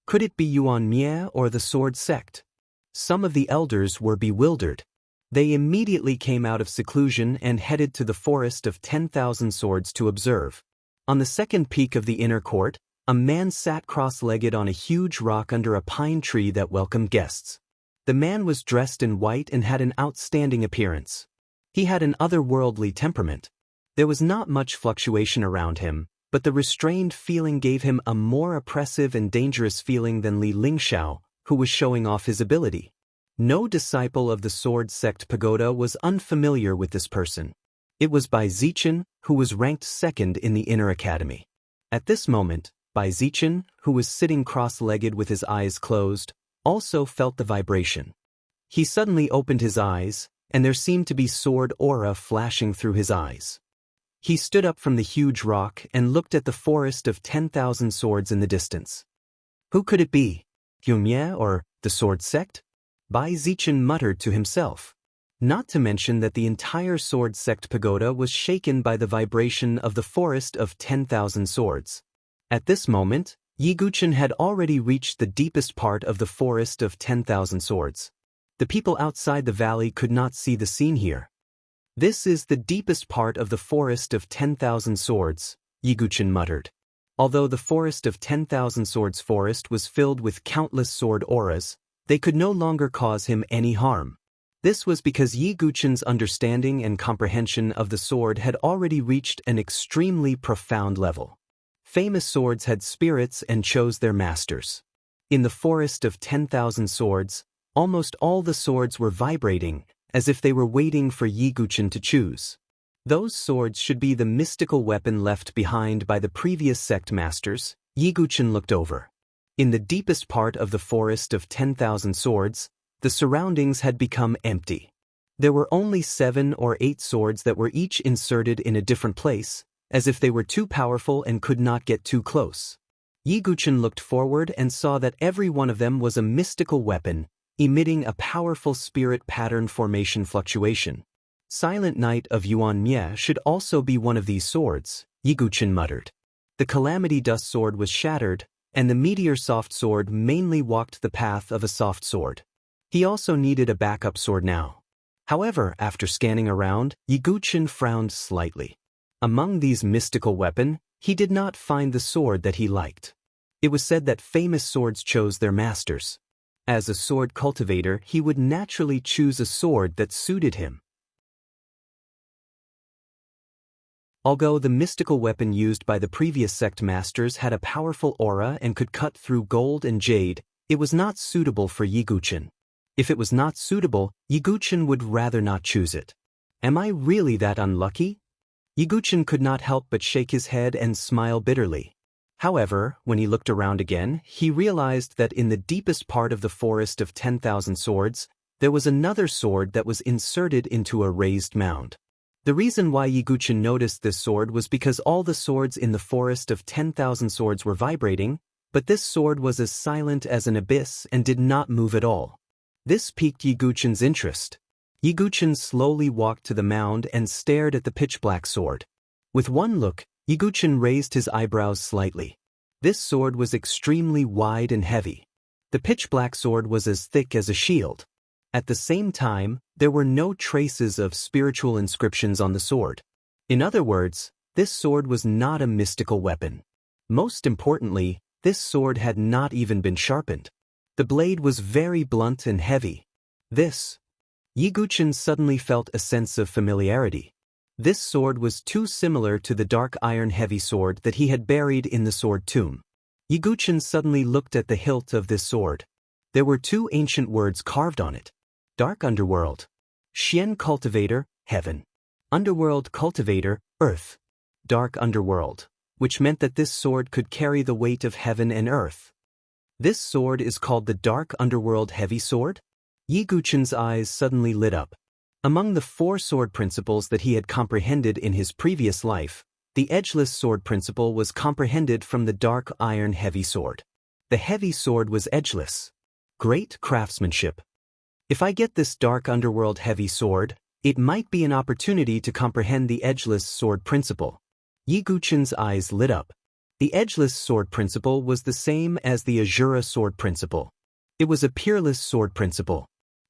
Could it be Yuan Mie or the sword sect? Some of the elders were bewildered. They immediately came out of seclusion and headed to the forest of 10,000 swords to observe. On the second peak of the inner court, a man sat cross-legged on a huge rock under a pine tree that welcomed guests. The man was dressed in white and had an outstanding appearance. He had an otherworldly temperament. There was not much fluctuation around him, but the restrained feeling gave him a more oppressive and dangerous feeling than Li Lingxiao, who was showing off his ability. No disciple of the Sword Sect Pagoda was unfamiliar with this person. It was Bai Zichen, who was ranked second in the inner academy. At this moment, Bai Zichen, who was sitting cross-legged with his eyes closed, also felt the vibration. He suddenly opened his eyes, and there seemed to be sword aura flashing through his eyes. He stood up from the huge rock and looked at the forest of 10,000 swords in the distance. Who could it be? Yunmie or the sword sect? Bai Zichen muttered to himself. Not to mention that the entire sword sect pagoda was shaken by the vibration of the forest of 10,000 swords. At this moment, Yi Guqin had already reached the deepest part of the forest of 10,000 swords. The people outside the valley could not see the scene here. This is the deepest part of the forest of 10,000 swords, Yi Guqin muttered. Although the forest of 10,000 swords forest was filled with countless sword auras, they could no longer cause him any harm. This was because Yi Guqin's understanding and comprehension of the sword had already reached an extremely profound level. Famous swords had spirits and chose their masters. In the forest of 10,000 swords, almost all the swords were vibrating, as if they were waiting for Yi Guqin to choose. Those swords should be the mystical weapon left behind by the previous sect masters. Yi Guqin looked over. In the deepest part of the forest of 10,000 swords, the surroundings had become empty. There were only 7 or 8 swords that were each inserted in a different place, as if they were too powerful and could not get too close. Yi Guqin looked forward and saw that every one of them was a mystical weapon, emitting a powerful spirit pattern formation fluctuation. Silent Knight of Yuan Mie should also be one of these swords, Yi Guqin muttered. The Calamity Dust sword was shattered, and the Meteor Soft sword mainly walked the path of a soft sword. He also needed a backup sword now. However, after scanning around, Yi Guqin frowned slightly. Among these mystical weapons, he did not find the sword that he liked. It was said that famous swords chose their masters. As a sword cultivator, he would naturally choose a sword that suited him. Although the mystical weapon used by the previous sect masters had a powerful aura and could cut through gold and jade, it was not suitable for Yi Guqin. If it was not suitable, Yi Guqin would rather not choose it. Am I really that unlucky? Yi Guqin could not help but shake his head and smile bitterly. However, when he looked around again, he realized that in the deepest part of the forest of 10,000 swords, there was another sword that was inserted into a raised mound. The reason why Yi Guqin noticed this sword was because all the swords in the forest of 10,000 swords were vibrating, but this sword was as silent as an abyss and did not move at all. This piqued Yi Guqin's interest. Yi Guqin slowly walked to the mound and stared at the pitch-black sword. With one look, Yi Guqin raised his eyebrows slightly. This sword was extremely wide and heavy. The pitch-black sword was as thick as a shield. At the same time, there were no traces of spiritual inscriptions on the sword. In other words, this sword was not a mystical weapon. Most importantly, this sword had not even been sharpened. The blade was very blunt and heavy. Yi Guqin suddenly felt a sense of familiarity. This sword was too similar to the dark iron heavy sword that he had buried in the sword tomb. Yi Guqin suddenly looked at the hilt of this sword. There were two ancient words carved on it. Dark Underworld. Xian Cultivator, Heaven. Underworld Cultivator, Earth. Dark Underworld, which meant that this sword could carry the weight of heaven and earth. This sword is called the Dark Underworld Heavy Sword? Yi Guqin's eyes suddenly lit up. Among the 4 sword principles that he had comprehended in his previous life, the edgeless sword principle was comprehended from the dark iron heavy sword. The heavy sword was edgeless. Great craftsmanship. If I get this dark underworld heavy sword, it might be an opportunity to comprehend the edgeless sword principle. Yi Guqin's eyes lit up. The edgeless sword principle was the same as the Azura sword principle. It was a peerless sword principle.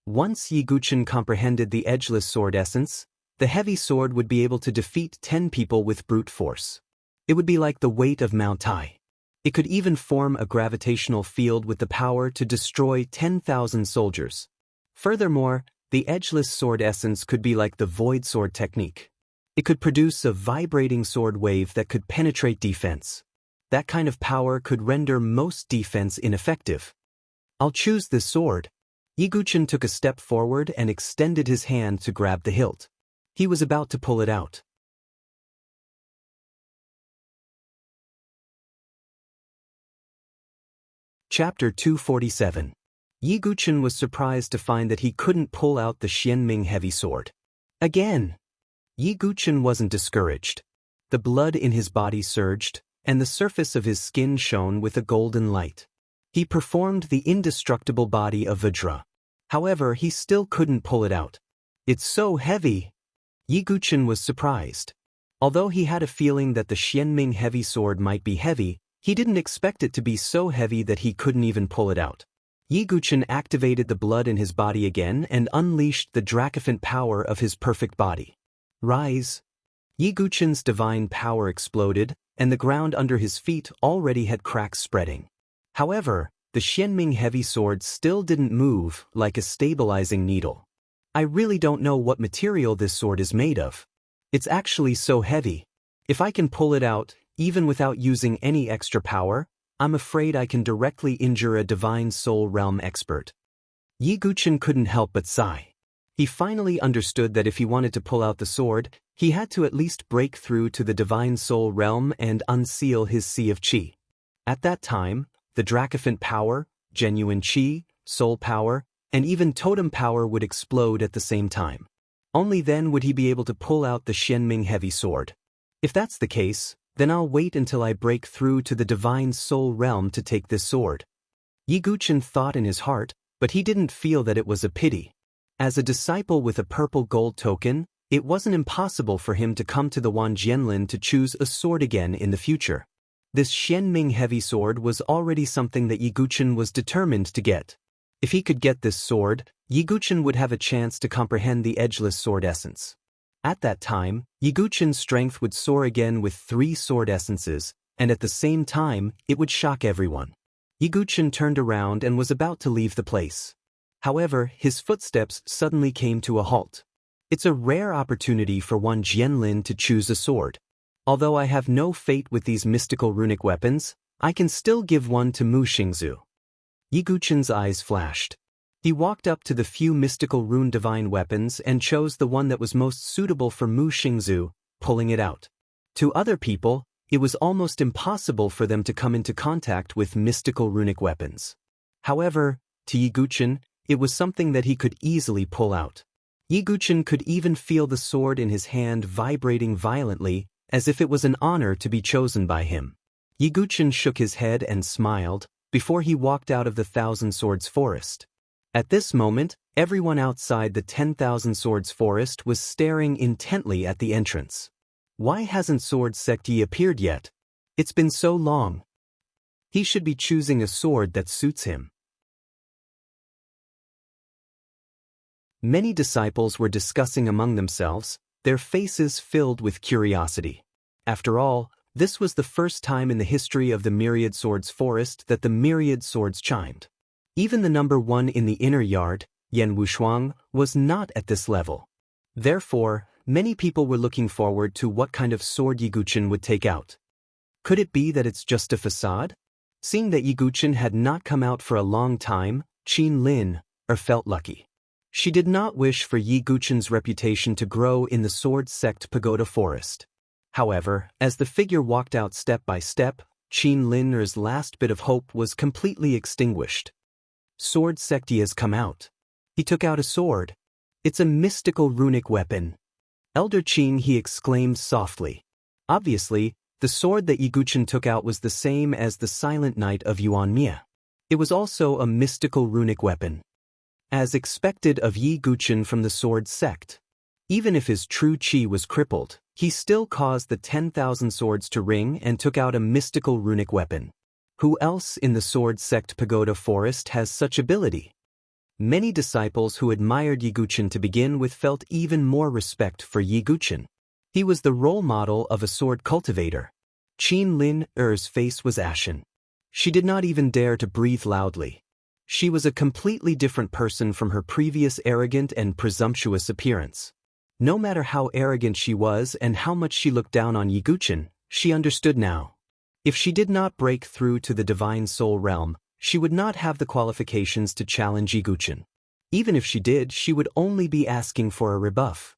Once Yi Guqin comprehended the edgeless sword essence, the heavy sword would be able to defeat 10 people with brute force. It would be like the weight of Mount Tai. It could even form a gravitational field with the power to destroy 10,000 soldiers. Furthermore, the edgeless sword essence could be like the void sword technique. It could produce a vibrating sword wave that could penetrate defense. That kind of power could render most defense ineffective. I'll choose this sword. Yi Guqin took a step forward and extended his hand to grab the hilt. He was about to pull it out. Chapter 247. Yi Guqin was surprised to find that he couldn't pull out the Xianming heavy sword. Again! Yi Guqin wasn't discouraged. The blood in his body surged, and the surface of his skin shone with a golden light. He performed the indestructible body of Vajra. However, he still couldn't pull it out. It's so heavy! Yi Guqin was surprised. Although he had a feeling that the Xianming heavy sword might be heavy, he didn't expect it to be so heavy that he couldn't even pull it out. Yi Guqin activated the blood in his body again and unleashed the dracophant power of his perfect body. Rise! Yi Guqin's divine power exploded, and the ground under his feet already had cracks spreading. However, the Xianming heavy sword still didn't move like a stabilizing needle. I really don't know what material this sword is made of. It's actually so heavy. If I can pull it out, even without using any extra power, I'm afraid I can directly injure a divine soul realm expert. Yi Guqin couldn't help but sigh. He finally understood that if he wanted to pull out the sword, he had to at least break through to the divine soul realm and unseal his sea of qi. At that time, the dracophant power, genuine qi, soul power, and even totem power would explode at the same time. Only then would he be able to pull out the Xianming heavy sword. If that's the case, then I'll wait until I break through to the divine soul realm to take this sword. Yi Guqin thought in his heart, but he didn't feel that it was a pity. As a disciple with a purple gold token, it wasn't impossible for him to come to the Wanjianlin to choose a sword again in the future. This Xianming heavy sword was already something that Yi Guqin was determined to get. If he could get this sword, Yi Guqin would have a chance to comprehend the edgeless sword essence. At that time, Yi Guqin's strength would soar again with 3 sword essences, and at the same time, it would shock everyone. Yi Guqin turned around and was about to leave the place. However, his footsteps suddenly came to a halt. It's a rare opportunity for one Jianlin to choose a sword. Although I have no fate with these mystical runic weapons, I can still give one to Mu Xingzu. Yi Guqin's eyes flashed. He walked up to the few mystical rune divine weapons and chose the one that was most suitable for Mu Xingzu, pulling it out. To other people, it was almost impossible for them to come into contact with mystical runic weapons. However, to Yi Guqin, it was something that he could easily pull out. Yi Guqin could even feel the sword in his hand vibrating violently, as if it was an honor to be chosen by him. Yi Guqin shook his head and smiled, before he walked out of the Thousand Swords Forest. At this moment, everyone outside the 10,000 Swords Forest was staring intently at the entrance. Why hasn't Sword Sect Yi appeared yet? It's been so long. He should be choosing a sword that suits him. Many disciples were discussing among themselves, their faces filled with curiosity. After all, this was the first time in the history of the Myriad Swords Forest that the myriad swords chimed. Even the number one in the inner yard, Yan Wushuang, was not at this level. Therefore, many people were looking forward to what kind of sword Yi Guqin would take out. Could it be that it's just a facade? Seeing that Yi Guqin had not come out for a long time, Qin Lin felt lucky. She did not wish for Yi Guqin's reputation to grow in the sword sect pagoda forest. However, as the figure walked out step by step, Qin Lin's last bit of hope was completely extinguished. Sword sect Yi has come out. He took out a sword. It's a mystical runic weapon. Elder Qin, he exclaimed softly. Obviously, the sword that Yi Guqin took out was the same as the Silent Night of Yuanmia. It was also a mystical runic weapon. As expected of Yi Guqin from the sword sect. Even if his true qi was crippled, he still caused the 10,000 swords to ring and took out a mystical runic weapon. Who else in the sword sect pagoda forest has such ability? Many disciples who admired Yi Guqin to begin with felt even more respect for Yi Guqin. He was the role model of a sword cultivator. Qin Lin's face was ashen. She did not even dare to breathe loudly. She was a completely different person from her previous arrogant and presumptuous appearance. No matter how arrogant she was and how much she looked down on Yi Guqin, she understood now. If she did not break through to the divine soul realm, she would not have the qualifications to challenge Yi Guqin. Even if she did, she would only be asking for a rebuff.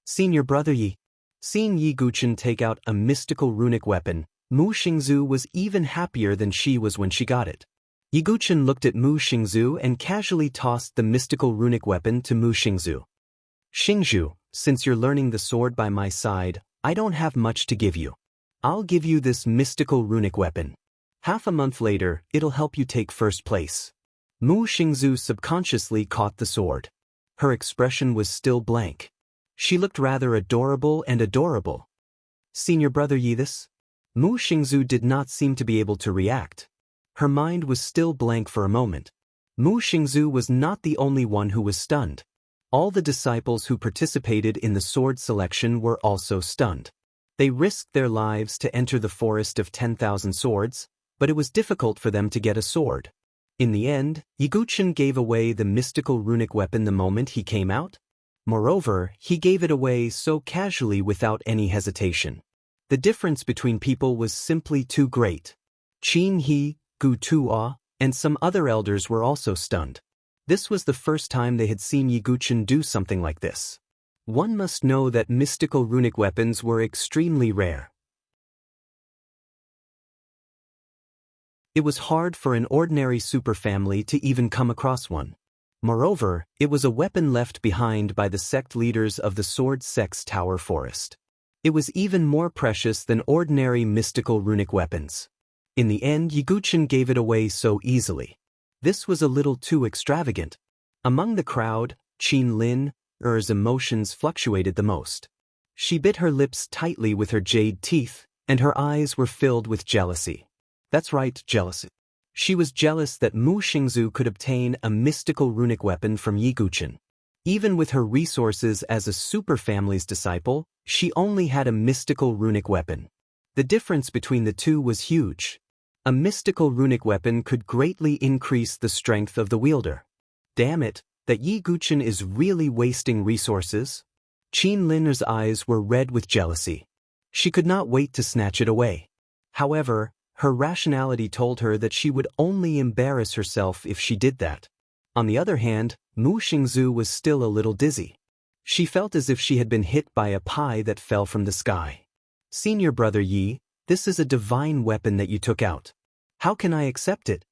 Senior brother Yi. Seeing Yi Guqin take out a mystical runic weapon, Mu Xingzu was even happier than she was when she got it. Yi Guqin looked at Mu Xingzu and casually tossed the mystical runic weapon to Mu Xingzu. Xingzhu, since you're learning the sword by my side, I don't have much to give you. I'll give you this mystical runic weapon. Half a month later, it'll help you take first place. Mu Xingzu subconsciously caught the sword. Her expression was still blank. She looked rather adorable and adorable. Senior brother Yi, this? Mu Xingzu did not seem to be able to react. Her mind was still blank for a moment. Mu Xingzu was not the only one who was stunned. All the disciples who participated in the sword selection were also stunned. They risked their lives to enter the forest of 10,000 swords, but it was difficult for them to get a sword. In the end, Yi Guqin gave away the mystical runic weapon the moment he came out. Moreover, he gave it away so casually without any hesitation. The difference between people was simply too great. Qin He, Gu Tuo, and some other elders were also stunned. This was the first time they had seen Yi Guqin do something like this. One must know that mystical runic weapons were extremely rare. It was hard for an ordinary superfamily to even come across one. Moreover, it was a weapon left behind by the sect leaders of the Sword Sect's Tower Forest. It was even more precious than ordinary mystical runic weapons. In the end, Yi Guqin gave it away so easily. This was a little too extravagant. Among the crowd, Qin Lin's emotions fluctuated the most. She bit her lips tightly with her jade teeth, and her eyes were filled with jealousy. That's right, jealousy. She was jealous that Mu Xingzu could obtain a mystical runic weapon from Yi Guqin. Even with her resources as a superfamily's disciple, she only had a mystical runic weapon. The difference between the two was huge. A mystical runic weapon could greatly increase the strength of the wielder. Damn it, that Yi Guqin is really wasting resources. Qin Lin's eyes were red with jealousy. She could not wait to snatch it away. However, her rationality told her that she would only embarrass herself if she did that. On the other hand, Mu Xingzu was still a little dizzy. She felt as if she had been hit by a pie that fell from the sky. Senior brother Yi, this is a divine weapon that you took out. How can I accept it?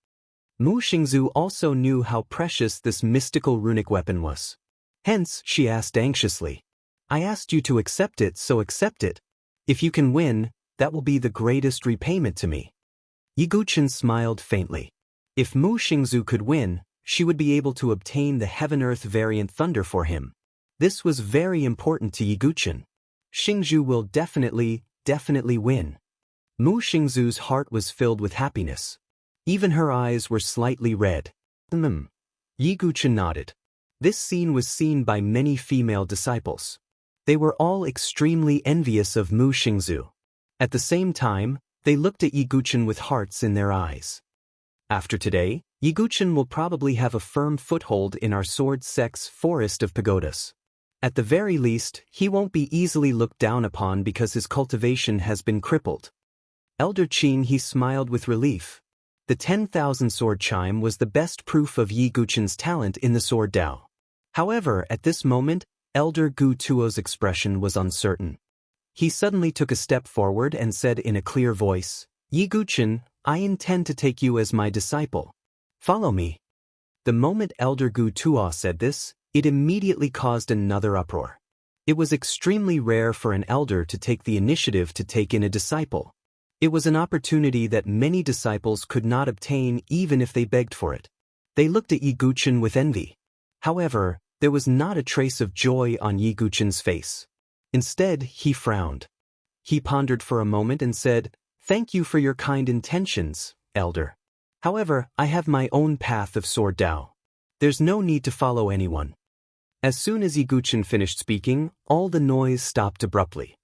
Mu Xingzu also knew how precious this mystical runic weapon was. Hence, she asked anxiously. I asked you to accept it, so accept it. If you can win, that will be the greatest repayment to me. Yi Guqin smiled faintly. If Mu Xingzu could win, she would be able to obtain the Heaven-Earth variant thunder for him. This was very important to Yi Guqin. Xingzhu will definitely win. Mu Xingzu's heart was filled with happiness. Even her eyes were slightly red. Yi Guqin nodded. This scene was seen by many female disciples. They were all extremely envious of Mu Xingzu. At the same time, they looked at Yi Guqin with hearts in their eyes. After today, Yiguchen will probably have a firm foothold in our sword sex forest of pagodas. At the very least, he won't be easily looked down upon because his cultivation has been crippled. Elder Qin he smiled with relief. The 10,000 sword chime was the best proof of Yiguchen's talent in the sword Dao. However, at this moment, Elder Gu Tuo's expression was uncertain. He suddenly took a step forward and said in a clear voice, "Yiguchen, I intend to take you as my disciple. Follow me." The moment Elder Gu Tuo said this, it immediately caused another uproar. It was extremely rare for an elder to take the initiative to take in a disciple. It was an opportunity that many disciples could not obtain even if they begged for it. They looked at Yiguchen with envy. However, there was not a trace of joy on Yiguchen's face. Instead, he frowned. He pondered for a moment and said, "Thank you for your kind intentions, elder. However, I have my own path of sword Dao. There's no need to follow anyone." As soon as Yiguchen finished speaking, all the noise stopped abruptly.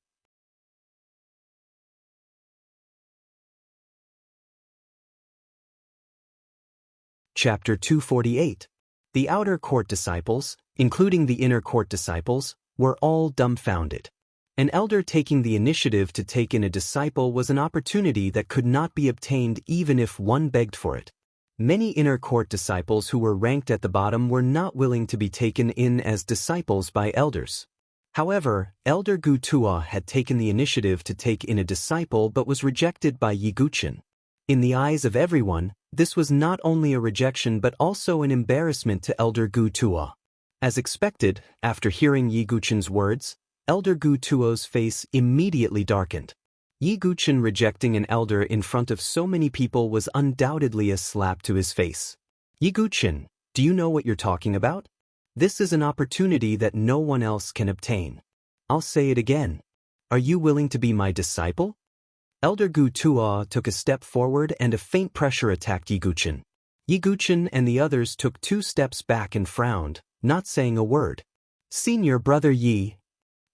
Chapter 248. The outer court disciples, including the inner court disciples, were all dumbfounded. An elder taking the initiative to take in a disciple was an opportunity that could not be obtained even if one begged for it. Many inner court disciples who were ranked at the bottom were not willing to be taken in as disciples by elders. However, Elder Gu Tuo had taken the initiative to take in a disciple but was rejected by Yiguchen. In the eyes of everyone, this was not only a rejection but also an embarrassment to Elder Gu Tuo. As expected, after hearing Yiguchen's words, Elder Gu Tuo's face immediately darkened. Yiguchen rejecting an elder in front of so many people was undoubtedly a slap to his face. "Yiguchen, do you know what you're talking about? This is an opportunity that no one else can obtain. I'll say it again. Are you willing to be my disciple?" Elder Gu Tuo took a step forward and a faint pressure attacked Yiguchen. Yiguchen and the others took 2 steps back and frowned, not saying a word. Senior brother Yi.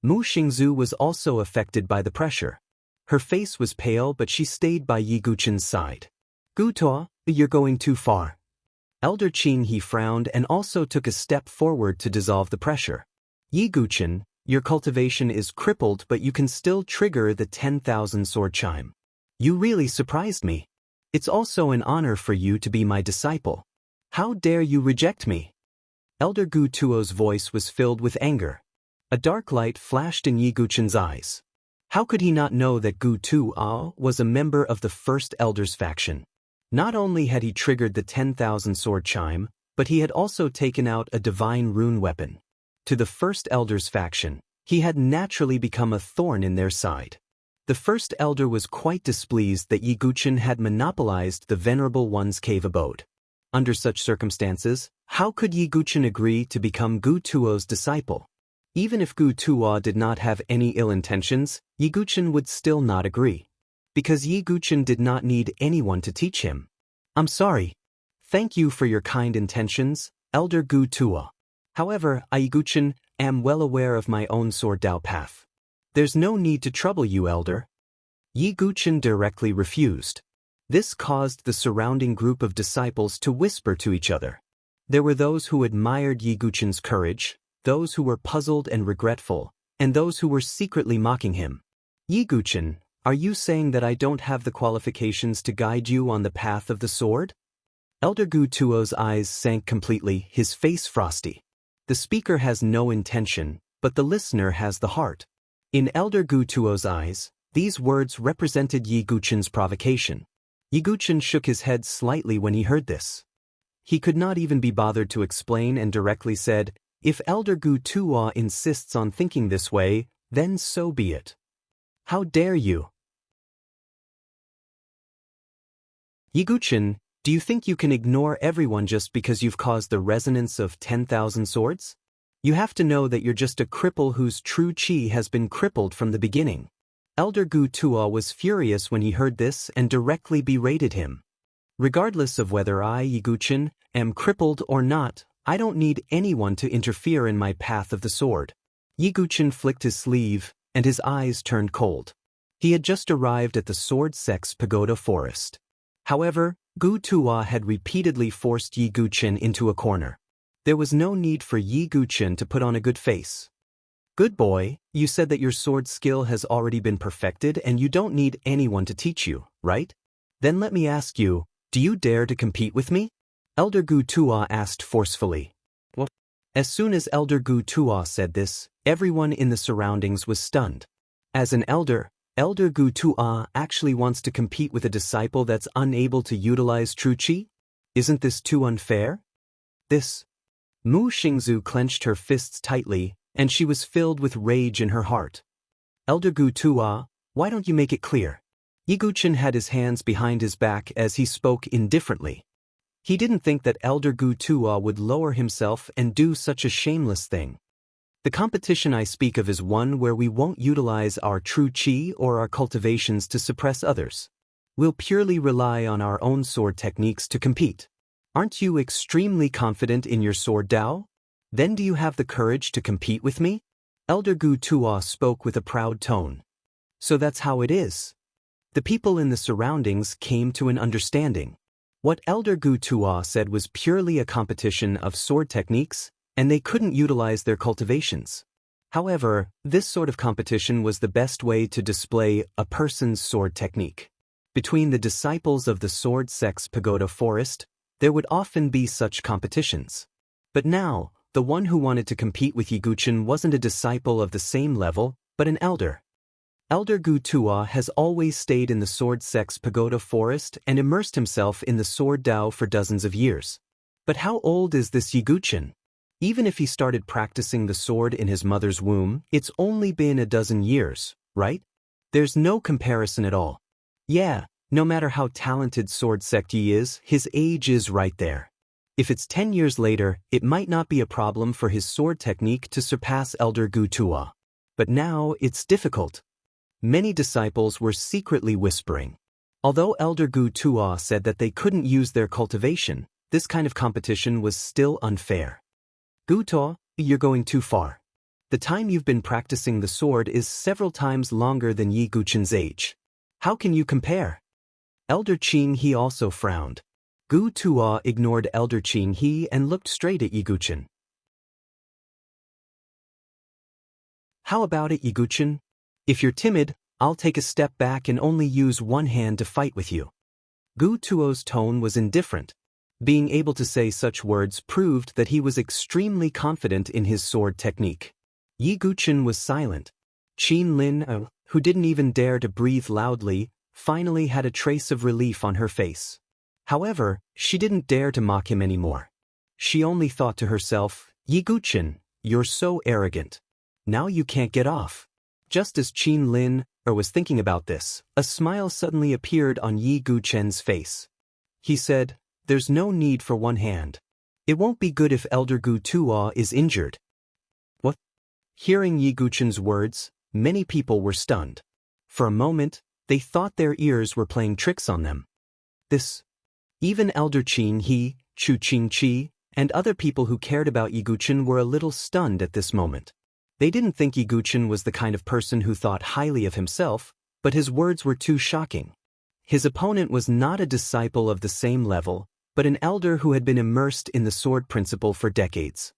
Mu Xingzu was also affected by the pressure. Her face was pale but she stayed by Yiguchen's side. "Gu Tuo, you're going too far." Elder Qin he frowned and also took a step forward to dissolve the pressure. "Yiguchen, your cultivation is crippled but you can still trigger the 10,000 sword chime. You really surprised me. It's also an honor for you to be my disciple. How dare you reject me?" Elder Gu Tuo's voice was filled with anger. A dark light flashed in Yiguchen's eyes. How could he not know that Gu Tuo was a member of the First Elder's faction? Not only had he triggered the 10,000 sword chime, but he had also taken out a divine rune weapon. To the First Elder's faction, he had naturally become a thorn in their side. The First Elder was quite displeased that Yiguchen had monopolized the Venerable One's cave abode. Under such circumstances, how could Yiguchen agree to become Gu Tuo's disciple? Even if Gu Tuo did not have any ill intentions, Yiguchen would still not agree. Because Yiguchen did not need anyone to teach him. "I'm sorry. Thank you for your kind intentions, Elder Gu Tuo. However, I, Yiguchen, am well aware of my own sword Dao path. There's no need to trouble you, Elder." Yiguchen directly refused. This caused the surrounding group of disciples to whisper to each other. There were those who admired Yiguchen's courage, those who were puzzled and regretful, and those who were secretly mocking him. "Yiguchen, are you saying that I don't have the qualifications to guide you on the path of the sword?" Elder Gu Tuo's eyes sank completely, his face frosty. The speaker has no intention, but the listener has the heart. In Elder Gu Tuo's eyes, these words represented Yiguchen's provocation. Yiguchen shook his head slightly when he heard this. He could not even be bothered to explain and directly said, "If Elder Gu Tuo insists on thinking this way, then so be it. How dare you?" "Yiguchen, do you think you can ignore everyone just because you've caused the resonance of 10,000 swords? You have to know that you're just a cripple whose true chi has been crippled from the beginning." Elder Gu Tuo was furious when he heard this and directly berated him. "Regardless of whether I, Yiguchen, am crippled or not, I don't need anyone to interfere in my path of the sword." Yiguchen flicked his sleeve, and his eyes turned cold. He had just arrived at the Sword Sex Pagoda Forest. However, Gu Tuo had repeatedly forced Yi Guqin into a corner. There was no need for Yi Guqin to put on a good face. Good boy, you said that your sword skill has already been perfected and you don't need anyone to teach you, right? Then let me ask you, do you dare to compete with me? Elder Gu Tuo asked forcefully. What? As soon as Elder Gu Tuo said this, everyone in the surroundings was stunned. As an elder, Elder Gu Tuo actually wants to compete with a disciple that's unable to utilize true qi? Isn't this too unfair? Mu Xingzu clenched her fists tightly, and she was filled with rage in her heart. Elder Gu Tuo, why don't you make it clear? Yi Guqin had his hands behind his back as he spoke indifferently. He didn't think that Elder Gu Tuo would lower himself and do such a shameless thing. The competition I speak of is one where we won't utilize our true qi or our cultivations to suppress others. We'll purely rely on our own sword techniques to compete. Aren't you extremely confident in your sword Dao? Then do you have the courage to compete with me? Elder Gu Tuo spoke with a proud tone. So that's how it is. The people in the surroundings came to an understanding. What Elder Gu Tuo said was purely a competition of sword techniques, and they couldn't utilize their cultivations. However, this sort of competition was the best way to display a person's sword technique. Between the disciples of the Sword Sect's Pagoda Forest, there would often be such competitions. But now, the one who wanted to compete with Yi Guqin wasn't a disciple of the same level, but an elder. Elder Gu Tuo has always stayed in the Sword Sect's Pagoda Forest and immersed himself in the Sword Dao for dozens of years. But how old is this Yi Guqin? Even if he started practicing the sword in his mother's womb, it's only been a dozen years, right? There's no comparison at all. Yeah, no matter how talented Sword Sect Yi is, his age is right there. If it's 10 years later, it might not be a problem for his sword technique to surpass Elder Gu Tuo. But now it's difficult. Many disciples were secretly whispering. Although Elder Gu Tuo said that they couldn't use their cultivation, this kind of competition was still unfair. Gu Tuo, you're going too far. The time you've been practicing the sword is several times longer than Yi Guqin's age. How can you compare? Elder Qin He also frowned. Gu Tuo ignored Elder Qin He and looked straight at Yi Guqin. How about it, Yi Guqin? If you're timid, I'll take a step back and only use one hand to fight with you. Gu Tuo's tone was indifferent. Being able to say such words proved that he was extremely confident in his sword technique. Yi Guqin was silent. Qin Lin, who didn't even dare to breathe loudly, finally had a trace of relief on her face. However, she didn't dare to mock him anymore. She only thought to herself, Yi Guqin, you're so arrogant. Now you can't get off. Just as Qin Lin was thinking about this, a smile suddenly appeared on Yi Guqin's face. He said, there's no need for one hand. It won't be good if Elder Gu Tuo is injured. What? Hearing Yi Guqin's words, many people were stunned. For a moment, they thought their ears were playing tricks on them. Even Elder Qin He, Chu Qingqi, and other people who cared about Yi Guqin were a little stunned at this moment. They didn't think Yi Guqin was the kind of person who thought highly of himself, but his words were too shocking. His opponent was not a disciple of the same level, but an elder who had been immersed in the sword principle for decades.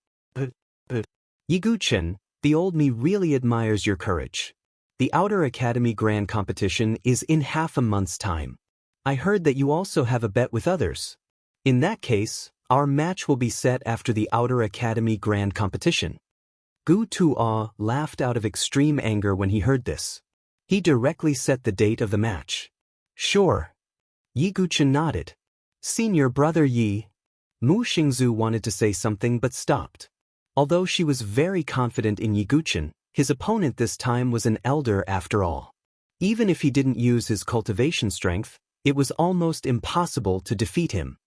Yi Guqin, the old me really admires your courage. The Outer Academy Grand Competition is in half a month's time. I heard that you also have a bet with others. In that case, our match will be set after the Outer Academy Grand Competition. Gu Tuo laughed out of extreme anger when he heard this. He directly set the date of the match. Sure. Yi Guqin nodded. Senior brother Yi. Mu Xingzu wanted to say something but stopped. Although she was very confident in Yi Guqin, his opponent this time was an elder after all. Even if he didn't use his cultivation strength, it was almost impossible to defeat him.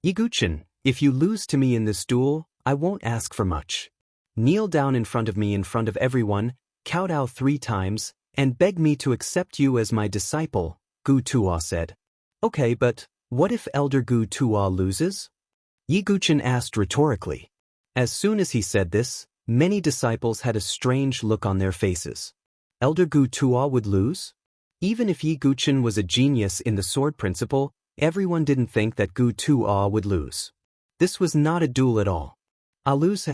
Yi Guqin, if you lose to me in this duel, I won't ask for much. Kneel down in front of me in front of everyone, kowtow 3 times, and beg me to accept you as my disciple, Gu Tuo said. Okay, but what if Elder Gu Tuo loses? Yi Guqin asked rhetorically. As soon as he said this, many disciples had a strange look on their faces. Elder Gu Tuo would lose? Even if Yi Guqin was a genius in the sword principle, Everyone didn't think that Gu Tuo would lose. This was not a duel at all. I'll lose.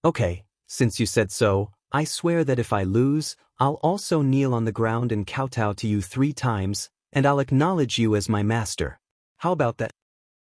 Okay, since you said so, I swear that if I lose, I'll also kneel on the ground and kowtow to you 3 times, and I'll acknowledge you as my master. How about that?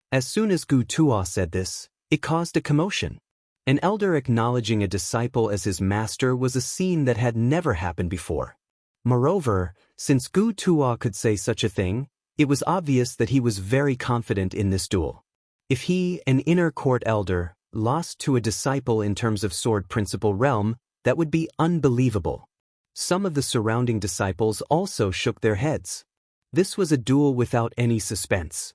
As soon as Gu Tuo said this, it caused a commotion. An elder acknowledging a disciple as his master was a scene that had never happened before. Moreover, since Gu Tuo could say such a thing, it was obvious that he was very confident in this duel. If he, an inner court elder, lost to a disciple in terms of sword principle realm, that would be unbelievable. Some of the surrounding disciples also shook their heads. This was a duel without any suspense.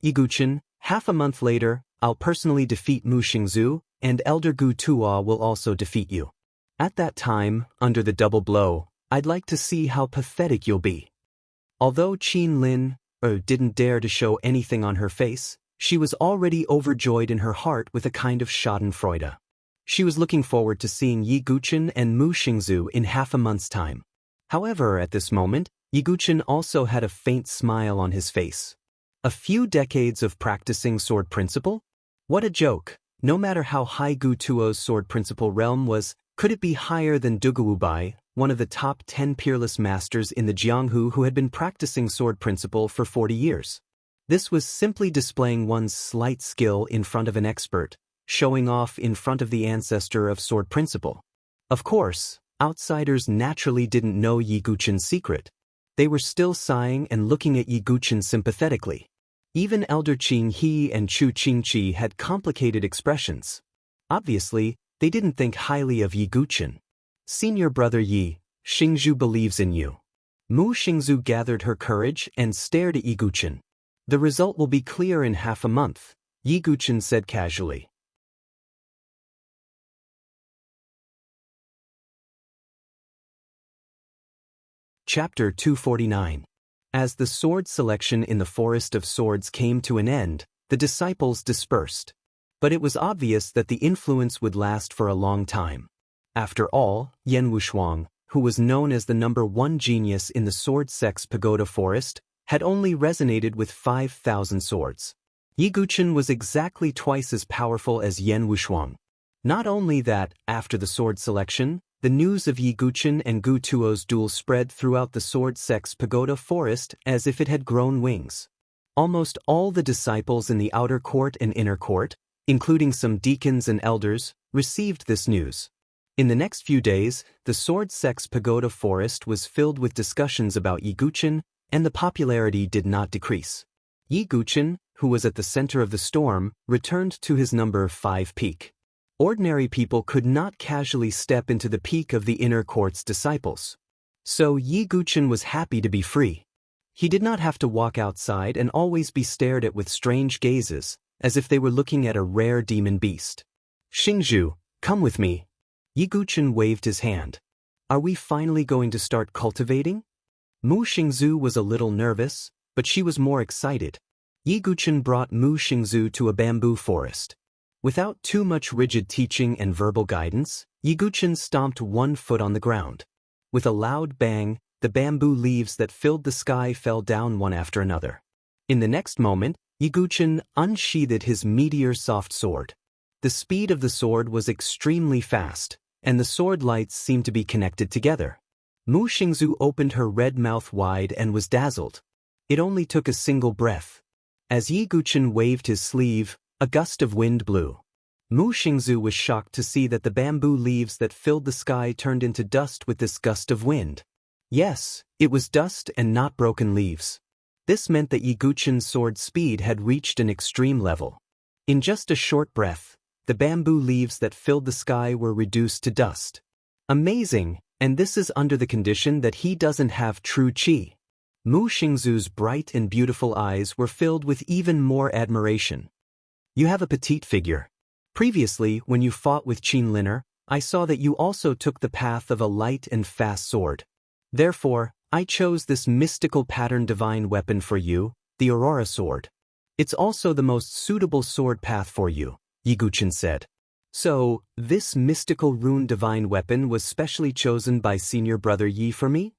Yiguchen, half a month later, I'll personally defeat Mu Xingzu, and Elder Gu Tuo will also defeat you. At that time, under the double blow, I'd like to see how pathetic you'll be. Although Qin Lin didn't dare to show anything on her face, she was already overjoyed in her heart with a kind of schadenfreude. She was looking forward to seeing Yiguchen and Mu Xingzu in half a month's time. However, at this moment, Yiguchen also had a faint smile on his face. A few decades of practicing sword principle? What a joke! No matter how high Gu Tuo's sword principle realm was, could it be higher than Duguobai, one of the top 10 peerless masters in the Jianghu who had been practicing sword principle for 40 years? This was simply displaying one's slight skill in front of an expert, showing off in front of the ancestor of sword principle. Of course, outsiders naturally didn't know Yiguchen's secret. They were still sighing and looking at Yiguchen sympathetically. Even Elder Qing He and Chu Qingqi had complicated expressions. Obviously, they didn't think highly of Yiguchen. Senior brother Yi, Xingzhu believes in you. Mu Xingzu gathered her courage and stared at Yiguchen. The result will be clear in half a month, Yiguchen said casually. Chapter 249. As the sword selection in the Forest of Swords came to an end, the disciples dispersed. But it was obvious that the influence would last for a long time. After all, Yan Wushuang, who was known as the #1 genius in the Sword Sect's Pagoda Forest, had only resonated with 5,000 swords. Yiguchen was exactly twice as powerful as Yan Wushuang. Not only that, after the sword selection, the news of Yiguchen and Gu Tuo's duel spread throughout the Sword Sect's Pagoda Forest as if it had grown wings. Almost all the disciples in the outer court and inner court, including some deacons and elders, received this news. In the next few days, the Sword Sect's Pagoda Forest was filled with discussions about Yiguchen, and the popularity did not decrease. Yiguchen, who was at the center of the storm, returned to his number 5 peak. Ordinary people could not casually step into the peak of the inner court's disciples. So Yiguchen was happy to be free. He did not have to walk outside and always be stared at with strange gazes, as if they were looking at a rare demon beast. Xingzhu, come with me. Yiguchen waved his hand. Are we finally going to start cultivating? Mu Xingzu was a little nervous, but she was more excited. Yiguchen brought Mu Xingzu to a bamboo forest. Without too much rigid teaching and verbal guidance, Yiguchen stomped one foot on the ground. With a loud bang, the bamboo leaves that filled the sky fell down one after another. In the next moment, Yiguchen unsheathed his meteor-soft sword. The speed of the sword was extremely fast, and the sword lights seemed to be connected together. Mu Xingzu opened her red mouth wide and was dazzled. It only took a single breath. As Yiguchen waved his sleeve, a gust of wind blew. Mu Xingzu was shocked to see that the bamboo leaves that filled the sky turned into dust with this gust of wind. Yes, it was dust and not broken leaves. This meant that Yiguchen's sword speed had reached an extreme level. In just a short breath, the bamboo leaves that filled the sky were reduced to dust. Amazing, and this is under the condition that he doesn't have true qi. Mu Xingzu's bright and beautiful eyes were filled with even more admiration. You have a petite figure. Previously, when you fought with Qin Liner, I saw that you also took the path of a light and fast sword. Therefore, I chose this mystical pattern divine weapon for you, the Aurora Sword. It's also the most suitable sword path for you, Yiguchen said. So, this mystical rune divine weapon was specially chosen by senior brother Yi for me?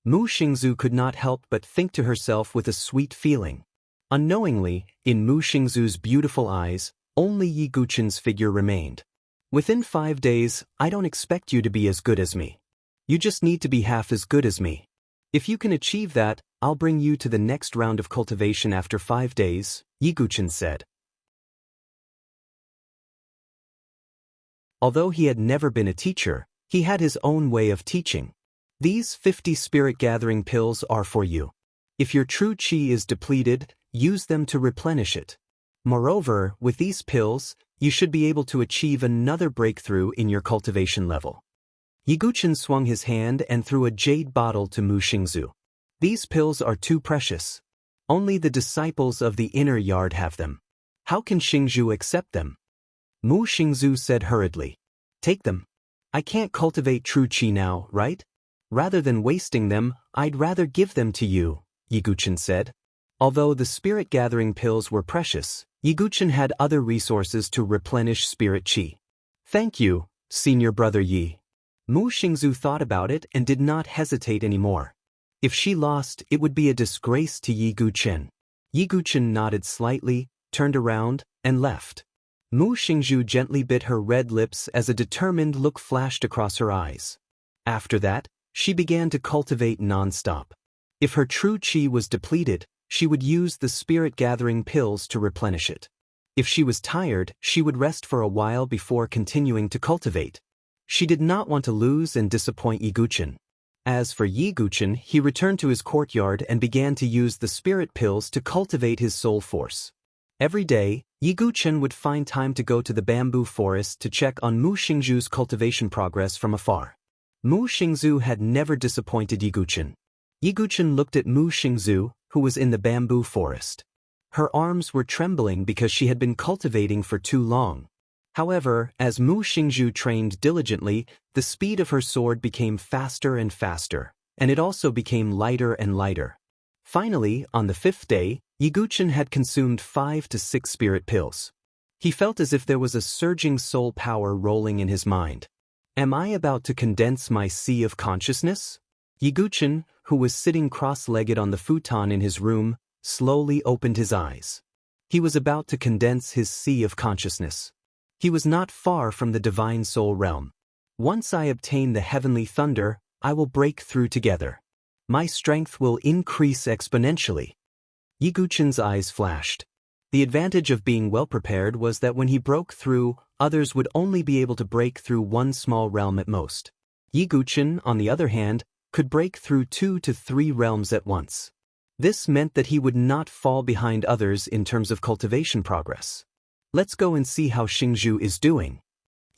Mu Xingzu could not help but think to herself with a sweet feeling. Unknowingly, in Mu Xingzu's beautiful eyes, only Yi Guqin's figure remained. Within 5 days, I don't expect you to be as good as me. You just need to be half as good as me. If you can achieve that, I'll bring you to the next round of cultivation after 5 days, Yi Guqin said. Although he had never been a teacher, he had his own way of teaching. These 50 spirit-gathering pills are for you. If your true qi is depleted, use them to replenish it. Moreover, with these pills, you should be able to achieve another breakthrough in your cultivation level. Yi Guqin swung his hand and threw a jade bottle to Mu Xingzu. These pills are too precious. Only the disciples of the inner yard have them. How can Xingzhu accept them? Mu Xingzu said hurriedly. Take them. I can't cultivate true qi now, right? Rather than wasting them, I'd rather give them to you, Yi Guqin said. Although the spirit-gathering pills were precious, Yi Guqin had other resources to replenish spirit qi. Thank you, senior brother Yi. Mu Xingzu thought about it and did not hesitate anymore. If she lost, it would be a disgrace to Yi Guqin. Yi Guqin nodded slightly, turned around, and left. Mu Xingzhu gently bit her red lips as a determined look flashed across her eyes. After that, she began to cultivate non-stop. If her true qi was depleted, she would use the spirit-gathering pills to replenish it. If she was tired, she would rest for a while before continuing to cultivate. She did not want to lose and disappoint Yi Guqin. As for Yi Guqin, he returned to his courtyard and began to use the spirit pills to cultivate his soul force. Every day, Yi Guqin would find time to go to the bamboo forest to check on Mu Xingzhu's cultivation progress from afar. Mu Xingzhu had never disappointed Yi Guqin. Yi Guqin looked at Mu Xingzhu, who was in the bamboo forest. Her arms were trembling because she had been cultivating for too long. However, as Mu Xingzhu trained diligently, the speed of her sword became faster and faster, and it also became lighter and lighter. Finally, on the 5th day, Yi Guqin had consumed 5 to 6 spirit pills. He felt as if there was a surging soul power rolling in his mind. Am I about to condense my sea of consciousness? Yi Guqin, who was sitting cross-legged on the futon in his room, slowly opened his eyes. He was about to condense his sea of consciousness. He was not far from the divine soul realm. Once I obtain the heavenly thunder, I will break through together. My strength will increase exponentially. Yi Guqin's eyes flashed. The advantage of being well-prepared was that when he broke through, others would only be able to break through one small realm at most. Yi Guqin, on the other hand, could break through 2 to 3 realms at once. This meant that he would not fall behind others in terms of cultivation progress. Let's go and see how Xingzhu is doing.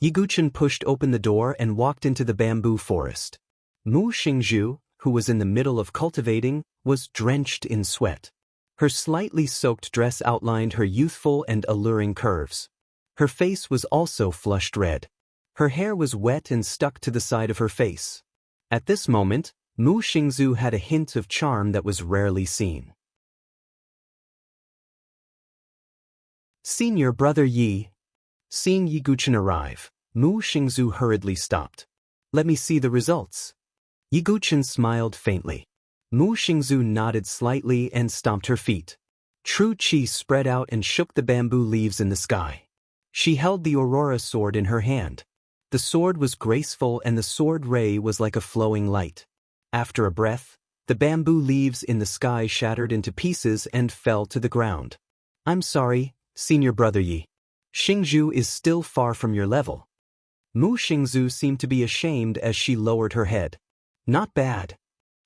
Yi Guqin pushed open the door and walked into the bamboo forest. Mu Xingzhu, who was in the middle of cultivating, was drenched in sweat. Her slightly soaked dress outlined her youthful and alluring curves. Her face was also flushed red. Her hair was wet and stuck to the side of her face. At this moment, Mu Xingzhu had a hint of charm that was rarely seen. Senior brother Yi. Seeing Yi Guqin arrive, Mu Xingzhu hurriedly stopped. Let me see the results. Yi Guqin smiled faintly. Mu Xingzhu nodded slightly and stomped her feet. True qi spread out and shook the bamboo leaves in the sky. She held the aurora sword in her hand. The sword was graceful and the sword ray was like a flowing light. After a breath, the bamboo leaves in the sky shattered into pieces and fell to the ground. I'm sorry, senior brother Yi. Xingzhu is still far from your level. Mu Xingzhu seemed to be ashamed as she lowered her head. Not bad.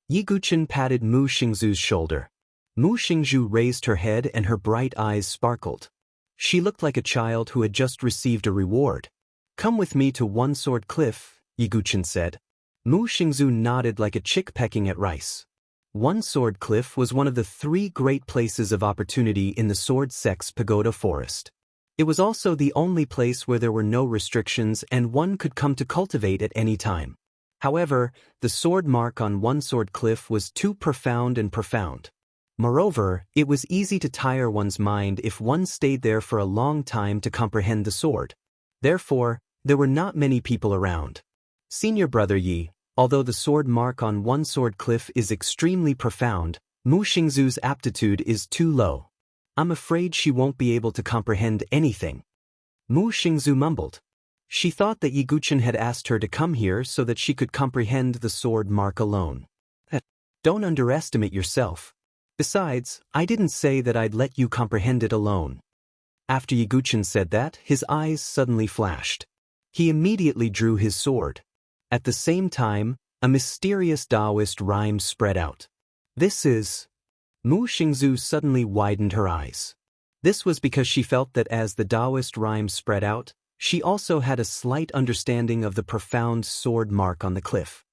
Yi Guqin patted Mu Xingzhu's shoulder. Mu Xingzhu raised her head and her bright eyes sparkled. She looked like a child who had just received a reward. Come with me to One Sword Cliff, Yi Guqin said. Mu Xingzhu nodded like a chick pecking at rice. One Sword Cliff was one of the 3 great places of opportunity in the Sword Sex Pagoda Forest. It was also the only place where there were no restrictions and one could come to cultivate at any time. However, the sword mark on One Sword Cliff was too profound and profound. Moreover, it was easy to tire one's mind if one stayed there for a long time to comprehend the sword. Therefore, there were not many people around. Senior brother Yi, Although the sword mark on one sword cliff is extremely profound, Mu Xingzu's aptitude is too low. I'm afraid she won't be able to comprehend anything. Mu Xingzu mumbled. She thought that Yi Guqin had asked her to come here so that she could comprehend the sword mark alone. Don't underestimate yourself. Besides, I didn't say that I'd let you comprehend it alone. After Yi Guqin said that, his eyes suddenly flashed. He immediately drew his sword. At the same time, a mysterious Taoist rhyme spread out. This is... Mu Xingzu suddenly widened her eyes. This was because she felt that as the Taoist rhyme spread out, she also had a slight understanding of the profound sword mark on the cliff.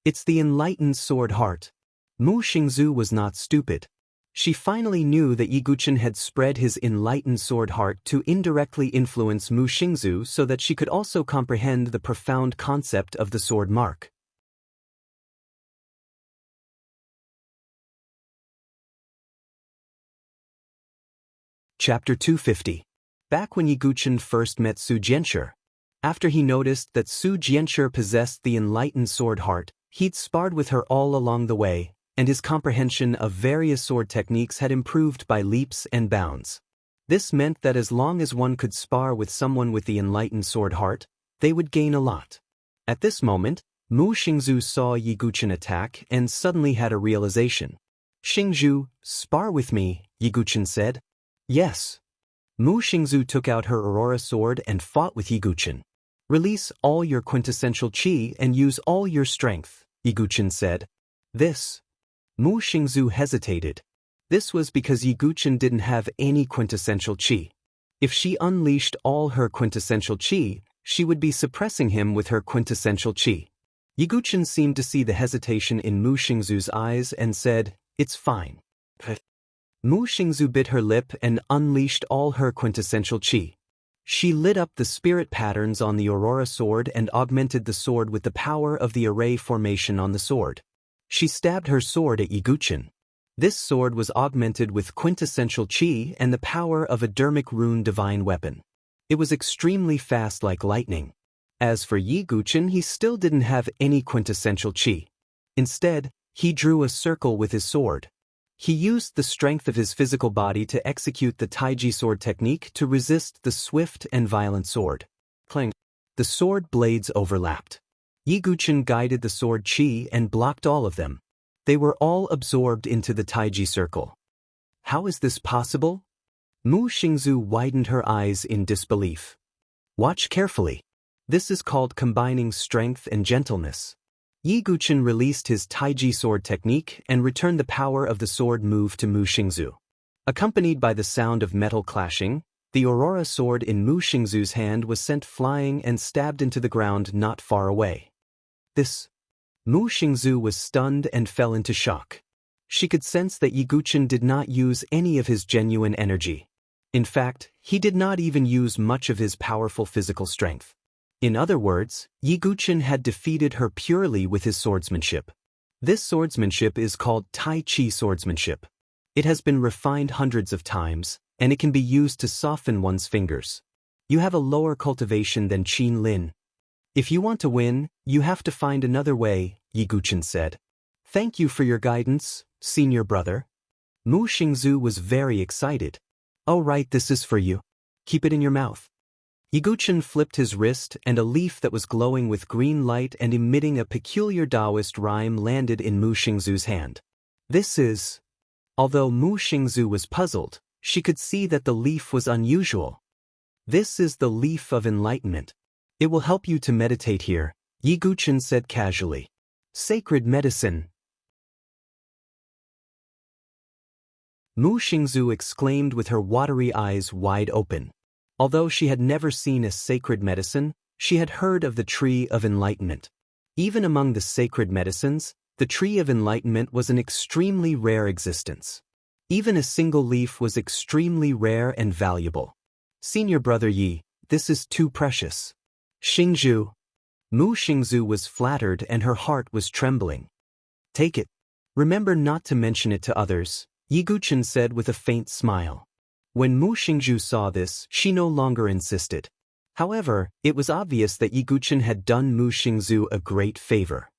It's the enlightened sword heart. Mu Xingzu was not stupid. She finally knew that Yi Guqin had spread his enlightened sword heart to indirectly influence Mu Xingzu so that she could also comprehend the profound concept of the sword mark. Chapter 250. Back when Yi Guqin first met Su Jianshi. After he noticed that Su Jianshi possessed the enlightened sword heart, he'd sparred with her all along the way, and his comprehension of various sword techniques had improved by leaps and bounds. This meant that as long as one could spar with someone with the enlightened sword heart, they would gain a lot. At this moment, Mu Xingzu saw Yi Guqin attack and suddenly had a realization. "Xingzhu, spar with me," Yi Guqin said. "Yes." Mu Xingzu took out her Aurora sword and fought with Yi Guqin. "Release all your quintessential qi and use all your strength," Yi Guqin said. This. Mu Xingzu hesitated. This was because Yi Guqin didn't have any quintessential qi. If she unleashed all her quintessential qi, she would be suppressing him with her quintessential qi. Yi Guqin seemed to see the hesitation in Mu Xingzu's eyes and said, "It's fine." Mu Xingzu bit her lip and unleashed all her quintessential qi. She lit up the spirit patterns on the Aurora sword and augmented the sword with the power of the array formation on the sword. She stabbed her sword at Yi Guqin. This sword was augmented with quintessential qi and the power of a dermic rune divine weapon. It was extremely fast like lightning. As for Yi Guqin, he still didn't have any quintessential qi. Instead, he drew a circle with his sword. He used the strength of his physical body to execute the Taiji sword technique to resist the swift and violent sword. Clang. The sword blades overlapped. Yi Guqin guided the sword qi and blocked all of them. They were all absorbed into the Taiji circle. How is this possible? Mu Xingzu widened her eyes in disbelief. Watch carefully. This is called combining strength and gentleness. Yi Guqin released his Taiji sword technique and returned the power of the sword move to Mu Xingzu. Accompanied by the sound of metal clashing, the Aurora sword in Mu Xingzu's hand was sent flying and stabbed into the ground not far away. This. Mu Xingzu was stunned and fell into shock. She could sense that Yi Guqin did not use any of his genuine energy. In fact, he did not even use much of his powerful physical strength. In other words, Yi Guqin had defeated her purely with his swordsmanship. This swordsmanship is called Tai Chi swordsmanship. It has been refined hundreds of times, and it can be used to soften one's fingers. You have a lower cultivation than Qin Lin. If you want to win, you have to find another way, Yi Guqin said. Thank you for your guidance, senior brother. Mu Xingzu was very excited. Oh right, this is for you. Keep it in your mouth. Yi Guqin flipped his wrist and a leaf that was glowing with green light and emitting a peculiar Taoist rhyme landed in Mu Xingzu's hand. This is... Although Mu Xingzu was puzzled, she could see that the leaf was unusual. This is the leaf of enlightenment. It will help you to meditate here, Yi Guqin said casually. Sacred medicine. Mu Xingzu exclaimed with her watery eyes wide open. Although she had never seen a sacred medicine, she had heard of the Tree of Enlightenment. Even among the sacred medicines, the Tree of Enlightenment was an extremely rare existence. Even a single leaf was extremely rare and valuable. Senior brother Yi, this is too precious. Xingzhu. Mu Xingzu was flattered and her heart was trembling. Take it. Remember not to mention it to others, Yi Guqin said with a faint smile. When Mu Xingzhu saw this, she no longer insisted. However, it was obvious that Yi Guqin had done Mu Xingzhu a great favor.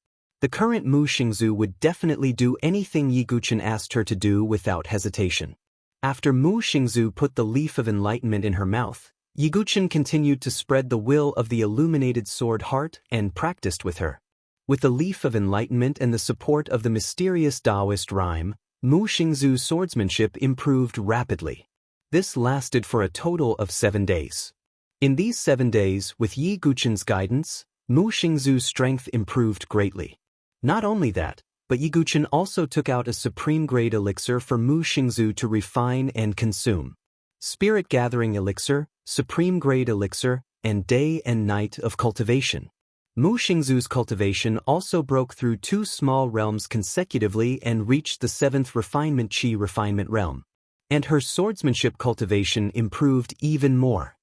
The current Mu Xingzu would definitely do anything Yi Guqin asked her to do without hesitation. After Mu Xingzu put the leaf of enlightenment in her mouth, Yi Guqin continued to spread the will of the illuminated sword heart and practiced with her. With the leaf of enlightenment and the support of the mysterious Taoist rhyme, Mu Xingzu's swordsmanship improved rapidly. This lasted for a total of 7 days. In these 7 days, with Yi Guqin's guidance, Mu Xingzu's strength improved greatly. Not only that, but Yi Guqin also took out a supreme-grade elixir for Mu Xingzu to refine and consume. Spirit-gathering elixir, supreme-grade elixir, and day and night of cultivation. Mu Xingzu's cultivation also broke through 2 small realms consecutively and reached the 7th refinement Qi refinement realm. And her swordsmanship cultivation improved even more.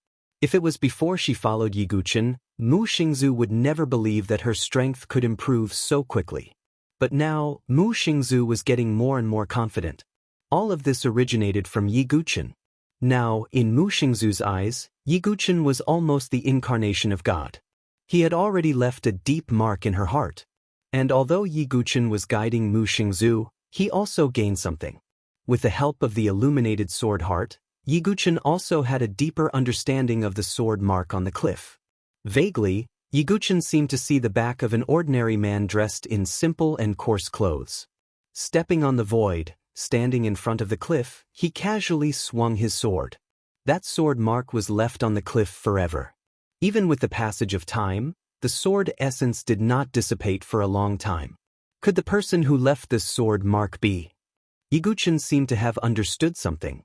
If it was before she followed Yi Guqin, Mu Xingzu would never believe that her strength could improve so quickly. But now, Mu Xingzu was getting more and more confident. All of this originated from Yi Guqin. Now, in Mu Xingzu's eyes, Yi Guqin was almost the incarnation of God. He had already left a deep mark in her heart. And although Yi Guqin was guiding Mu Xingzu, he also gained something. With the help of the illuminated sword heart, Yi Guqin also had a deeper understanding of the sword mark on the cliff. Vaguely, Yi Guqin seemed to see the back of an ordinary man dressed in simple and coarse clothes. Stepping on the void, standing in front of the cliff, he casually swung his sword. That sword mark was left on the cliff forever. Even with the passage of time, the sword essence did not dissipate for a long time. Could the person who left this sword mark be? Yi Guqin seemed to have understood something.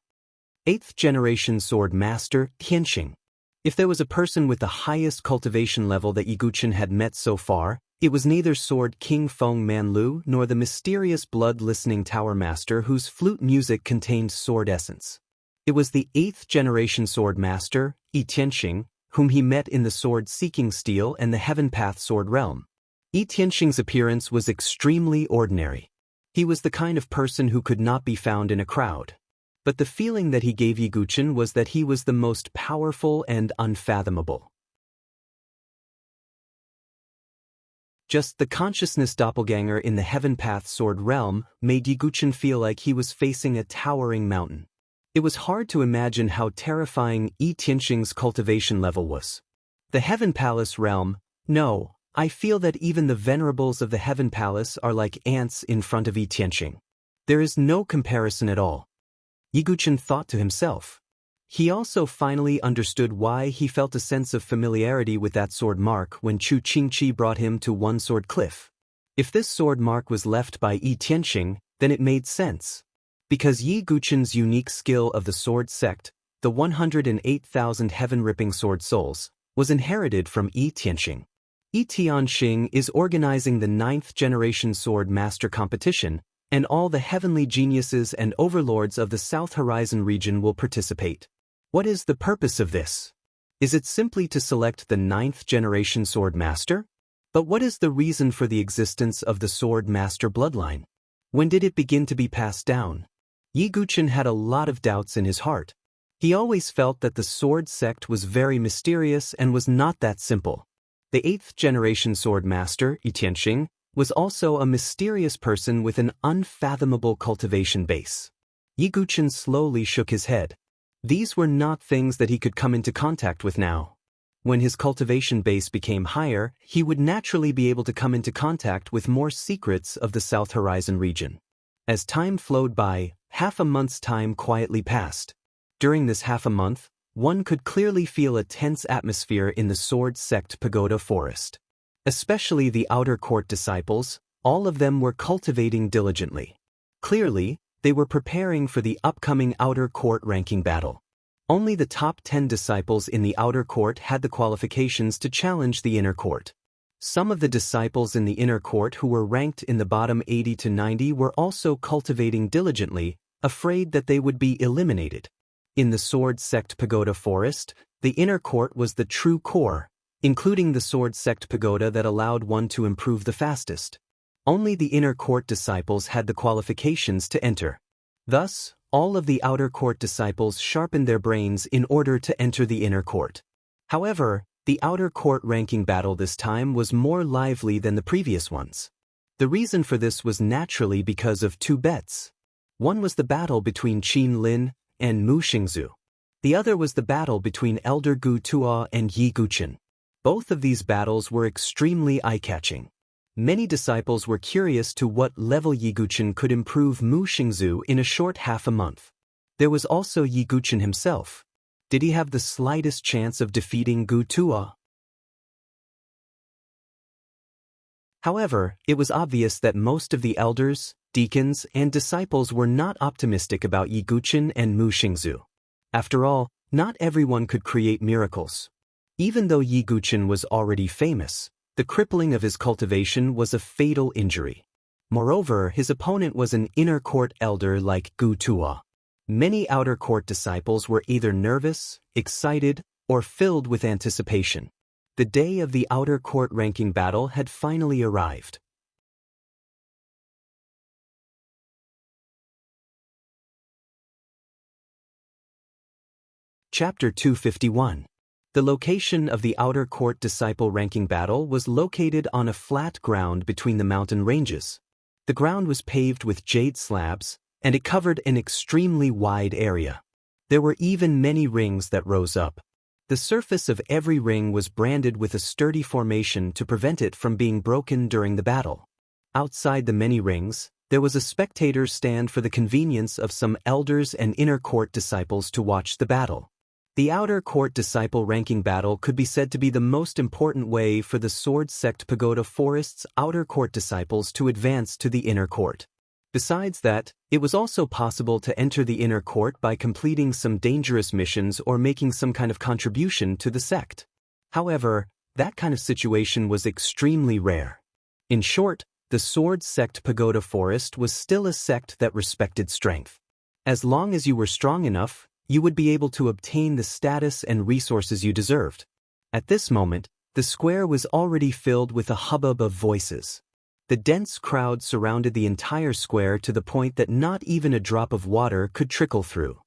8th generation sword master, Tianxing. If there was a person with the highest cultivation level that Yi Guqin had met so far, it was neither Sword King Feng Manlu nor the mysterious blood-listening tower master whose flute music contained sword essence. It was the 8th generation sword master, Yi Tianxing, whom he met in the sword-seeking steel and the Heaven Path sword realm. Yi Tianxing's appearance was extremely ordinary. He was the kind of person who could not be found in a crowd. But the feeling that he gave Yi Guqin was that he was the most powerful and unfathomable. Just the consciousness doppelganger in the Heaven Path sword realm made Yi Guqin feel like he was facing a towering mountain. It was hard to imagine how terrifying Yi Tianxing's cultivation level was. The Heaven Palace realm, no, I feel that even the venerables of the Heaven Palace are like ants in front of Yi Tianxing. There is no comparison at all. Yi Guqin thought to himself. He also finally understood why he felt a sense of familiarity with that sword mark when Chu Qingqi brought him to One Sword Cliff. If this sword mark was left by Yi Tianxing, then it made sense. Because Yi Guqin's unique skill of the sword sect, the 108,000 heaven-ripping sword souls, was inherited from Yi Tianxing. Yi Tianxing is organizing the 9th generation sword master competition, and all the heavenly geniuses and overlords of the South Horizon region will participate. What is the purpose of this? Is it simply to select the 9th generation sword master? But what is the reason for the existence of the sword master bloodline? When did it begin to be passed down? Yi Guqin had a lot of doubts in his heart. He always felt that the sword sect was very mysterious and was not that simple. The 8th generation sword master, Yi Tianxing, was also a mysterious person with an unfathomable cultivation base. Yi Guqin slowly shook his head. These were not things that he could come into contact with now. When his cultivation base became higher, he would naturally be able to come into contact with more secrets of the South Horizon region. As time flowed by, half a month's time quietly passed. During this half a month, one could clearly feel a tense atmosphere in the Sword Sect Pagoda Forest. Especially the outer court disciples, all of them were cultivating diligently. Clearly, they were preparing for the upcoming outer court ranking battle. Only the top 10 disciples in the outer court had the qualifications to challenge the inner court. Some of the disciples in the inner court who were ranked in the bottom 80 to 90 were also cultivating diligently, afraid that they would be eliminated. In the Sword Sect Pagoda Forest, the inner court was the true core, including the Sword Sect Pagoda that allowed one to improve the fastest. Only the inner court disciples had the qualifications to enter. Thus, all of the outer court disciples sharpened their brains in order to enter the inner court. However, the outer court ranking battle this time was more lively than the previous ones. The reason for this was naturally because of two bets. One was the battle between Qin Lin and Mu Xingzu. The other was the battle between Elder Gu Tuo and Yi Guqin. Both of these battles were extremely eye-catching. Many disciples were curious to what level Yi Guqin could improve Mu Xingzu in a short half a month. There was also Yi Guqin himself. Did he have the slightest chance of defeating Gu Tuo? However, it was obvious that most of the elders, deacons, and disciples were not optimistic about Yi Guqin and Mu Xingzu. After all, not everyone could create miracles. Even though Yi Guqin was already famous, the crippling of his cultivation was a fatal injury. Moreover, his opponent was an inner court elder like Gu Tuo. Many outer court disciples were either nervous, excited, or filled with anticipation. The day of the outer court ranking battle had finally arrived. Chapter 251. The location of the outer court disciple ranking battle was located on a flat ground between the mountain ranges. The ground was paved with jade slabs, and it covered an extremely wide area. There were even many rings that rose up. The surface of every ring was branded with a sturdy formation to prevent it from being broken during the battle. Outside the many rings, there was a spectator's stand for the convenience of some elders and inner court disciples to watch the battle. The outer court disciple ranking battle could be said to be the most important way for the Sword Sect Pagoda Forest's outer court disciples to advance to the inner court. Besides that, it was also possible to enter the inner court by completing some dangerous missions or making some kind of contribution to the sect. However, that kind of situation was extremely rare. In short, the Sword Sect Pagoda Forest was still a sect that respected strength. As long as you were strong enough, you would be able to obtain the status and resources you deserved. At this moment, the square was already filled with a hubbub of voices. The dense crowd surrounded the entire square to the point that not even a drop of water could trickle through.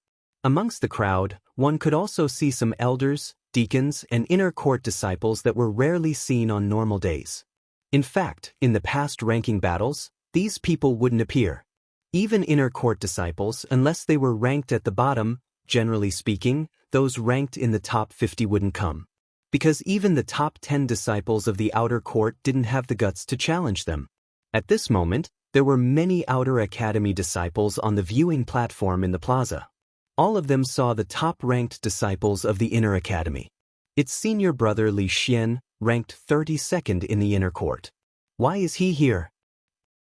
Amongst the crowd, one could also see some elders, deacons, and inner court disciples that were rarely seen on normal days. In fact, in the past ranking battles, these people wouldn't appear. Even inner court disciples, unless they were ranked at the bottom, generally speaking, those ranked in the top 50 wouldn't come. Because even the top 10 disciples of the outer court didn't have the guts to challenge them. At this moment, there were many outer academy disciples on the viewing platform in the plaza. All of them saw the top-ranked disciples of the inner academy. Its senior brother Li Xian, ranked 32nd in the inner court. Why is he here?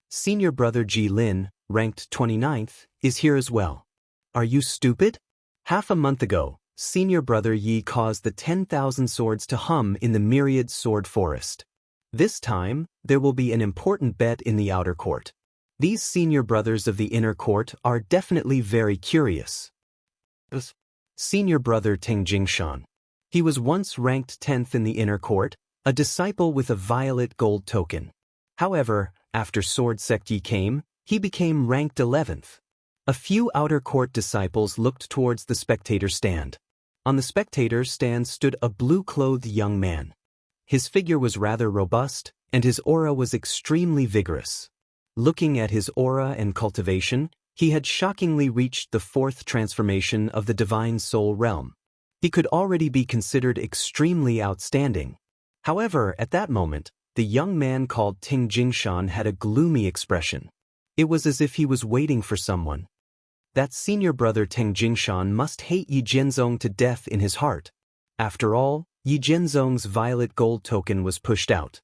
Senior brother Ji Lin, ranked 29th, is here as well. Are you stupid? Half a month ago, senior brother Yi caused the 10,000 swords to hum in the myriad sword forest. This time, there will be an important bet in the outer court. These senior brothers of the inner court are definitely very curious. Senior brother Teng Jingshan. He was once ranked 10th in the inner court, a disciple with a violet gold token. However, after Sword Sect Yi came, he became ranked 11th. A few outer court disciples looked towards the spectator stand. On the spectator stand stood a blue-clothed young man. His figure was rather robust, and his aura was extremely vigorous. Looking at his aura and cultivation, he had shockingly reached the 4th transformation of the Divine Soul Realm. He could already be considered extremely outstanding. However, at that moment, the young man called Ting Jingshan had a gloomy expression. It was as if he was waiting for someone. That senior brother Teng Jingshan must hate Yi Jianzong to death in his heart. After all, Yi Jianzong's violet gold token was pushed out.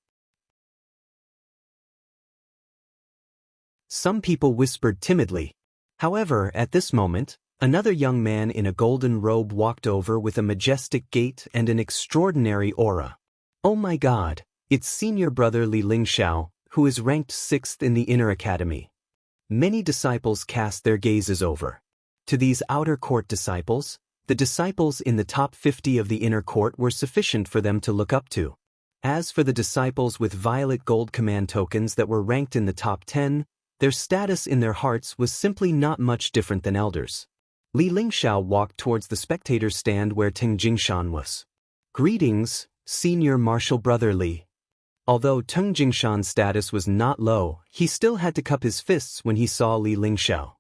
Some people whispered timidly. However, at this moment, another young man in a golden robe walked over with a majestic gait and an extraordinary aura. Oh my God, it's senior brother Li Lingxiao, who is ranked 6th in the inner academy. Many disciples cast their gazes over. To these outer court disciples, the disciples in the top 50 of the inner court were sufficient for them to look up to. As for the disciples with violet gold command tokens that were ranked in the top 10, their status in their hearts was simply not much different than elders. Li Lingxiao walked towards the spectator's stand where Ting Jingshan was. Greetings, senior martial brother Li. Although Teng Jingshan's status was not low, he still had to cup his fists when he saw Li Lingxiao.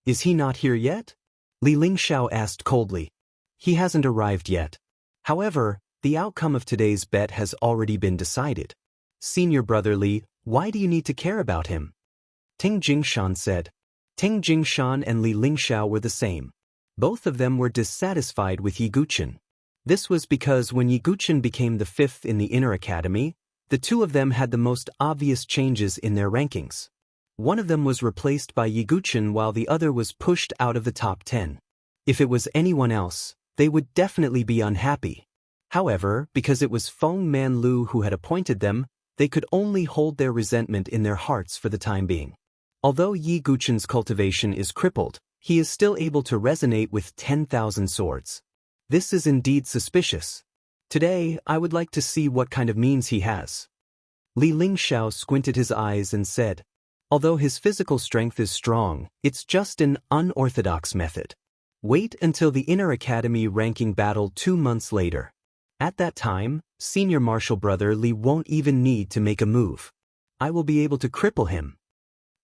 Is he not here yet? Li Lingxiao asked coldly. He hasn't arrived yet. However, the outcome of today's bet has already been decided. Senior brother Li, why do you need to care about him? Teng Jingshan said. Teng Jingshan and Li Lingxiao were the same. Both of them were dissatisfied with Yi Guqin. This was because when Yi Guqin became the 5th in the inner academy, the two of them had the most obvious changes in their rankings. One of them was replaced by Yi Guqin while the other was pushed out of the top 10. If it was anyone else, they would definitely be unhappy. However, because it was Feng Manlu who had appointed them, they could only hold their resentment in their hearts for the time being. Although Yi Guqin's cultivation is crippled, he is still able to resonate with 10,000 swords. This is indeed suspicious. Today, I would like to see what kind of means he has. Li Lingxiao squinted his eyes and said, although his physical strength is strong, it's just an unorthodox method. Wait until the Inner Academy ranking battle 2 months later. At that time, senior martial brother Li won't even need to make a move. I will be able to cripple him.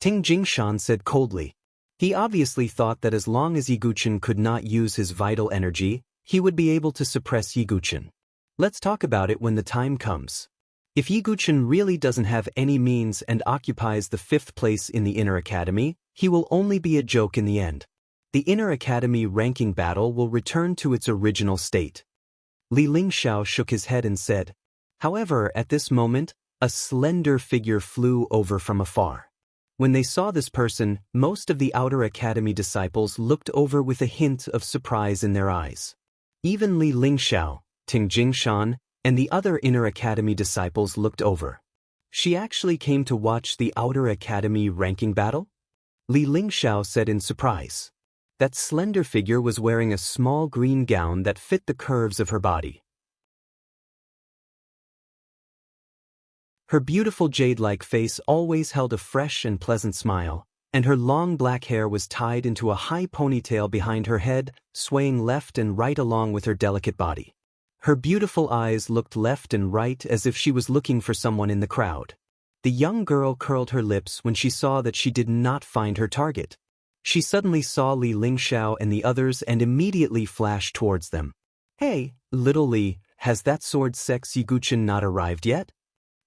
Teng Jingshan said coldly. He obviously thought that as long as Yi Guqin could not use his vital energy, he would be able to suppress Yi Guqin. Let's talk about it when the time comes. If Yi Guqin really doesn't have any means and occupies the 5th place in the Inner Academy, he will only be a joke in the end. The Inner Academy ranking battle will return to its original state. Li Lingxiao shook his head and said. However, at this moment, a slender figure flew over from afar. When they saw this person, most of the Outer Academy disciples looked over with a hint of surprise in their eyes. Even Li Lingxiao, Teng Jingshan, and the other Inner Academy disciples looked over. She actually came to watch the Outer Academy ranking battle? Li Lingxiao said in surprise. That slender figure was wearing a small green gown that fit the curves of her body. Her beautiful jade-like face always held a fresh and pleasant smile, and her long black hair was tied into a high ponytail behind her head, swaying left and right along with her delicate body. Her beautiful eyes looked left and right as if she was looking for someone in the crowd. The young girl curled her lips when she saw that she did not find her target. She suddenly saw Li Lingxiao and the others and immediately flashed towards them. Hey, little Li, has that sword sex Yi Guqin not arrived yet?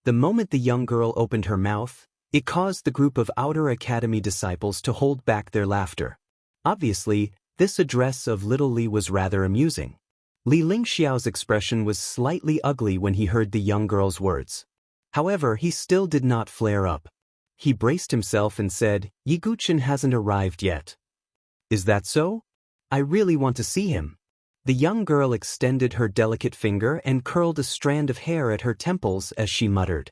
The moment the young girl opened her mouth, it caused the group of Outer Academy disciples to hold back their laughter. Obviously, this address of little Li was rather amusing. Li Lingxiao's expression was slightly ugly when he heard the young girl's words. However, he still did not flare up. He braced himself and said, Yi Guqin hasn't arrived yet. Is that so? I really want to see him. The young girl extended her delicate finger and curled a strand of hair at her temples as she muttered.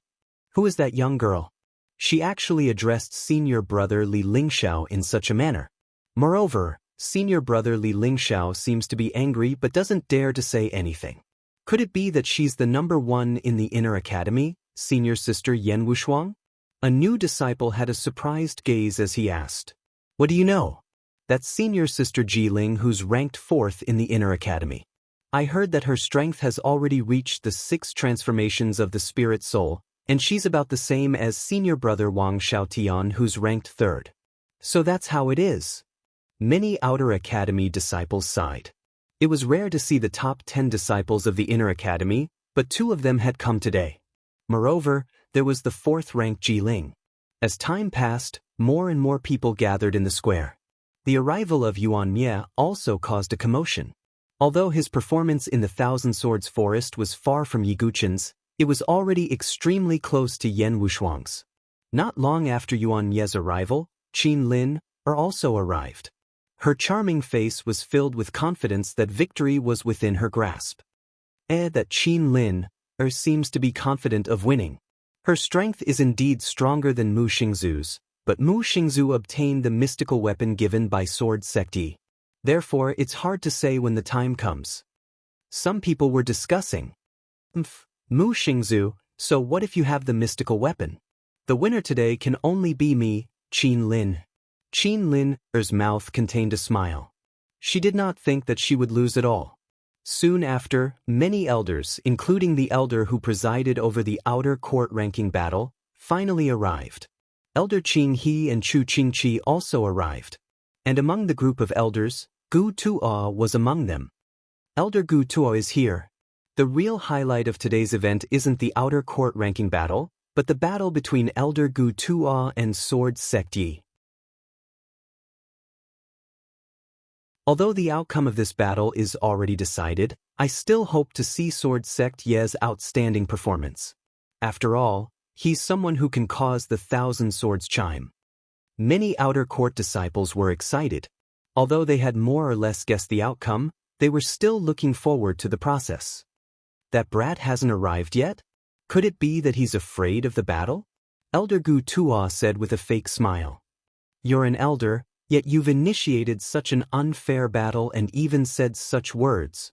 Who is that young girl? She actually addressed senior brother Li Lingxiao in such a manner. Moreover, senior brother Li Lingxiao seems to be angry but doesn't dare to say anything. Could it be that she's the number 1 in the Inner Academy, senior sister Yan Wushuang? A new disciple had a surprised gaze as he asked. What do you know? That's senior sister Jiling who's ranked 4th in the Inner Academy. I heard that her strength has already reached the 6 transformations of the spirit soul, and she's about the same as senior brother Wang Xiaotian who's ranked 3rd. So that's how it is. Many Outer Academy disciples sighed. It was rare to see the top 10 disciples of the Inner Academy, but 2 of them had come today. Moreover, there was the 4th-ranked Jiling. As time passed, more and more people gathered in the square. The arrival of Yuan Mie also caused a commotion. Although his performance in the Thousand Swords Forest was far from Yi Guqin's, it was already extremely close to Yan Wushuang's. Not long after Yuan Mie's arrival, Qin Lin also arrived. Her charming face was filled with confidence that victory was within her grasp. That Qin Lin seems to be confident of winning. Her strength is indeed stronger than Mu Xingzu's, but Mu Xingzu obtained the mystical weapon given by Sword Sect Yi. Therefore, it's hard to say when the time comes. Some people were discussing. Mu Xingzu, so what if you have the mystical weapon? The winner today can only be me, Qin Lin. Qin Lin's mouth contained a smile. She did not think that she would lose at all. Soon after, many elders, including the elder who presided over the outer court ranking battle, finally arrived. Elder Qing He and Chu Qingqi also arrived. And among the group of elders, Gu Tuo was among them. Elder Gu Tuo is here. The real highlight of today's event isn't the outer court ranking battle, but the battle between Elder Gu Tuo and Sword Sect Yi. Although the outcome of this battle is already decided, I still hope to see Sword Sect Ye's outstanding performance. After all, he's someone who can cause the thousand swords chime. Many outer court disciples were excited. Although they had more or less guessed the outcome, they were still looking forward to the process. That brat hasn't arrived yet? Could it be that he's afraid of the battle? Elder Gu Tuo said with a fake smile. You're an elder, yet you've initiated such an unfair battle and even said such words.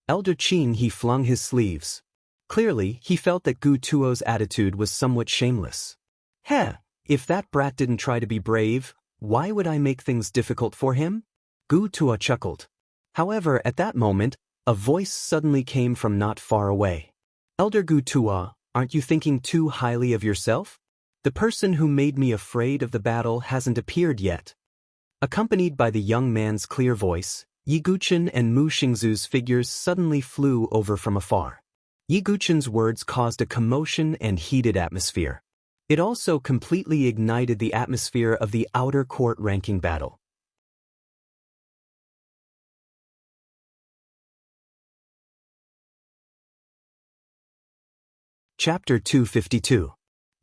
Elder Qing He flung his sleeves. Clearly, he felt that Gu Tuo's attitude was somewhat shameless. Heh, if that brat didn't try to be brave, why would I make things difficult for him? Gu Tuo chuckled. However, at that moment, a voice suddenly came from not far away. Elder Gu Tuo, aren't you thinking too highly of yourself? The person who made me afraid of the battle hasn't appeared yet. Accompanied by the young man's clear voice, Yi Guqin and Mu Xingzu's figures suddenly flew over from afar. Yi Guqin's words caused a commotion and heated atmosphere. It also completely ignited the atmosphere of the outer court ranking battle. Chapter 252.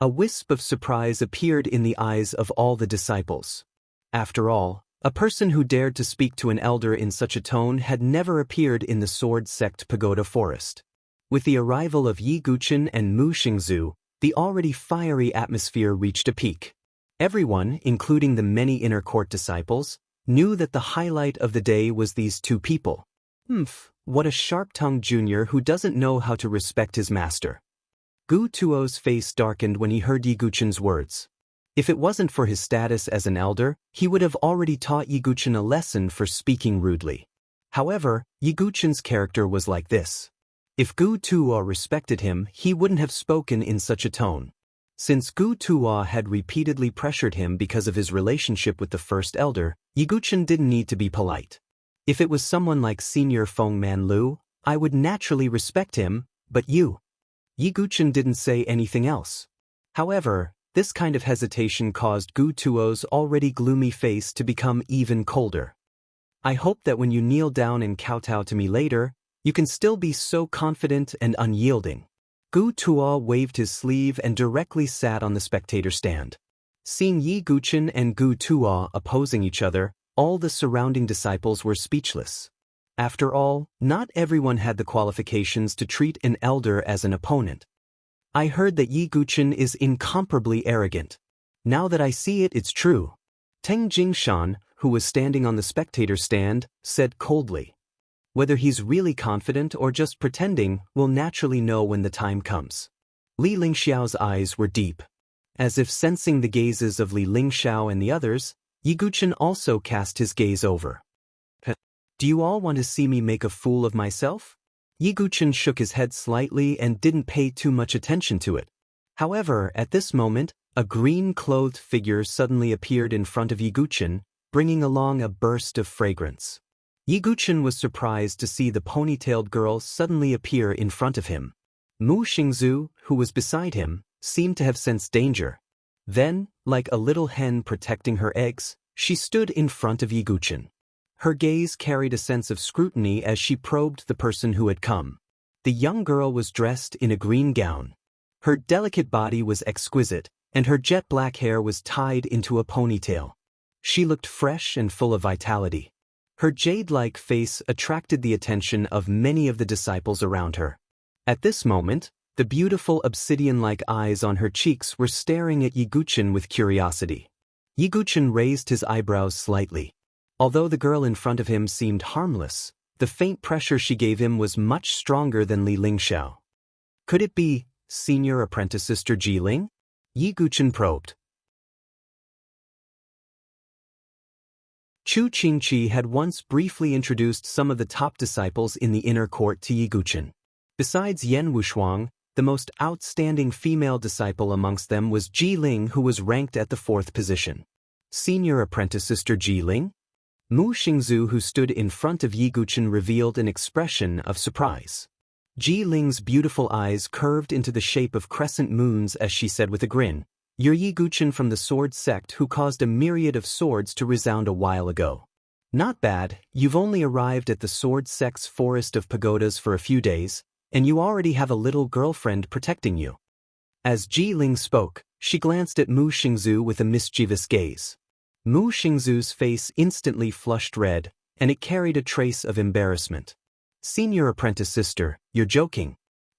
A wisp of surprise appeared in the eyes of all the disciples. After all, a person who dared to speak to an elder in such a tone had never appeared in the Sword Sect Pagoda Forest. With the arrival of Yi Guqin and Mu Xingzu, the already fiery atmosphere reached a peak. Everyone, including the many inner court disciples, knew that the highlight of the day was these two people. What a sharp-tongued junior who doesn't know how to respect his master. Gu Tuo's face darkened when he heard Yi Guqin's words. If it wasn't for his status as an elder, he would have already taught Yi Guqin a lesson for speaking rudely. However, Yi Guqin's character was like this. If Gu Tuo respected him, he wouldn't have spoken in such a tone. Since Gu Tuo had repeatedly pressured him because of his relationship with the first elder, Yi Guqin didn't need to be polite. If it was someone like Senior Feng Manlu, I would naturally respect him, but you. Yi Guqin didn't say anything else. However, this kind of hesitation caused Gu Tuo's already gloomy face to become even colder. I hope that when you kneel down and kowtow to me later, you can still be so confident and unyielding. Gu Tuo waved his sleeve and directly sat on the spectator stand. Seeing Yi Guqin and Gu Tuo opposing each other, all the surrounding disciples were speechless. After all, not everyone had the qualifications to treat an elder as an opponent. I heard that Yi Guqin is incomparably arrogant. Now that I see it, it's true. Teng Jingshan, who was standing on the spectator stand, said coldly. Whether he's really confident or just pretending, we'll naturally know when the time comes. Li Lingxiao's eyes were deep. As if sensing the gazes of Li Lingxiao and the others, Yi Guqin also cast his gaze over. Do you all want to see me make a fool of myself? Yi Guqin shook his head slightly and didn't pay too much attention to it. However, at this moment, a green-clothed figure suddenly appeared in front of Yi Guqin, bringing along a burst of fragrance. Yi Guqin was surprised to see the ponytailed girl suddenly appear in front of him. Mu Xingzu, who was beside him, seemed to have sensed danger. Then, like a little hen protecting her eggs, she stood in front of Yi Guqin. Her gaze carried a sense of scrutiny as she probed the person who had come. The young girl was dressed in a green gown. Her delicate body was exquisite, and her jet black hair was tied into a ponytail. She looked fresh and full of vitality. Her jade-like face attracted the attention of many of the disciples around her. At this moment, the beautiful obsidian-like eyes on her cheeks were staring at Yi Guqin with curiosity. Yi Guqin raised his eyebrows slightly. Although the girl in front of him seemed harmless, the faint pressure she gave him was much stronger than Li Lingxiao. Could it be Senior Apprentice Sister Jiling? Yi Guqin probed. Chu Qingqi had once briefly introduced some of the top disciples in the inner court to Yi Guqin. Besides Yan Wushuang, the most outstanding female disciple amongst them was Ji Ling, who was ranked at the 4th position. Senior apprentice sister Ji Ling? Mu Xingzhu, who stood in front of Yi Guqin, revealed an expression of surprise. Ji Ling's beautiful eyes curved into the shape of crescent moons as she said with a grin, "You're Yi Guqin from the sword sect who caused a myriad of swords to resound a while ago. Not bad, you've only arrived at the sword sect's forest of pagodas for a few days, and you already have a little girlfriend protecting you." As Ji Ling spoke, she glanced at Mu Xingzhu with a mischievous gaze. Mu Xingzhu's face instantly flushed red, and it carried a trace of embarrassment. "Senior apprentice sister, you're joking.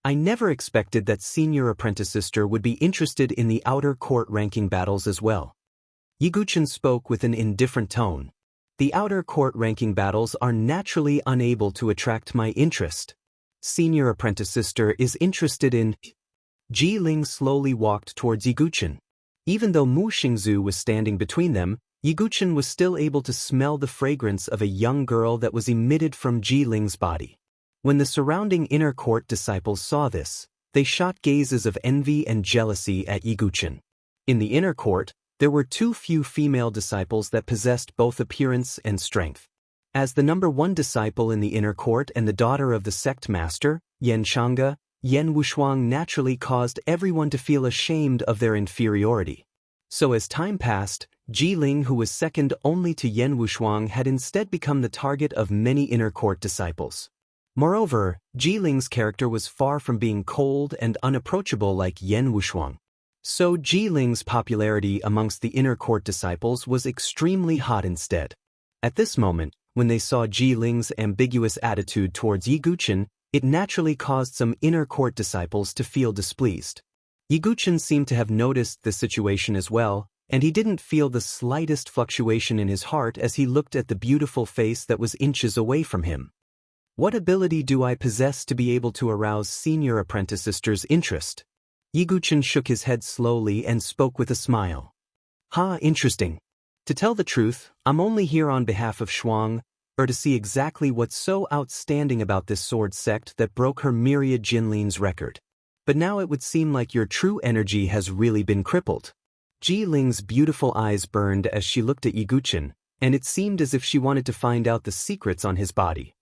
I never expected that senior apprentice sister would be interested in the outer court ranking battles as well." Yi Guqin spoke with an indifferent tone. "The outer court ranking battles are naturally unable to attract my interest. Senior apprentice sister is interested in..." Ji Ling slowly walked towards Yi Guqin. Even though Mu Xingzhu was standing between them, Yi Guqin was still able to smell the fragrance of a young girl that was emitted from Ji Ling's body. When the surrounding inner court disciples saw this, they shot gazes of envy and jealousy at Yi Guqin. In the inner court, there were too few female disciples that possessed both appearance and strength. As the number 1 disciple in the inner court and the daughter of the sect master, Yan Changge, Yan Wushuang naturally caused everyone to feel ashamed of their inferiority. So as time passed, Ji Ling, who was second only to Yan Wushuang, had instead become the target of many inner court disciples. Moreover, Ji Ling's character was far from being cold and unapproachable like Yan Wushuang. So Ji Ling's popularity amongst the inner court disciples was extremely hot instead. At this moment, when they saw Ji Ling's ambiguous attitude towards Yi Guqin, it naturally caused some inner court disciples to feel displeased. Yi Guqin seemed to have noticed the situation as well, and he didn't feel the slightest fluctuation in his heart as he looked at the beautiful face that was inches away from him. "What ability do I possess to be able to arouse senior apprentice sister's interest?" Yi Guqin shook his head slowly and spoke with a smile. Interesting. To tell the truth, I'm only here on behalf of Shuang, to see exactly what's so outstanding about this sword sect that broke her myriad Jinlin's record. But now it would seem like your true energy has really been crippled." Ji Ling's beautiful eyes burned as she looked at Yi Guqin, and it seemed as if she wanted to find out the secrets on his body.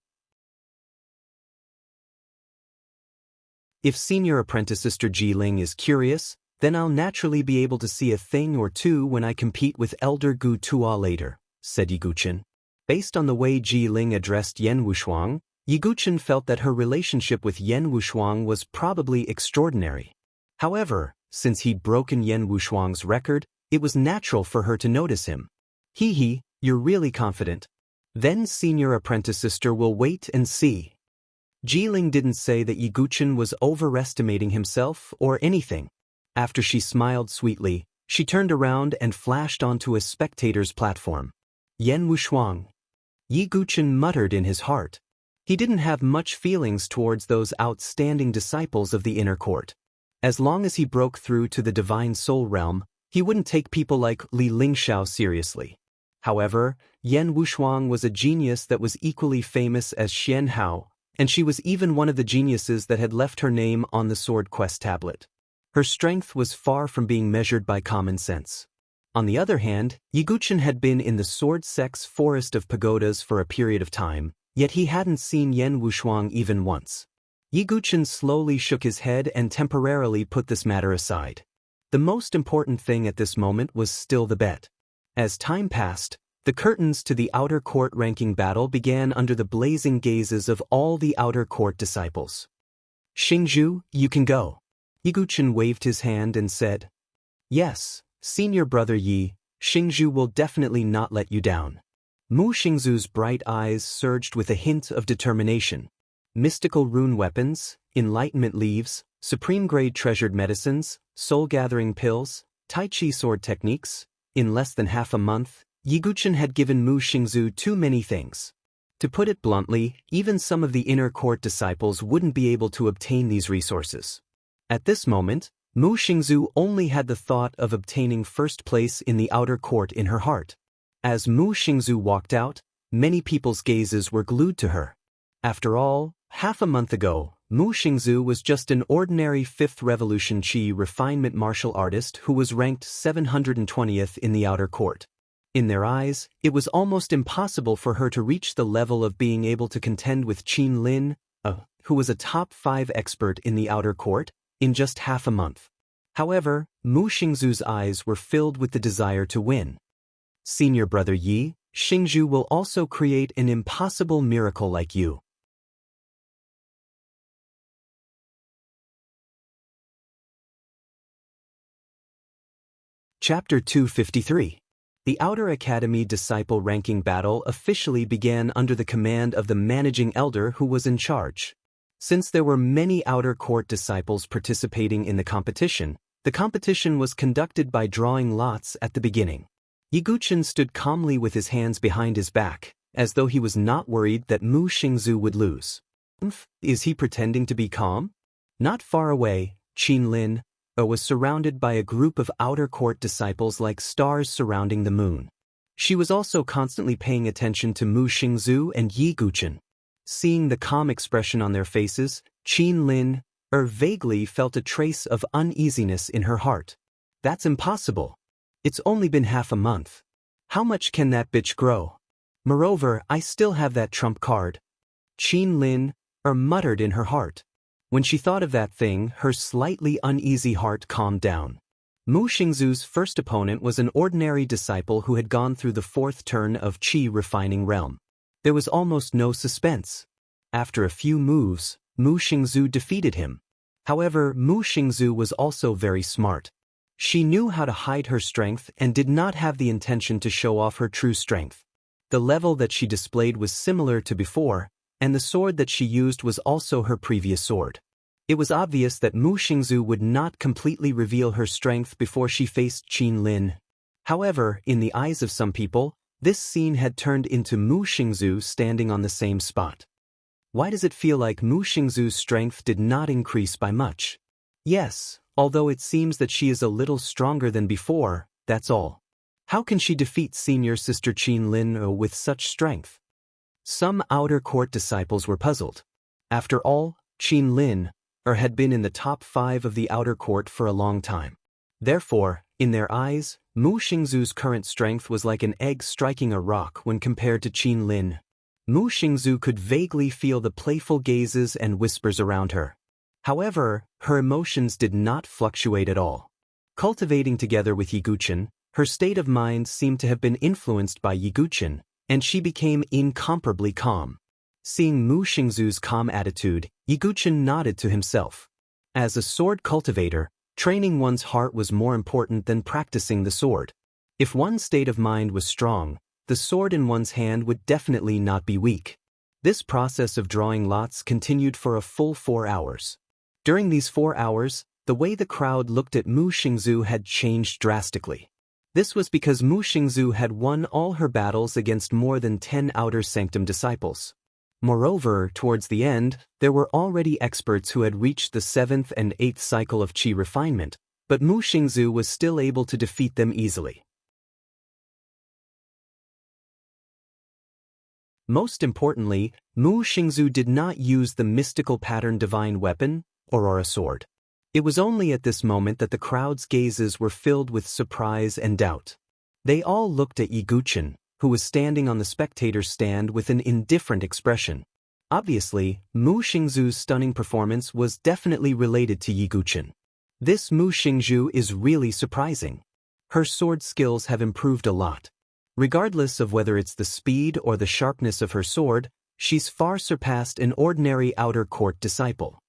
"If senior apprentice sister Ji Ling is curious, then I'll naturally be able to see a thing or two when I compete with Elder Gu Tuo later," said Yi Guqin. Based on the way Ji Ling addressed Yan Wushuang, Yi Guqin felt that her relationship with Yan Wushuang was probably extraordinary. However, since he'd broken Yan Wushuang's record, it was natural for her to notice him. You're really confident. Then senior apprentice sister will wait and see." Ji Ling didn't say that Yi Guqin was overestimating himself or anything. After she smiled sweetly, she turned around and flashed onto a spectator's platform. "Yan Wushuang." Yi Guqin muttered in his heart. He didn't have much feelings towards those outstanding disciples of the inner court. As long as he broke through to the divine soul realm, he wouldn't take people like Li Lingxiao seriously. However, Yan Wushuang was a genius that was equally famous as Xian Hao, and she was even one of the geniuses that had left her name on the Sword Quest tablet. Her strength was far from being measured by common sense. On the other hand, Yi Guqin had been in the sword sect's forest of pagodas for a period of time, yet he hadn't seen Yan Wushuang even once. Yi Guqin slowly shook his head and temporarily put this matter aside. The most important thing at this moment was still the bet. As time passed, the curtains to the outer court ranking battle began under the blazing gazes of all the outer court disciples. "Xingzhu, you can go." Yi Guqin waved his hand and said, "Yes, senior brother Yi, Xingzhu will definitely not let you down." Mu Xingzhu's bright eyes surged with a hint of determination. Mystical rune weapons, enlightenment leaves, supreme-grade treasured medicines, soul-gathering pills, Tai Chi sword techniques. In less than half a month, Yi Guqin had given Mu Xingzhu too many things. To put it bluntly, even some of the inner court disciples wouldn't be able to obtain these resources. At this moment, Mu Xingzhu only had the thought of obtaining first place in the outer court in her heart. As Mu Xingzu walked out, many people's gazes were glued to her. After all, half a month ago, Mu Xingzu was just an ordinary 5th Revolution Qi refinement martial artist who was ranked 720th in the outer court. In their eyes, it was almost impossible for her to reach the level of being able to contend with Qin Lin, who was a top 5 expert in the outer court, in just half a month. However, Mu Xingzu's eyes were filled with the desire to win. Senior brother Yi, Xingzhu will also create an impossible miracle like you. Chapter 253. The Outer Academy Disciple Ranking Battle officially began under the command of the managing elder who was in charge. Since there were many outer court disciples participating in the competition was conducted by drawing lots at the beginning. Yiguchen stood calmly with his hands behind his back, as though he was not worried that Mu Xingzu would lose. Is he pretending to be calm? Not far away, Qin Lin was surrounded by a group of outer court disciples like stars surrounding the moon. She was also constantly paying attention to Mu Xingzu and Yiguchen. Seeing the calm expression on their faces, Qin Lin vaguely felt a trace of uneasiness in her heart. That's impossible. It's only been half a month. How much can that bitch grow? Moreover, I still have that trump card. Qin Lin muttered in her heart. When she thought of that thing, her slightly uneasy heart calmed down. Mu Xingzu's first opponent was an ordinary disciple who had gone through the 4th turn of Qi refining realm. There was almost no suspense. After a few moves, Mu Xingzu defeated him. However, Mu Xingzu was also very smart. She knew how to hide her strength and did not have the intention to show off her true strength. The level that she displayed was similar to before, and the sword that she used was also her previous sword. It was obvious that Mu Xingzu would not completely reveal her strength before she faced Qin Lin. However, in the eyes of some people, this scene had turned into Mu Xingzu standing on the same spot. Why does it feel like Mu Xingzu's strength did not increase by much? Yes, although it seems that she is a little stronger than before, that's all. How can she defeat senior sister Qin Lin with such strength? Some outer court disciples were puzzled. After all, Qin Lin had been in the top 5 of the outer court for a long time. Therefore, in their eyes, Mu Xingzu's current strength was like an egg striking a rock when compared to Qin Lin. Mu Xingzu could vaguely feel the playful gazes and whispers around her. However, her emotions did not fluctuate at all. Cultivating together with Yiguchen, her state of mind seemed to have been influenced by Yiguchen, and she became incomparably calm. Seeing Mu Xingzu's calm attitude, Yiguchen nodded to himself. As a sword cultivator, training one's heart was more important than practicing the sword. If one's state of mind was strong, the sword in one's hand would definitely not be weak. This process of drawing lots continued for a full 4 hours. During these 4 hours, the way the crowd looked at Mu Xingzu had changed drastically. This was because Mu Xingzu had won all her battles against more than 10 outer sanctum disciples. Moreover, towards the end, there were already experts who had reached the 7th and 8th cycle of Qi refinement, but Mu Xingzu was still able to defeat them easily. Most importantly, Mu Xingzu did not use the mystical pattern divine weapon, Aurora sword. It was only at this moment that the crowd's gazes were filled with surprise and doubt. They all looked at Yiguchen, who was standing on the spectator's stand with an indifferent expression. Obviously, Mu Xingzu's stunning performance was definitely related to Yiguchen. This Mu Xingzhu is really surprising. Her sword skills have improved a lot. Regardless of whether it's the speed or the sharpness of her sword, she's far surpassed an ordinary outer court disciple.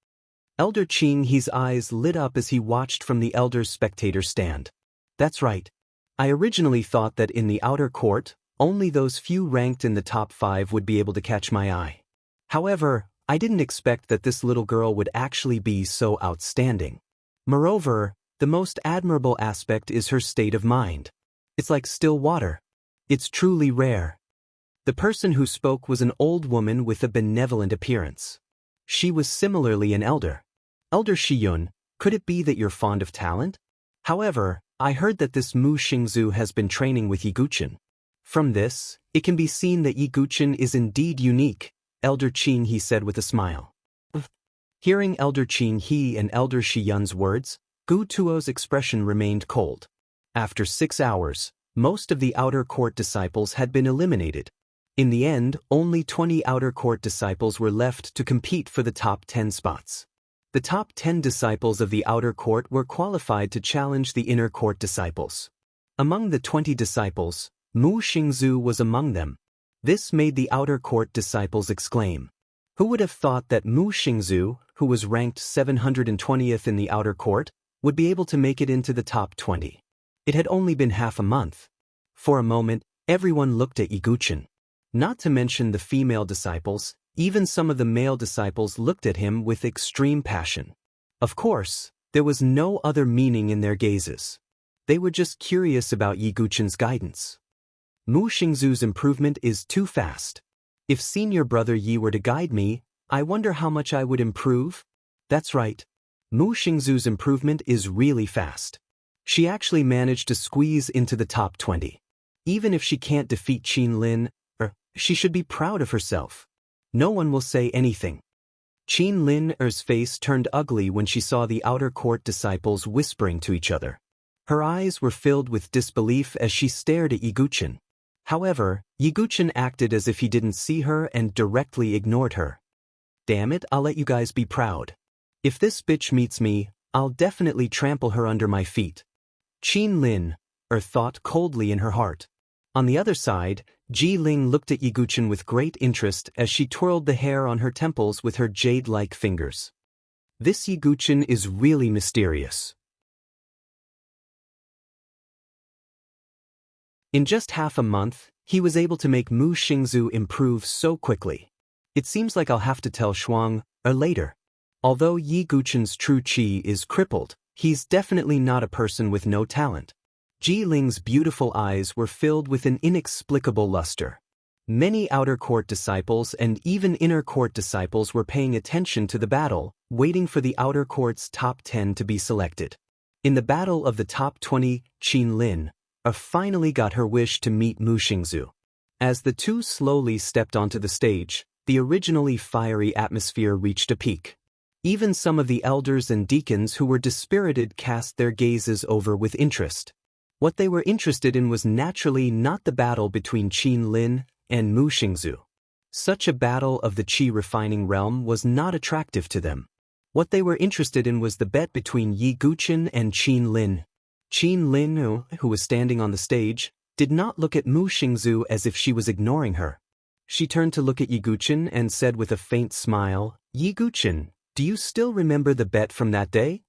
Elder Qing He's eyes lit up as he watched from the elder's spectator stand. That's right. I originally thought that in the outer court, only those few ranked in the top 5 would be able to catch my eye. However, I didn't expect that this little girl would actually be so outstanding. Moreover, the most admirable aspect is her state of mind. It's like still water. It's truly rare. The person who spoke was an old woman with a benevolent appearance. She was similarly an elder. Elder Shiyun, could it be that you're fond of talent? However, I heard that this Mu Xingzhu has been training with Yiguchen. From this, it can be seen that Yi Guqin is indeed unique, Elder Qin He said with a smile. Hearing Elder Qin He and Elder Shi Yun's words, Gu Tuo's expression remained cold. After 6 hours, most of the outer court disciples had been eliminated. In the end, only 20 outer court disciples were left to compete for the top 10 spots. The top 10 disciples of the outer court were qualified to challenge the inner court disciples. Among the 20 disciples, Mu Xingzu was among them. This made the outer court disciples exclaim. Who would have thought that Mu Xingzu, who was ranked 720th in the outer court, would be able to make it into the top 20? It had only been half a month. For a moment, everyone looked at Yi Guqin. Not to mention the female disciples, even some of the male disciples looked at him with extreme passion. Of course, there was no other meaning in their gazes. They were just curious about Yi Guqin's guidance. Mu Xingzu's improvement is too fast. If senior brother Yi were to guide me, I wonder how much I would improve? That's right. Mu Xingzu's improvement is really fast. She actually managed to squeeze into the top 20. Even if she can't defeat Qin Lin, she should be proud of herself. No one will say anything. Qin Lin's face turned ugly when she saw the outer court disciples whispering to each other. Her eyes were filled with disbelief as she stared at Yi Guqin. However, Yi Guqin acted as if he didn't see her and directly ignored her. Damn it, I'll let you guys be proud. If this bitch meets me, I'll definitely trample her under my feet. Qin Lin thought coldly in her heart. On the other side, Ji Ling looked at Yi Guqin with great interest as she twirled the hair on her temples with her jade-like fingers. This Yi Guqin is really mysterious. In just half a month, he was able to make Mu Xingzu improve so quickly. It seems like I'll have to tell Shuang later. Although Yi Guqin's true qi is crippled, he's definitely not a person with no talent. Ji Ling's beautiful eyes were filled with an inexplicable luster. Many outer court disciples and even inner court disciples were paying attention to the battle, waiting for the outer court's top 10 to be selected. In the battle of the top 20, Qin Lin finally got her wish to meet Mu Xingzu. As the two slowly stepped onto the stage, the originally fiery atmosphere reached a peak. Even some of the elders and deacons who were dispirited cast their gazes over with interest. What they were interested in was naturally not the battle between Qin Lin and Mu Xingzu. Such a battle of the qi refining realm was not attractive to them. What they were interested in was the bet between Yi Guqin and Qin Lin. Qin Lin, who was standing on the stage, did not look at Mu Xingzu as if she was ignoring her. She turned to look at Yi Guqin and said with a faint smile, "Yi Guqin, do you still remember the bet from that day?"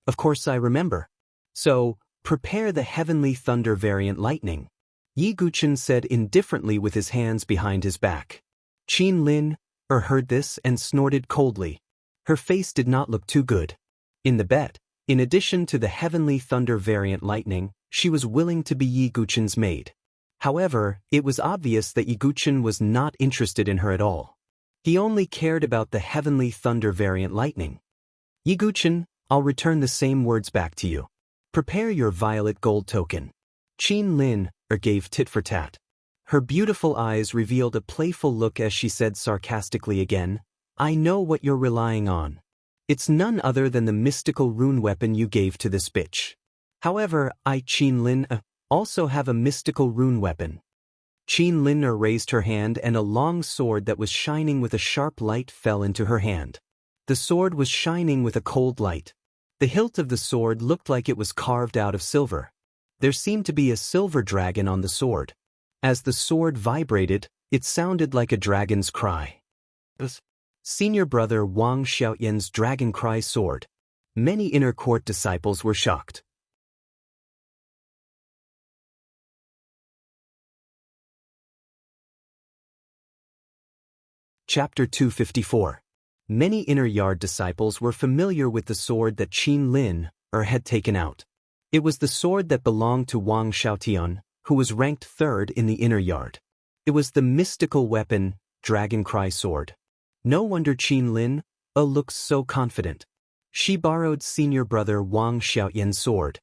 "Of course I remember." "So, prepare the heavenly thunder variant lightning," Yi Guqin said indifferently with his hands behind his back. Qin Lin heard this and snorted coldly. Her face did not look too good. In the bet, in addition to the heavenly thunder variant lightning, she was willing to be Yi Guqin's maid. However, it was obvious that Yi Guqin was not interested in her at all. He only cared about the heavenly thunder variant lightning. "Yi Guqin, I'll return the same words back to you. Prepare your violet gold token." Qin Lin gave tit for tat. Her beautiful eyes revealed a playful look as she said sarcastically again, "I know what you're relying on. It's none other than the mystical rune weapon you gave to this bitch. However, I, Qin Lin, also have a mystical rune weapon." Qin Lin raised her hand and a long sword that was shining with a sharp light fell into her hand. The sword was shining with a cold light. The hilt of the sword looked like it was carved out of silver. There seemed to be a silver dragon on the sword. As the sword vibrated, it sounded like a dragon's cry. Senior brother Wang Xiaoyan's dragon cry sword. Many inner court disciples were shocked. Chapter 254. Many inner yard disciples were familiar with the sword that Qin Lin had taken out. It was the sword that belonged to Wang Xiaotian, who was ranked 3rd in the inner yard. It was the mystical weapon, Dragon Cry Sword. No wonder Qin Lin looks so confident. She borrowed senior brother Wang Xiaoyan's sword.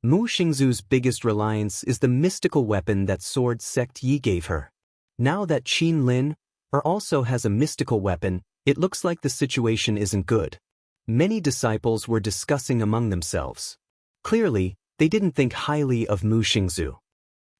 Mu Xingzu's biggest reliance is the mystical weapon that sword sect Yi gave her. Now that Qin Lin also has a mystical weapon, it looks like the situation isn't good. Many disciples were discussing among themselves. Clearly, they didn't think highly of Mu Xingzu.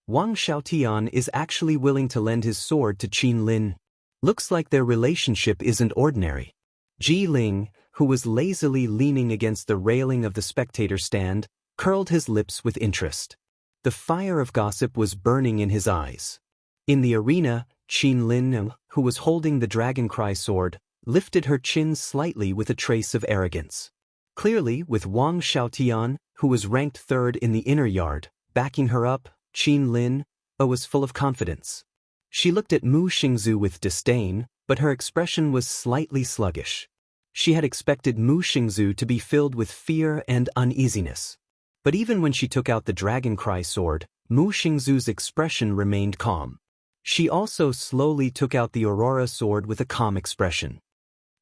Wang Xiaotian is actually willing to lend his sword to Qin Lin. Looks like their relationship isn't ordinary. Ji Ling, who was lazily leaning against the railing of the spectator stand, curled his lips with interest. The fire of gossip was burning in his eyes. In the arena, Qin Lin, who was holding the Dragon Cry sword, lifted her chin slightly with a trace of arrogance. Clearly, with Wang Xiaotian, who was ranked third in the inner yard, backing her up, Qin Lin was full of confidence. She looked at Mu Xingzu with disdain, but her expression was slightly sluggish. She had expected Mu Xingzu to be filled with fear and uneasiness. But even when she took out the Dragon Cry sword, Mu Xingzu's expression remained calm. She also slowly took out the Aurora sword with a calm expression.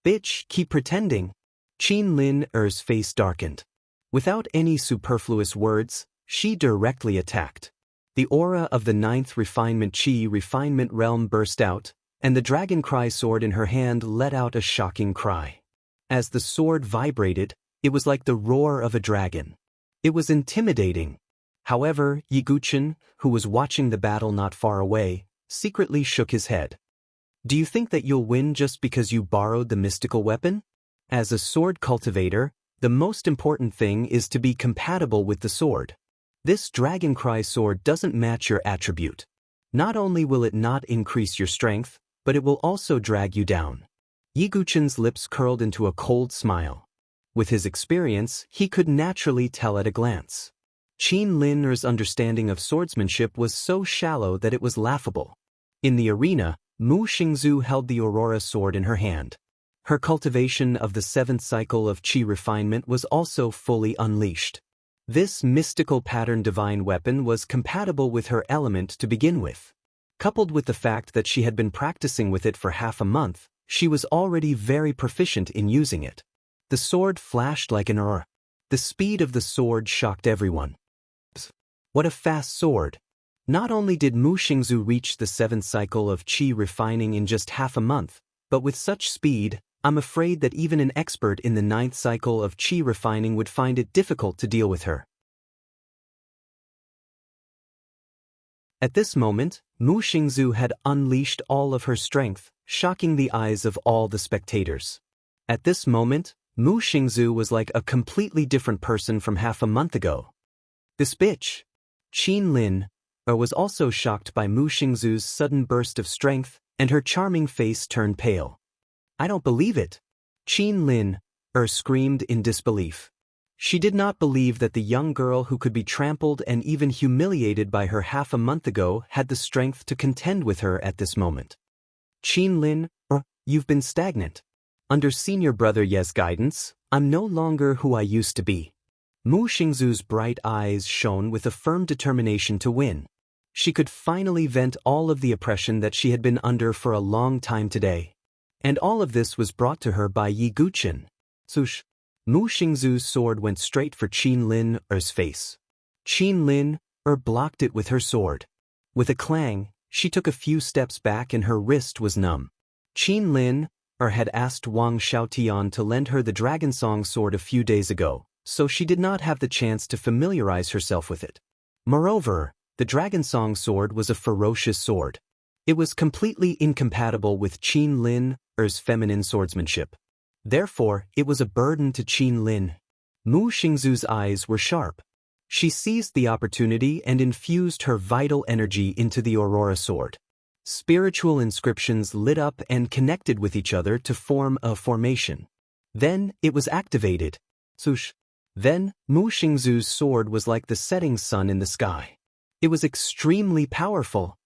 "Bitch, keep pretending." Qin Lin's face darkened. Without any superfluous words, she directly attacked. The aura of the 9th refinement Qi refinement realm burst out, and the Dragon Cry sword in her hand let out a shocking cry. As the sword vibrated, it was like the roar of a dragon. It was intimidating. However, Yi Guchen, who was watching the battle not far away, secretly shook his head. "Do you think that you'll win just because you borrowed the mystical weapon? As a sword cultivator, the most important thing is to be compatible with the sword. This Dragon Cry sword doesn't match your attribute. Not only will it not increase your strength, but it will also drag you down." Yi Guchen's lips curled into a cold smile. With his experience, he could naturally tell at a glance. Qin Lin's understanding of swordsmanship was so shallow that it was laughable. In the arena, Mu Xingzu held the Aurora sword in her hand. Her cultivation of the 7th cycle of Qi refinement was also fully unleashed. This mystical pattern divine weapon was compatible with her element to begin with. Coupled with the fact that she had been practicing with it for half a month, she was already very proficient in using it. The sword flashed like an aurora. The speed of the sword shocked everyone. What a fast sword! Not only did Mu Xingzu reach the 7th cycle of Qi refining in just half a month, but with such speed, I'm afraid that even an expert in the 9th cycle of Qi refining would find it difficult to deal with her. At this moment, Mu Xingzu had unleashed all of her strength, shocking the eyes of all the spectators. At this moment, Mu Xingzu was like a completely different person from half a month ago. "This bitch!" Qin Lin was also shocked by Mu Xingzu's sudden burst of strength, and her charming face turned pale. "I don't believe it!" Qin Lin screamed in disbelief. She did not believe that the young girl who could be trampled and even humiliated by her half a month ago had the strength to contend with her at this moment. "Qin Lin, you've been stagnant. Under senior brother Ye's guidance, I'm no longer who I used to be." Mu Xingzu's bright eyes shone with a firm determination to win. She could finally vent all of the oppression that she had been under for a long time today. And all of this was brought to her by Yi Guchen. Sush! Mu Xingzu's sword went straight for Qin Lin's face. Qin Lin blocked it with her sword. With a clang, she took a few steps back and her wrist was numb. Qin Lin had asked Wang Xiaotian to lend her the Dragon Song sword a few days ago, so she did not have the chance to familiarize herself with it. Moreover, the Dragon Song sword was a ferocious sword. It was completely incompatible with Qin Lin's feminine swordsmanship. Therefore, it was a burden to Qin Lin. Mu Xingzu's eyes were sharp. She seized the opportunity and infused her vital energy into the Aurora sword. Spiritual inscriptions lit up and connected with each other to form a formation. Then, it was activated. Sush! Then, Mu Xingzu's sword was like the setting sun in the sky. It was extremely powerful.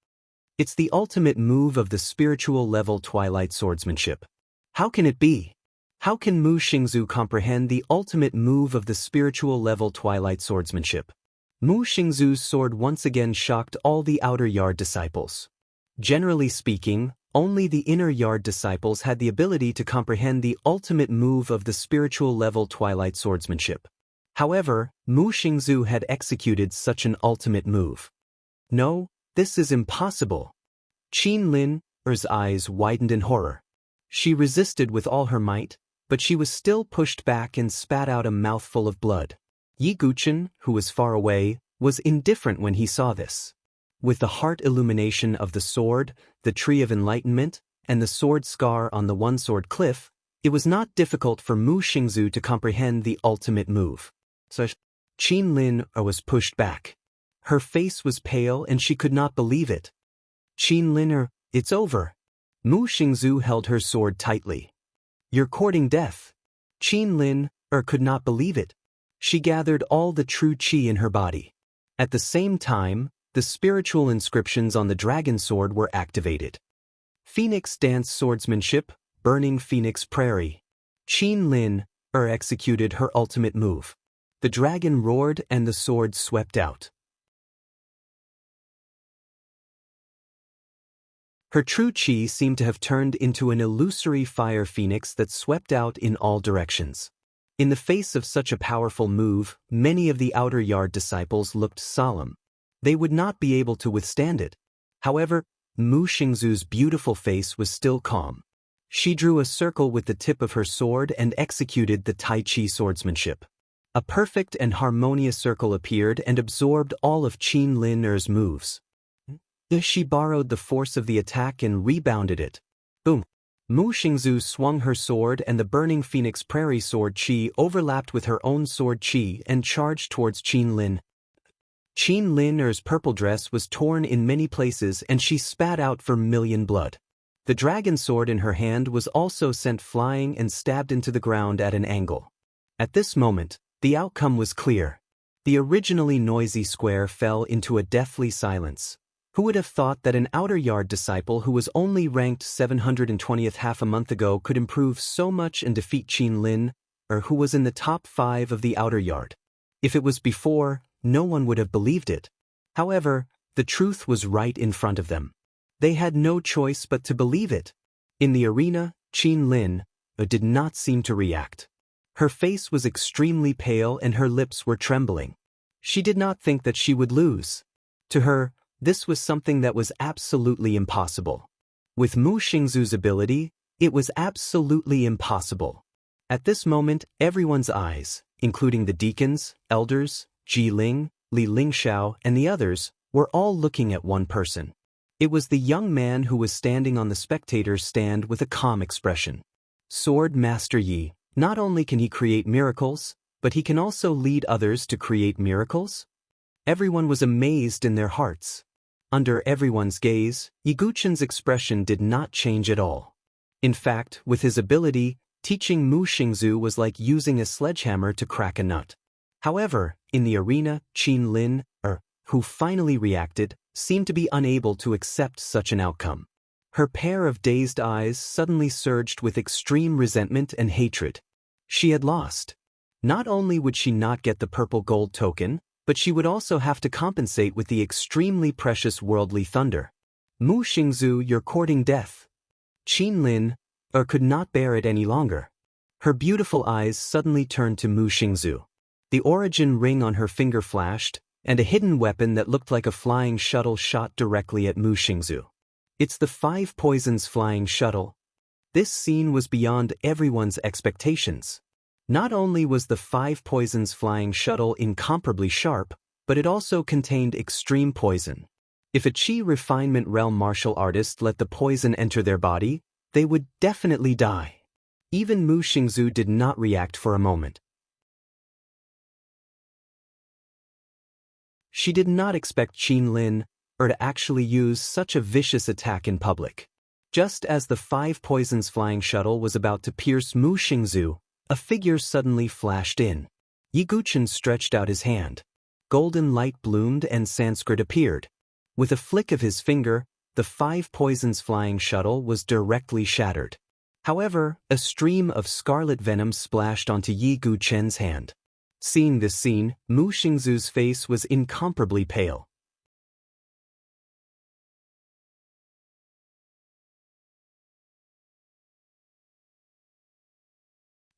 It's the ultimate move of the spiritual level twilight swordsmanship. How can it be? How can Mu Xingzu comprehend the ultimate move of the spiritual level twilight swordsmanship? Mu Xingzu's sword once again shocked all the outer yard disciples. Generally speaking, only the inner yard disciples had the ability to comprehend the ultimate move of the spiritual level twilight swordsmanship. However, Mu Xingzu had executed such an ultimate move. No, this is impossible. Qin Lin's eyes widened in horror. She resisted with all her might, but she was still pushed back and spat out a mouthful of blood. Yi Guchen, who was far away, was indifferent when he saw this. With the heart illumination of the sword, the tree of enlightenment, and the sword scar on the one-sword cliff, it was not difficult for Mu Xingzu to comprehend the ultimate move. So Qin Lin was pushed back. Her face was pale and she could not believe it. Qin Lin, it's over. Mu Xingzu held her sword tightly. You're courting death. Qin Lin could not believe it. She gathered all the true qi in her body. At the same time, the spiritual inscriptions on the dragon sword were activated. Phoenix Dance Swordsmanship, Burning Phoenix Prairie. Qin Lin executed her ultimate move. The dragon roared and the sword swept out. Her true qi seemed to have turned into an illusory fire phoenix that swept out in all directions. In the face of such a powerful move, many of the outer yard disciples looked solemn. They would not be able to withstand it. However, Mu Xingzu's beautiful face was still calm. She drew a circle with the tip of her sword and executed the Tai Chi swordsmanship. A perfect and harmonious circle appeared and absorbed all of Qin Lin's moves. She borrowed the force of the attack and rebounded it. Boom! Mu Xingzu swung her sword and the Burning Phoenix Prairie sword qi overlapped with her own sword qi and charged towards Qin Lin. Qin Lin's purple dress was torn in many places and she spat out vermilion blood. The dragon sword in her hand was also sent flying and stabbed into the ground at an angle. At this moment, the outcome was clear. The originally noisy square fell into a deathly silence. Who would have thought that an outer yard disciple who was only ranked 720th half a month ago could improve so much and defeat Qin Lin, who was in the top 5 of the outer yard? If it was before, no one would have believed it. However, the truth was right in front of them. They had no choice but to believe it. In the arena, Qin Lin did not seem to react. Her face was extremely pale and her lips were trembling. She did not think that she would lose. To her, this was something that was absolutely impossible. With Mu Xingzu's ability, it was absolutely impossible. At this moment, everyone's eyes, including the deacons, elders, Ji Ling, Li Lingxiao, and the others, were all looking at one person. It was the young man who was standing on the spectator's stand with a calm expression. Sword Master Yi, not only can he create miracles, but he can also lead others to create miracles? Everyone was amazed in their hearts. Under everyone's gaze, Yi Guchen's expression did not change at all. In fact, with his ability, teaching Mu Xingzu was like using a sledgehammer to crack a nut. However, in the arena, Qin Lin, who finally reacted, seemed to be unable to accept such an outcome. Her pair of dazed eyes suddenly surged with extreme resentment and hatred. She had lost. Not only would she not get the purple gold token, but she would also have to compensate with the extremely precious worldly thunder. Mu Xingzu, you're courting death. Qin Lin could not bear it any longer. Her beautiful eyes suddenly turned to Mu Xingzu. The origin ring on her finger flashed, and a hidden weapon that looked like a flying shuttle shot directly at Mu Xingzu. It's the 5 poisons flying shuttle. This scene was beyond everyone's expectations. Not only was the 5 poisons flying shuttle incomparably sharp, but it also contained extreme poison. If a Qi refinement realm martial artist let the poison enter their body, they would definitely die. Even Mu Xingzu did not react for a moment. She did not expect Qin Lin to actually use such a vicious attack in public. Just as the 5 poisons flying shuttle was about to pierce Mu Xingzu, a figure suddenly flashed in. Yi Guchen stretched out his hand. Golden light bloomed and Sanskrit appeared. With a flick of his finger, the 5 poisons flying shuttle was directly shattered. However, a stream of scarlet venom splashed onto Yi Guchen's hand. Seeing this scene, Mu Xingzu's face was incomparably pale.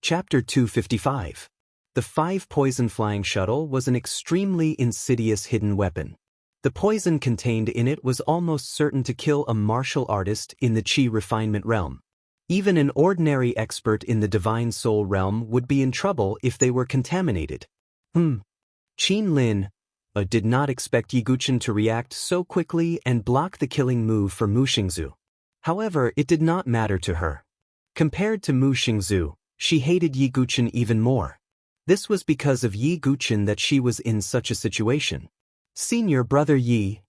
Chapter 255. The 5-poison flying shuttle was an extremely insidious hidden weapon. The poison contained in it was almost certain to kill a martial artist in the Qi refinement realm. Even an ordinary expert in the divine soul realm would be in trouble if they were contaminated. Qin Lin did not expect Yi Guqin to react so quickly and block the killing move for Mu Xingzu. However, it did not matter to her. Compared to Mu Xingzu, she hated Yi Guqin even more. This was because of Yi Guqin that she was in such a situation. Senior brother Yi.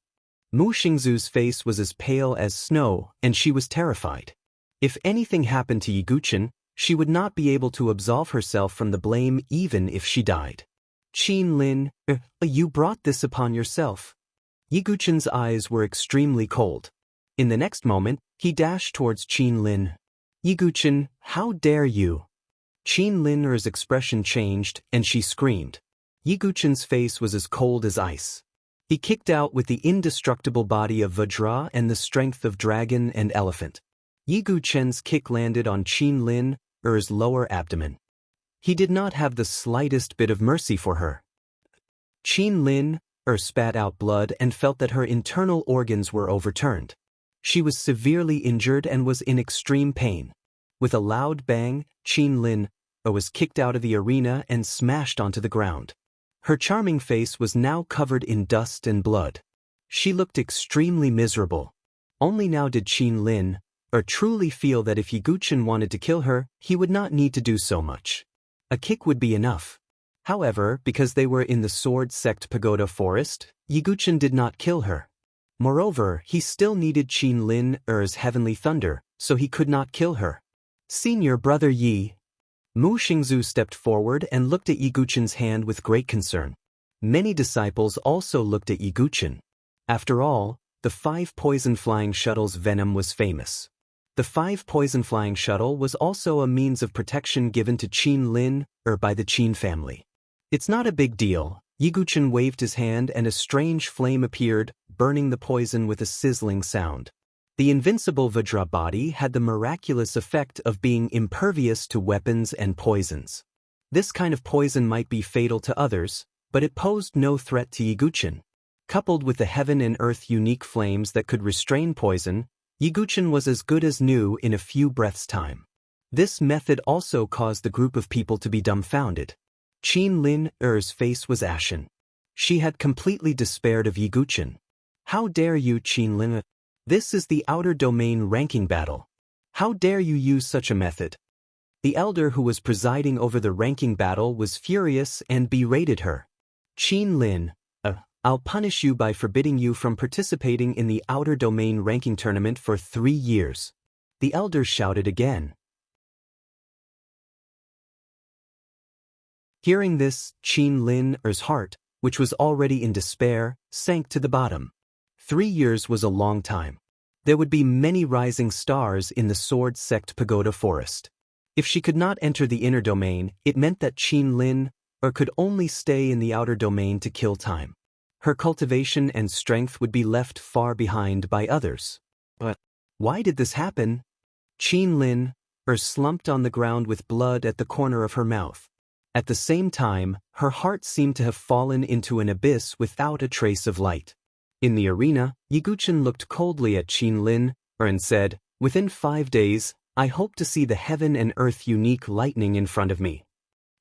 Mu Xingzu's face was as pale as snow, and she was terrified. If anything happened to Yi Guqin, she would not be able to absolve herself from the blame even if she died. Qin Lin, you brought this upon yourself. Yi Guqin's eyes were extremely cold. In the next moment, he dashed towards Qin Lin. Yi Guqin, how dare you? Qin Lin's expression changed, and she screamed. Yi Guqin's face was as cold as ice. He kicked out with the indestructible body of Vajra and the strength of dragon and elephant. Yi Guqin's kick landed on Qin Lin's lower abdomen. He did not have the slightest bit of mercy for her. Qin Lin spat out blood and felt that her internal organs were overturned. She was severely injured and was in extreme pain. With a loud bang, Qin Lin was kicked out of the arena and smashed onto the ground. Her charming face was now covered in dust and blood. She looked extremely miserable. Only now did Qin Lin truly feel that if Yi Guqin wanted to kill her, he would not need to do so much. A kick would be enough. However, because they were in the Sword Sect Pagoda Forest, Yi Guqin did not kill her. Moreover, he still needed Qin Lin's heavenly thunder, so he could not kill her. Senior brother Yi. Mu Xingzu stepped forward and looked at Yi Guqin's hand with great concern. Many disciples also looked at Yi Guqin. After all, the 5-poison flying shuttle's venom was famous. The 5-poison flying shuttle was also a means of protection given to Qin Lin by the Qin family. It's not a big deal. Yi Guqin waved his hand and a strange flame appeared, burning the poison with a sizzling sound. The invincible Vajra body had the miraculous effect of being impervious to weapons and poisons. This kind of poison might be fatal to others, but it posed no threat to Yi Guqin. Coupled with the heaven and earth unique flames that could restrain poison, Yi Guqin was as good as new in a few breaths' time. This method also caused the group of people to be dumbfounded. Qin Lin's face was ashen. She had completely despaired of Yi Guqin. How dare you, Qin Lin? This is the outer domain ranking battle. How dare you use such a method? The elder who was presiding over the ranking battle was furious and berated her. Qin Lin, I'll punish you by forbidding you from participating in the outer domain ranking tournament for 3 years. The elder shouted again. Hearing this, Qin Lin's heart, which was already in despair, sank to the bottom. 3 years was a long time. There would be many rising stars in the Sword Sect Pagoda Forest. If she could not enter the inner domain, it meant that Qin Lin could only stay in the outer domain to kill time. Her cultivation and strength would be left far behind by others. But why did this happen? Qin Lin slumped on the ground with blood at the corner of her mouth. At the same time, her heart seemed to have fallen into an abyss without a trace of light. In the arena, Yi Guqin looked coldly at Qin Lin and said, "Within 5 days, I hope to see the heaven and earth unique lightning in front of me."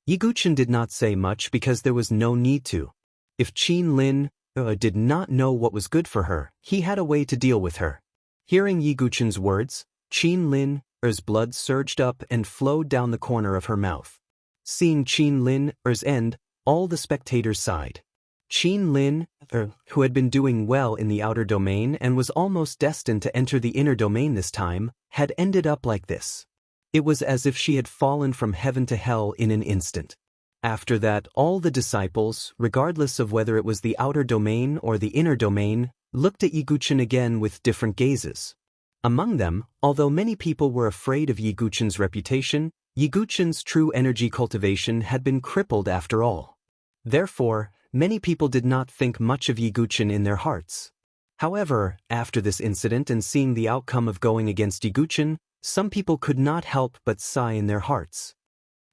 Yi Guqin did not say much because there was no need to. If Qin Lin did not know what was good for her, he had a way to deal with her. Hearing Yi Guqin's words, Qin Lin's blood surged up and flowed down the corner of her mouth. Seeing Qin Lin's end, all the spectators sighed. Qin Lin, who had been doing well in the outer domain and was almost destined to enter the inner domain this time, had ended up like this. It was as if she had fallen from heaven to hell in an instant. After that, all the disciples, regardless of whether it was the outer domain or the inner domain, looked at Yi Guqin again with different gazes. Among them, although many people were afraid of Yi Guqin's reputation, Yi Guqin's true energy cultivation had been crippled after all. Therefore, many people did not think much of Yi Guqin in their hearts. However, after this incident and seeing the outcome of going against Yi Guqin, some people could not help but sigh in their hearts.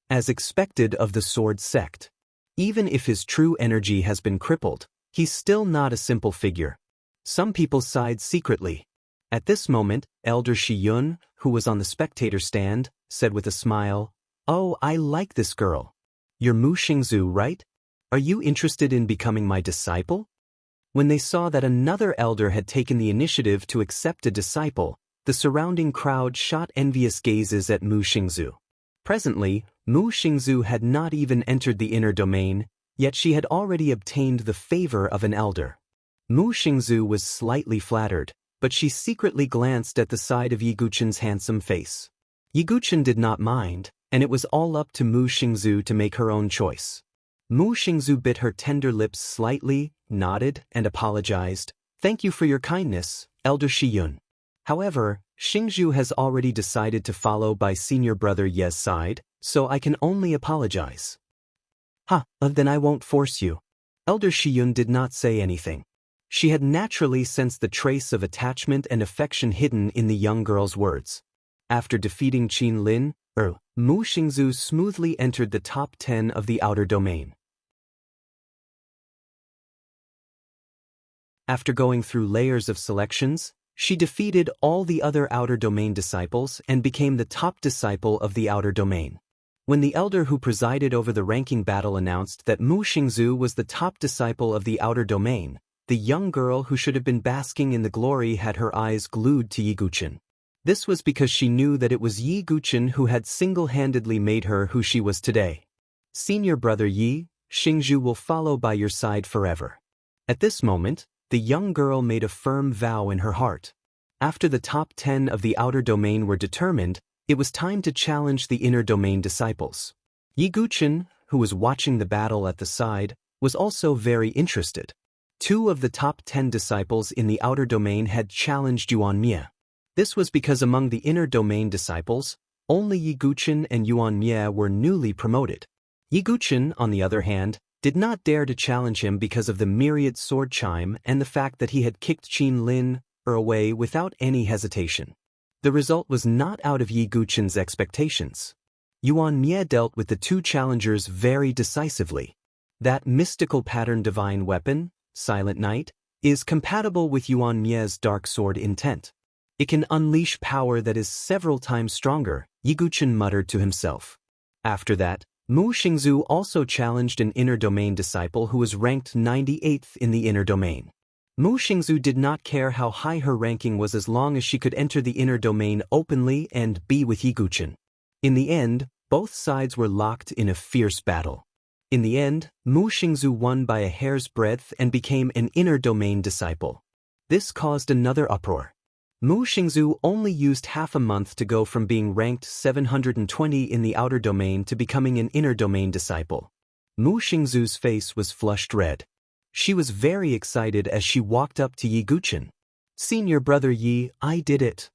as expected of the sword sect. Even if his true energy has been crippled, he's still not a simple figure. Some people sighed secretly. At this moment, Elder Shiyun, who was on the spectator stand, said with a smile, "Oh, I like this girl. You're Mu Xingzu, right? Are you interested in becoming my disciple?" When they saw that another elder had taken the initiative to accept a disciple, the surrounding crowd shot envious gazes at Mu Xingzu. Presently, Mu Xingzu had not even entered the inner domain, yet she had already obtained the favor of an elder. Mu Xingzu was slightly flattered, but she secretly glanced at the side of Yi Guqin's handsome face. Yi Guqin did not mind, and it was all up to Mu Xingzu to make her own choice. Mu Xingzu bit her tender lips slightly, nodded, and apologized. "Thank you for your kindness, Elder Shiyun. However, Xingzhu has already decided to follow by senior brother Ye's side, so I can only apologize." Then I won't force you." Elder Shiyun did not say anything. She had naturally sensed the trace of attachment and affection hidden in the young girl's words. After defeating Qin Lin, Mu Xingzu smoothly entered the top 10 of the outer domain. After going through layers of selections, she defeated all the other outer domain disciples and became the top disciple of the outer domain. When the elder who presided over the ranking battle announced that Mu Xingzu was the top disciple of the outer domain, the young girl who should have been basking in the glory had her eyes glued to Yi Guqin. This was because she knew that it was Yi Guqin who had single-handedly made her who she was today. "Senior brother Yi, Xingzhu will follow by your side forever." At this moment, the young girl made a firm vow in her heart. After the top 10 of the outer domain were determined, it was time to challenge the inner domain disciples. Yi Guqin, who was watching the battle at the side, was also very interested. 2 of the top 10 disciples in the outer domain had challenged Yuan Mie. This was because among the inner domain disciples, only Yi Guqin and Yuan Mie were newly promoted. Yi Guqin, on the other hand, did not dare to challenge him because of the myriad sword chime and the fact that he had kicked Qin Lin away without any hesitation. The result was not out of Yi Guqin's expectations. Yuan Mie dealt with the 2 challengers very decisively. That mystical pattern divine weapon, Silent Night, is compatible with Yuan Mie's dark sword intent. It can unleash power that is several times stronger, Yi Guqin muttered to himself. After that, Mu Xingzu also challenged an inner domain disciple who was ranked 98th in the inner domain. Mu Xingzu did not care how high her ranking was as long as she could enter the inner domain openly and be with Yi Guqin. In the end, both sides were locked in a fierce battle. In the end, Mu Xingzu won by a hair's breadth and became an inner domain disciple. This caused another uproar. Mu Xingzu only used half a month to go from being ranked 720 in the outer domain to becoming an inner domain disciple. Mu Xingzu's face was flushed red. She was very excited as she walked up to Yi Guqin. "Senior brother Yi, I did it."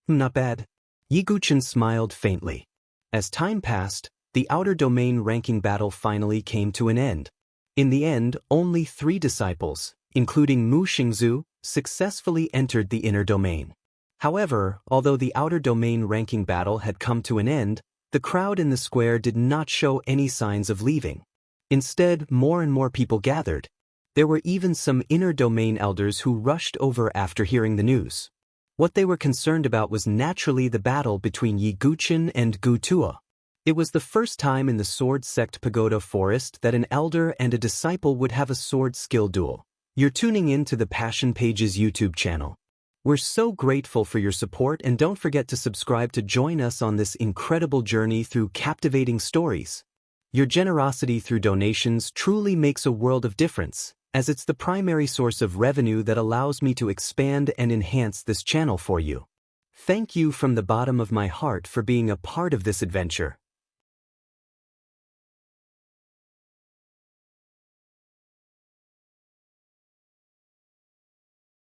"Not bad." Yi Guqin smiled faintly. As time passed, the outer domain ranking battle finally came to an end. In the end, only 3 disciples, including Mu Xingzu, successfully entered the inner domain. However, although the outer domain ranking battle had come to an end, the crowd in the square did not show any signs of leaving. Instead, more and more people gathered. There were even some inner domain elders who rushed over after hearing the news. What they were concerned about was naturally the battle between Yi Guqin and Gu Tuo. It was the first time in the Sword Sect Pagoda Forest that an elder and a disciple would have a sword skill duel. You're tuning in to the Passion Pages YouTube channel. We're so grateful for your support, and don't forget to subscribe to join us on this incredible journey through captivating stories. Your generosity through donations truly makes a world of difference, as it's the primary source of revenue that allows me to expand and enhance this channel for you. Thank you from the bottom of my heart for being a part of this adventure.